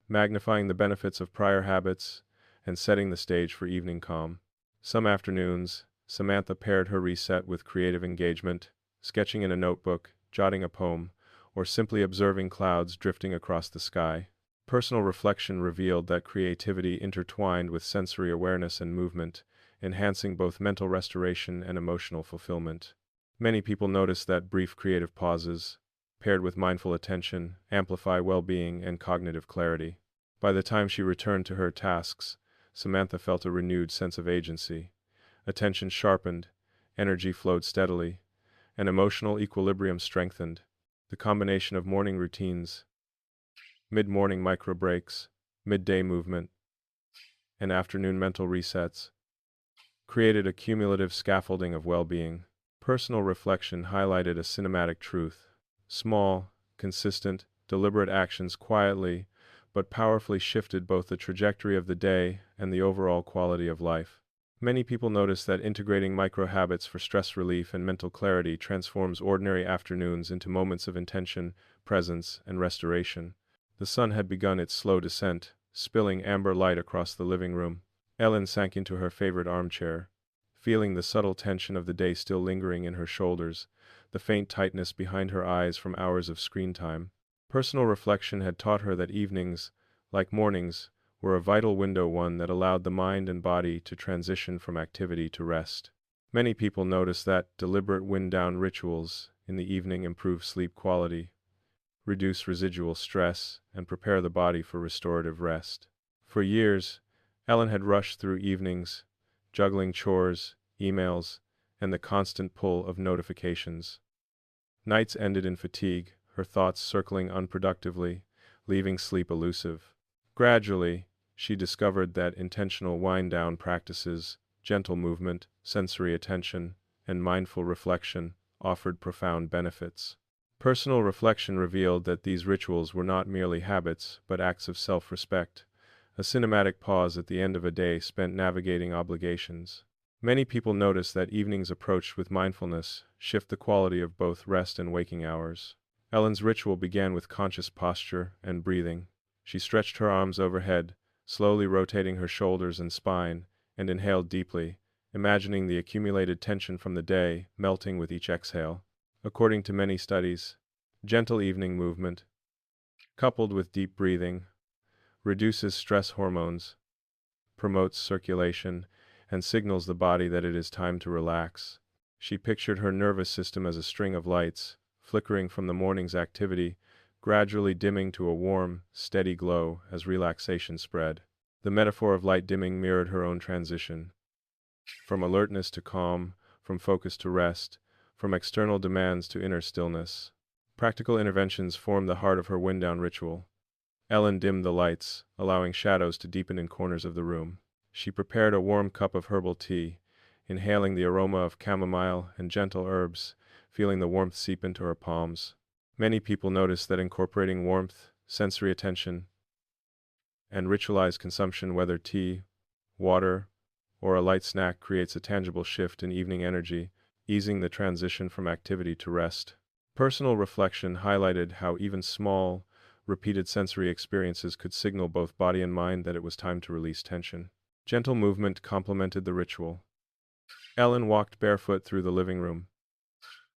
magnifying the benefits of prior habits and setting the stage for evening calm. Some afternoons, Samantha paired her reset with creative engagement, sketching in a notebook, jotting a poem, or simply observing clouds drifting across the sky. Personal reflection revealed that creativity intertwined with sensory awareness and movement, enhancing both mental restoration and emotional fulfillment. Many people notice that brief creative pauses, paired with mindful attention, amplify well-being and cognitive clarity. By the time she returned to her tasks, Samantha felt a renewed sense of agency. Attention sharpened, energy flowed steadily, and emotional equilibrium strengthened. The combination of morning routines, mid-morning micro breaks, midday movement, and afternoon mental resets created a cumulative scaffolding of well-being. Personal reflection highlighted a cinematic truth. Small, consistent, deliberate actions quietly but powerfully shifted both the trajectory of the day and the overall quality of life. Many people notice that integrating micro-habits for stress relief and mental clarity transforms ordinary afternoons into moments of intention, presence, and restoration. The sun had begun its slow descent, spilling amber light across the living room. Ellen sank into her favorite armchair, feeling the subtle tension of the day still lingering in her shoulders, the faint tightness behind her eyes from hours of screen time. Personal reflection had taught her that evenings, like mornings, were a vital window, one that allowed the mind and body to transition from activity to rest. Many people notice that deliberate wind-down rituals in the evening improve sleep quality, reduce residual stress, and prepare the body for restorative rest. For years, Ellen had rushed through evenings, juggling chores, emails, and the constant pull of notifications. Nights ended in fatigue, her thoughts circling unproductively, leaving sleep elusive. Gradually, she discovered that intentional wind-down practices, gentle movement, sensory attention, and mindful reflection offered profound benefits. Personal reflection revealed that these rituals were not merely habits, but acts of self-respect, a cinematic pause at the end of a day spent navigating obligations. Many people notice that evenings approached with mindfulness shift the quality of both rest and waking hours. Ellen's ritual began with conscious posture and breathing. She stretched her arms overhead, slowly rotating her shoulders and spine, and inhaled deeply, imagining the accumulated tension from the day melting with each exhale. According to many studies, gentle evening movement, coupled with deep breathing, reduces stress hormones, promotes circulation, and signals the body that it is time to relax. She pictured her nervous system as a string of lights, flickering from the morning's activity, gradually dimming to a warm, steady glow as relaxation spread. The metaphor of light dimming mirrored her own transition. From alertness to calm, from focus to rest, from external demands to inner stillness. Practical interventions formed the heart of her wind-down ritual. Ellen dimmed the lights, allowing shadows to deepen in corners of the room. She prepared a warm cup of herbal tea, inhaling the aroma of chamomile and gentle herbs, feeling the warmth seep into her palms. Many people notice that incorporating warmth, sensory attention, and ritualized consumption, whether tea, water, or a light snack, creates a tangible shift in evening energy, easing the transition from activity to rest. Personal reflection highlighted how even small, repeated sensory experiences could signal both body and mind that it was time to release tension. Gentle movement complemented the ritual. Ellen walked barefoot through the living room,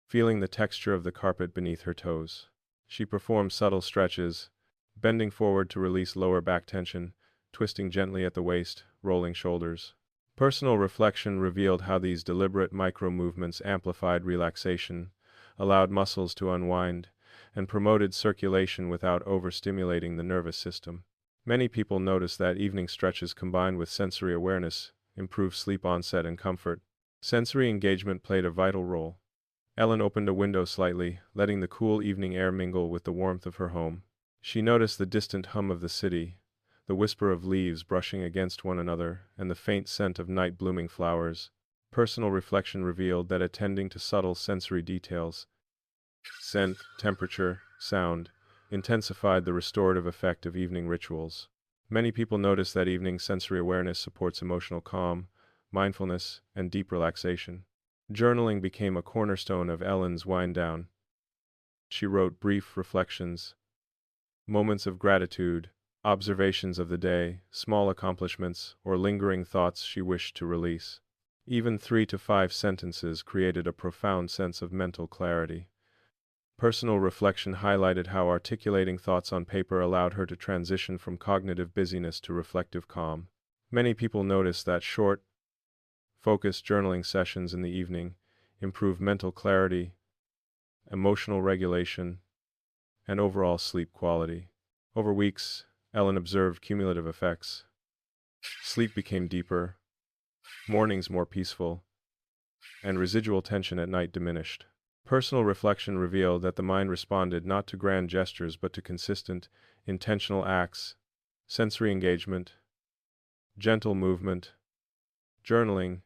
feeling the texture of the carpet beneath her toes. She performed subtle stretches, bending forward to release lower back tension, twisting gently at the waist, rolling shoulders. Personal reflection revealed how these deliberate micro-movements amplified relaxation, allowed muscles to unwind, and promoted circulation without overstimulating the nervous system. Many people notice that evening stretches combined with sensory awareness improve sleep onset and comfort. Sensory engagement played a vital role. Ellen opened a window slightly, letting the cool evening air mingle with the warmth of her home. She noticed the distant hum of the city, the whisper of leaves brushing against one another, and the faint scent of night-blooming flowers. Personal reflection revealed that attending to subtle sensory details, scent, temperature, sound, intensified the restorative effect of evening rituals. Many people notice that evening sensory awareness supports emotional calm, mindfulness, and deep relaxation. Journaling became a cornerstone of Ellen's wind-down. She wrote brief reflections, moments of gratitude, observations of the day, small accomplishments, or lingering thoughts she wished to release. Even 3 to 5 sentences created a profound sense of mental clarity. Personal reflection highlighted how articulating thoughts on paper allowed her to transition from cognitive busyness to reflective calm. Many people notice that short, focused journaling sessions in the evening improve mental clarity, emotional regulation, and overall sleep quality. Over weeks, Ellen observed cumulative effects. Sleep became deeper, mornings more peaceful, and residual tension at night diminished. Personal reflection revealed that the mind responded not to grand gestures but to consistent, intentional acts, sensory engagement, gentle movement, journaling,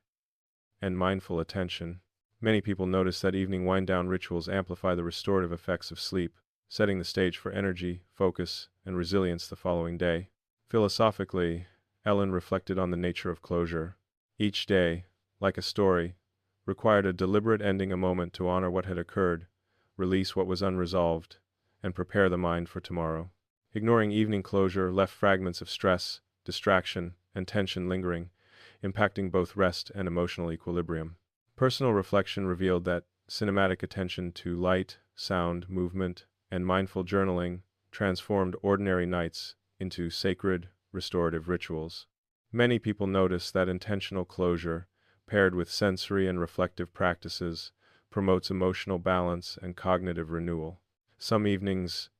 and mindful attention. Many people notice that evening wind-down rituals amplify the restorative effects of sleep, setting the stage for energy, focus, and resilience the following day. Philosophically, Ellen reflected on the nature of closure. Each day, like a story, required a deliberate ending, a moment to honor what had occurred, release what was unresolved, and prepare the mind for tomorrow. Ignoring evening closure left fragments of stress, distraction, and tension lingering, impacting both rest and emotional equilibrium. Personal reflection revealed that cinematic attention to light, sound, movement, and mindful journaling transformed ordinary nights into sacred, restorative rituals. Many people notice that intentional closure, paired with sensory and reflective practices, promotes emotional balance and cognitive renewal. Some evenings,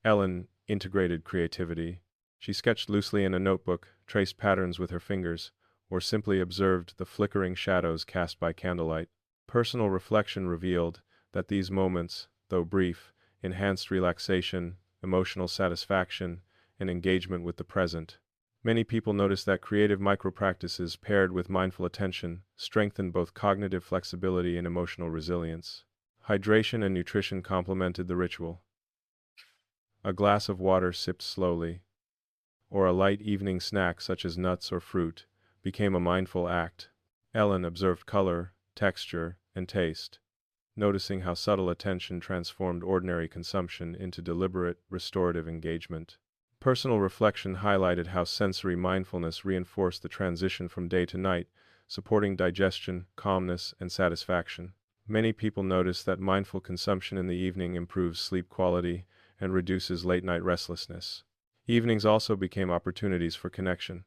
Ellen integrated creativity. She sketched loosely in a notebook, traced patterns with her fingers, or simply observed the flickering shadows cast by candlelight. Personal reflection revealed that these moments, though brief, enhanced relaxation, emotional satisfaction, and engagement with the present. Many people notice that creative micro-practices paired with mindful attention strengthen both cognitive flexibility and emotional resilience. Hydration and nutrition complemented the ritual. A glass of water sipped slowly, or a light evening snack such as nuts or fruit, became a mindful act. Ellen observed color, texture, and taste, noticing how subtle attention transformed ordinary consumption into deliberate, restorative engagement. Personal reflection highlighted how sensory mindfulness reinforced the transition from day to night, supporting digestion, calmness, and satisfaction. Many people notice that mindful consumption in the evening improves sleep quality and reduces late-night restlessness. Evenings also became opportunities for connection.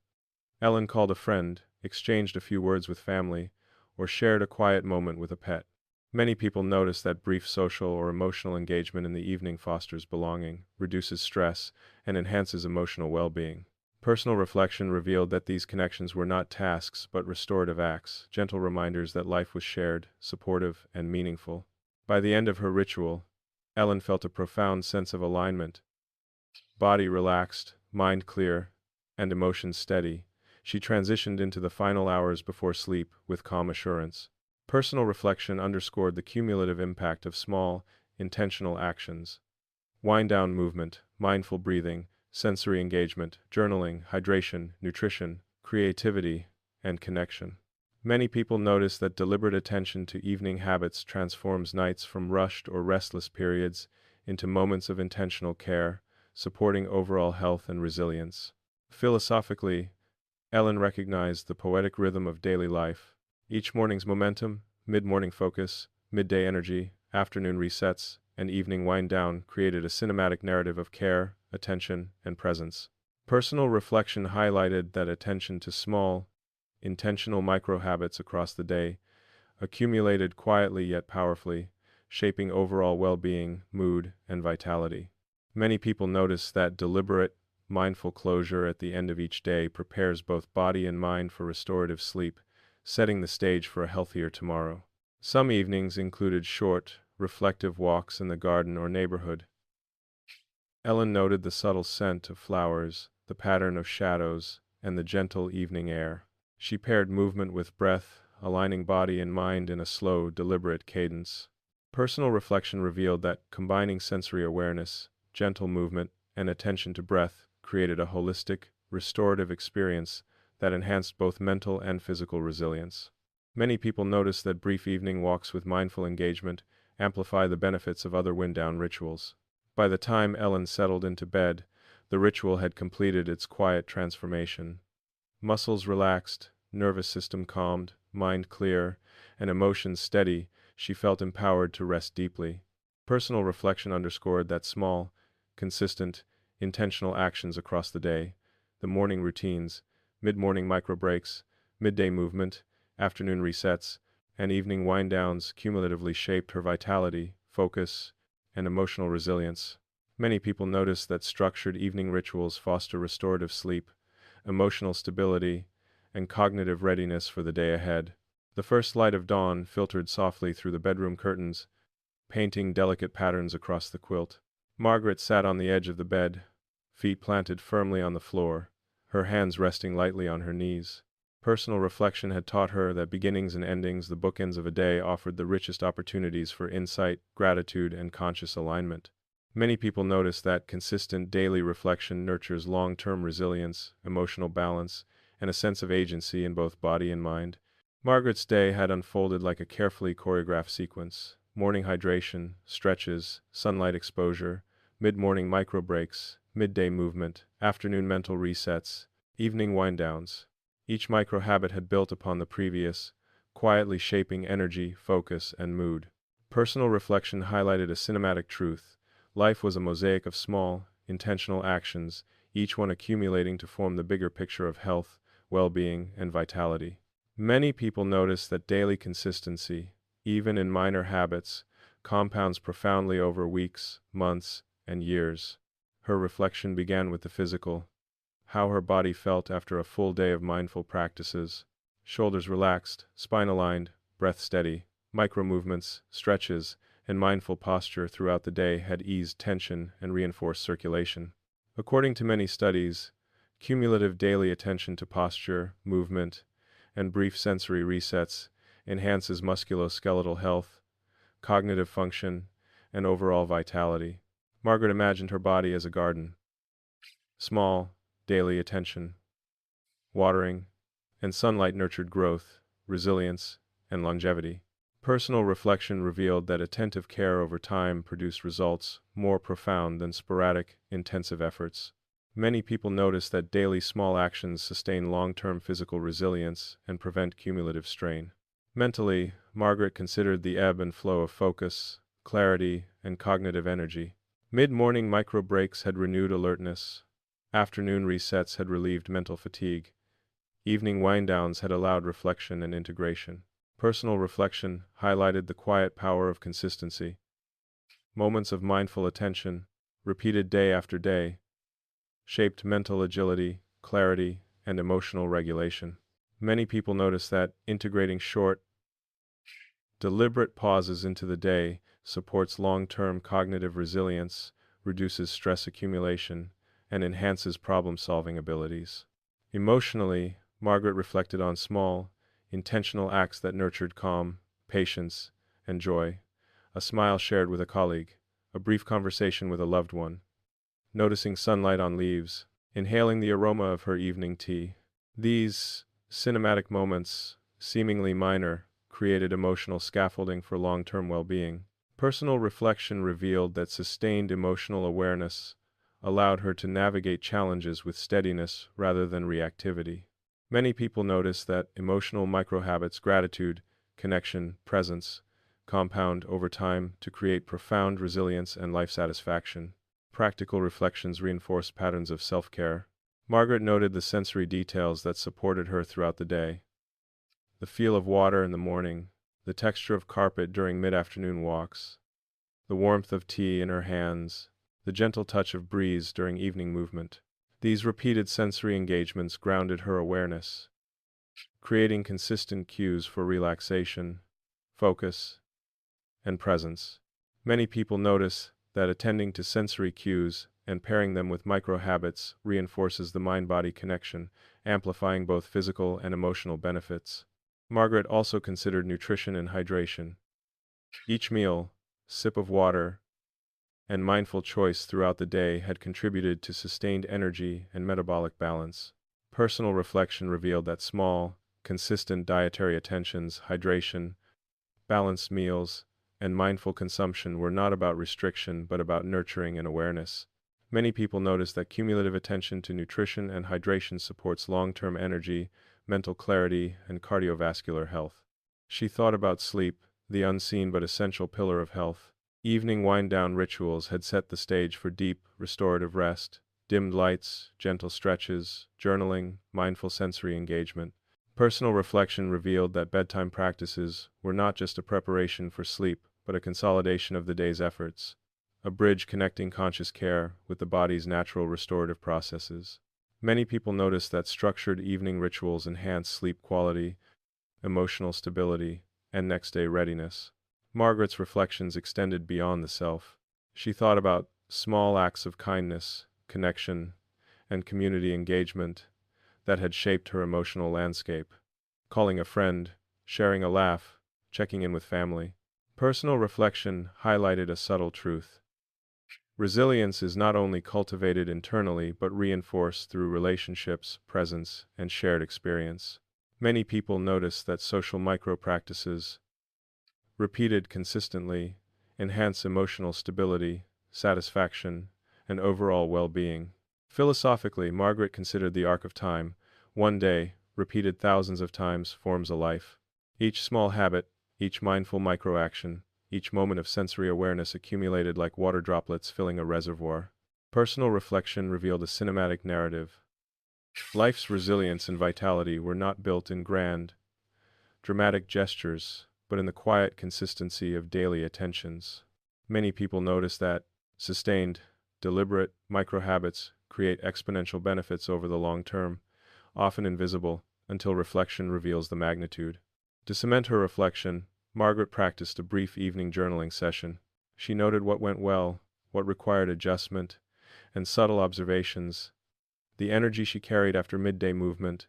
Ellen called a friend, exchanged a few words with family, or shared a quiet moment with a pet. Many people notice that brief social or emotional engagement in the evening fosters belonging, reduces stress, and enhances emotional well-being. Personal reflection revealed that these connections were not tasks but restorative acts, gentle reminders that life was shared, supportive, and meaningful. By the end of her ritual, Ellen felt a profound sense of alignment. Body relaxed, mind clear, and emotions steady, she transitioned into the final hours before sleep with calm assurance. Personal reflection underscored the cumulative impact of small, intentional actions. Wind-down movement, mindful breathing, sensory engagement, journaling, hydration, nutrition, creativity, and connection. Many people notice that deliberate attention to evening habits transforms nights from rushed or restless periods into moments of intentional care, supporting overall health and resilience. Philosophically, Ellen recognized the poetic rhythm of daily life. Each morning's momentum, mid-morning focus, midday energy, afternoon resets, and evening wind-down created a cinematic narrative of care, attention, and presence. Personal reflection highlighted that attention to small, intentional micro-habits across the day accumulated quietly yet powerfully, shaping overall well-being, mood, and vitality. Many people notice that deliberate, mindful closure at the end of each day prepares both body and mind for restorative sleep, setting the stage for a healthier tomorrow. Some evenings included short, reflective walks in the garden or neighborhood. Ellen noted the subtle scent of flowers, the pattern of shadows, and the gentle evening air. She paired movement with breath, aligning body and mind in a slow, deliberate cadence. Personal reflection revealed that combining sensory awareness, gentle movement, and attention to breath created a holistic, restorative experience that enhanced both mental and physical resilience. Many people notice that brief evening walks with mindful engagement amplify the benefits of other wind-down rituals. By the time Ellen settled into bed, the ritual had completed its quiet transformation. Muscles relaxed, nervous system calmed, mind clear, and emotions steady, she felt empowered to rest deeply. Personal reflection underscored that small, consistent, intentional actions across the day, the morning routines, mid-morning micro-breaks, midday movement, afternoon resets, and evening wind-downs cumulatively shaped her vitality, focus, and emotional resilience. Many people notice that structured evening rituals foster restorative sleep, emotional stability, and cognitive readiness for the day ahead. The first light of dawn filtered softly through the bedroom curtains, painting delicate patterns across the quilt. Margaret sat on the edge of the bed, feet planted firmly on the floor, her hands resting lightly on her knees. Personal reflection had taught her that beginnings and endings, the bookends of a day, offered the richest opportunities for insight, gratitude, and conscious alignment. Many people notice that consistent daily reflection nurtures long-term resilience, emotional balance, and a sense of agency in both body and mind. Margaret's day had unfolded like a carefully choreographed sequence. Morning hydration, stretches, sunlight exposure, mid-morning micro-breaks, midday movement, afternoon mental resets, evening wind-downs. Each micro-habit had built upon the previous, quietly shaping energy, focus, and mood. Personal reflection highlighted a cinematic truth. Life was a mosaic of small, intentional actions, each one accumulating to form the bigger picture of health, well-being, and vitality. Many people notice that daily consistency, even in minor habits, compounds profoundly over weeks, months, and years. Her reflection began with the physical, how her body felt after a full day of mindful practices. Shoulders relaxed, spine aligned, breath steady, micro movements, stretches, and mindful posture throughout the day had eased tension and reinforced circulation. According to many studies, cumulative daily attention to posture, movement, and brief sensory resets enhances musculoskeletal health, cognitive function, and overall vitality. Margaret imagined her body as a garden. Small, daily attention, watering, and sunlight nurtured growth, resilience, and longevity. Personal reflection revealed that attentive care over time produced results more profound than sporadic, intensive efforts. Many people notice that daily small actions sustain long-term physical resilience and prevent cumulative strain. Mentally, Margaret considered the ebb and flow of focus, clarity, and cognitive energy. Mid-morning micro breaks had renewed alertness. Afternoon resets had relieved mental fatigue. Evening wind-downs had allowed reflection and integration. Personal reflection highlighted the quiet power of consistency. Moments of mindful attention, repeated day after day, shaped mental agility, clarity, and emotional regulation. Many people notice that integrating short, deliberate pauses into the day supports long-term cognitive resilience, reduces stress accumulation, and enhances problem-solving abilities. Emotionally, Margaret reflected on small, intentional acts that nurtured calm, patience, and joy. A smile shared with a colleague, a brief conversation with a loved one, noticing sunlight on leaves, inhaling the aroma of her evening tea. These cinematic moments, seemingly minor, created emotional scaffolding for long-term well-being. Personal reflection revealed that sustained emotional awareness allowed her to navigate challenges with steadiness rather than reactivity. Many people notice that emotional microhabits, gratitude, connection, presence, compound over time to create profound resilience and life satisfaction. Practical reflections reinforced patterns of self-care. Margaret noted the sensory details that supported her throughout the day. The feel of water in the morning, the texture of carpet during mid-afternoon walks, the warmth of tea in her hands, the gentle touch of breeze during evening movement. These repeated sensory engagements grounded her awareness, creating consistent cues for relaxation, focus, and presence. Many people notice that attending to sensory cues and pairing them with micro-habits reinforces the mind-body connection, amplifying both physical and emotional benefits. Margaret also considered nutrition and hydration. Each meal, sip of water, and mindful choice throughout the day had contributed to sustained energy and metabolic balance. Personal reflection revealed that small, consistent dietary attentions, hydration, balanced meals, and mindful consumption were not about restriction but about nurturing and awareness. Many people notice that cumulative attention to nutrition and hydration supports long-term energy, mental clarity, and cardiovascular health. She thought about sleep, the unseen but essential pillar of health. Evening wind-down rituals had set the stage for deep, restorative rest. Dimmed lights, gentle stretches, journaling, mindful sensory engagement. Personal reflection revealed that bedtime practices were not just a preparation for sleep, but a consolidation of the day's efforts, a bridge connecting conscious care with the body's natural restorative processes. Many people notice that structured evening rituals enhance sleep quality, emotional stability, and next-day readiness. Margaret's reflections extended beyond the self. She thought about small acts of kindness, connection, and community engagement that had shaped her emotional landscape. Calling a friend, sharing a laugh, checking in with family. Personal reflection highlighted a subtle truth. Resilience is not only cultivated internally but reinforced through relationships, presence, and shared experience. Many people notice that social micro-practices, repeated consistently, enhance emotional stability, satisfaction, and overall well-being. Philosophically, Margaret considered the arc of time. One day, repeated thousands of times, forms a life. Each small habit, each mindful microaction, each moment of sensory awareness accumulated like water droplets filling a reservoir. Personal reflection revealed a cinematic narrative. Life's resilience and vitality were not built in grand, dramatic gestures, but in the quiet consistency of daily attentions. Many people notice that sustained, deliberate microhabits create exponential benefits over the long term, often invisible until reflection reveals the magnitude. To cement her reflection, Margaret practiced a brief evening journaling session. She noted what went well, what required adjustment, and subtle observations, the energy she carried after midday movement,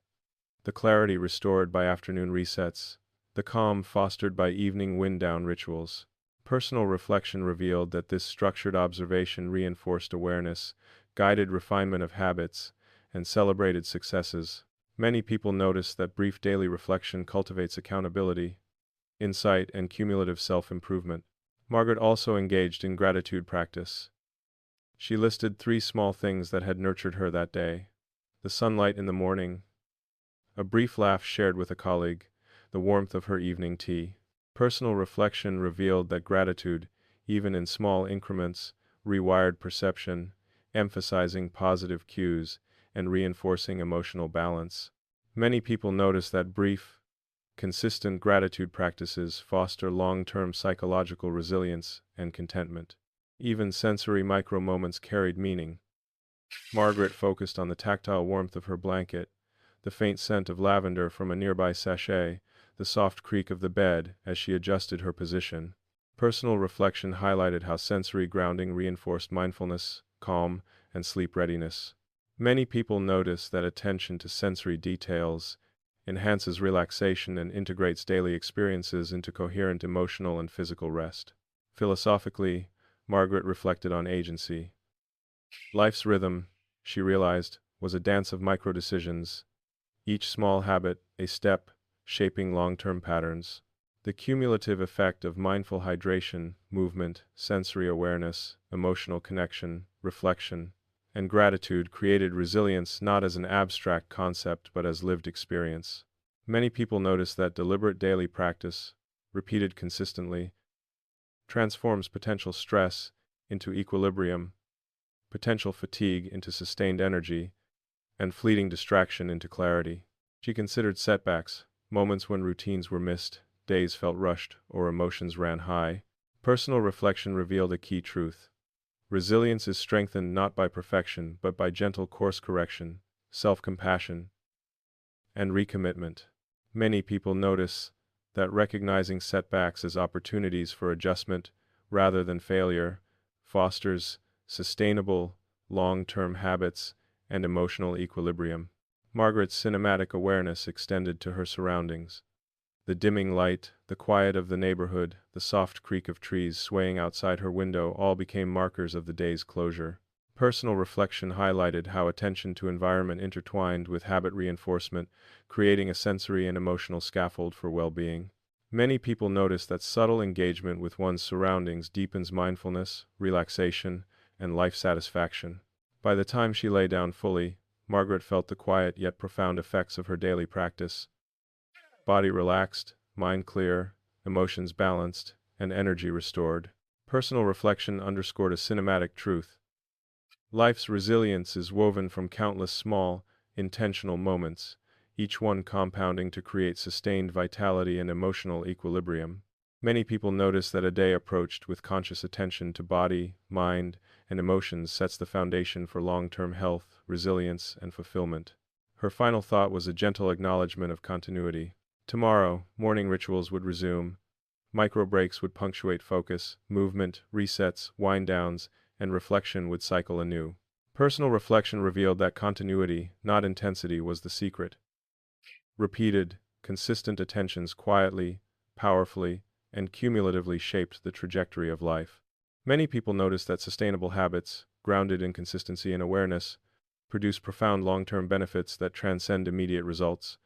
the clarity restored by afternoon resets, the calm fostered by evening wind-down rituals. Personal reflection revealed that this structured observation reinforced awareness, guided refinement of habits, and celebrated successes. Many people notice that brief daily reflection cultivates accountability, insight, and cumulative self-improvement. Margaret also engaged in gratitude practice. She listed 3 small things that had nurtured her that day: the sunlight in the morning, a brief laugh shared with a colleague, the warmth of her evening tea. Personal reflection revealed that gratitude, even in small increments, rewired perception, emphasizing positive cues and reinforcing emotional balance. Many people notice that brief, consistent gratitude practices foster long-term psychological resilience and contentment. Even sensory micro-moments carried meaning. Margaret focused on the tactile warmth of her blanket, the faint scent of lavender from a nearby sachet, the soft creak of the bed as she adjusted her position. Personal reflection highlighted how sensory grounding reinforced mindfulness, calm, and sleep readiness. Many people notice that attention to sensory details enhances relaxation and integrates daily experiences into coherent emotional and physical rest. Philosophically, Margaret reflected on agency. Life's rhythm, she realized, was a dance of micro-decisions, each small habit, a step, shaping long-term patterns. The cumulative effect of mindful hydration, movement, sensory awareness, emotional connection, reflection, and gratitude created resilience not as an abstract concept but as lived experience. Many people notice that deliberate daily practice, repeated consistently, transforms potential stress into equilibrium, potential fatigue into sustained energy, and fleeting distraction into clarity. She considered setbacks, moments when routines were missed, days felt rushed, or emotions ran high. Personal reflection revealed a key truth. Resilience is strengthened not by perfection but by gentle course correction, self-compassion, and recommitment. Many people notice that recognizing setbacks as opportunities for adjustment rather than failure fosters sustainable, long-term habits and emotional equilibrium. Margaret's cinematic awareness extended to her surroundings. The dimming light, the quiet of the neighborhood, the soft creak of trees swaying outside her window all became markers of the day's closure. Personal reflection highlighted how attention to environment intertwined with habit reinforcement, creating a sensory and emotional scaffold for well-being. Many people notice that subtle engagement with one's surroundings deepens mindfulness, relaxation, and life satisfaction. By the time she lay down fully, Margaret felt the quiet yet profound effects of her daily practice. Body relaxed, mind clear, emotions balanced, and energy restored. Personal reflection underscored a cinematic truth. Life's resilience is woven from countless small, intentional moments, each one compounding to create sustained vitality and emotional equilibrium. Many people notice that a day approached with conscious attention to body, mind, and emotions sets the foundation for long-term health, resilience, and fulfillment. Her final thought was a gentle acknowledgement of continuity. Tomorrow, morning rituals would resume. Micro breaks would punctuate focus, movement, resets, wind-downs, and reflection would cycle anew. Personal reflection revealed that continuity, not intensity, was the secret. Repeated, consistent attentions quietly, powerfully, and cumulatively shaped the trajectory of life. Many people notice that sustainable habits, grounded in consistency and awareness, produce profound long-term benefits that transcend immediate results.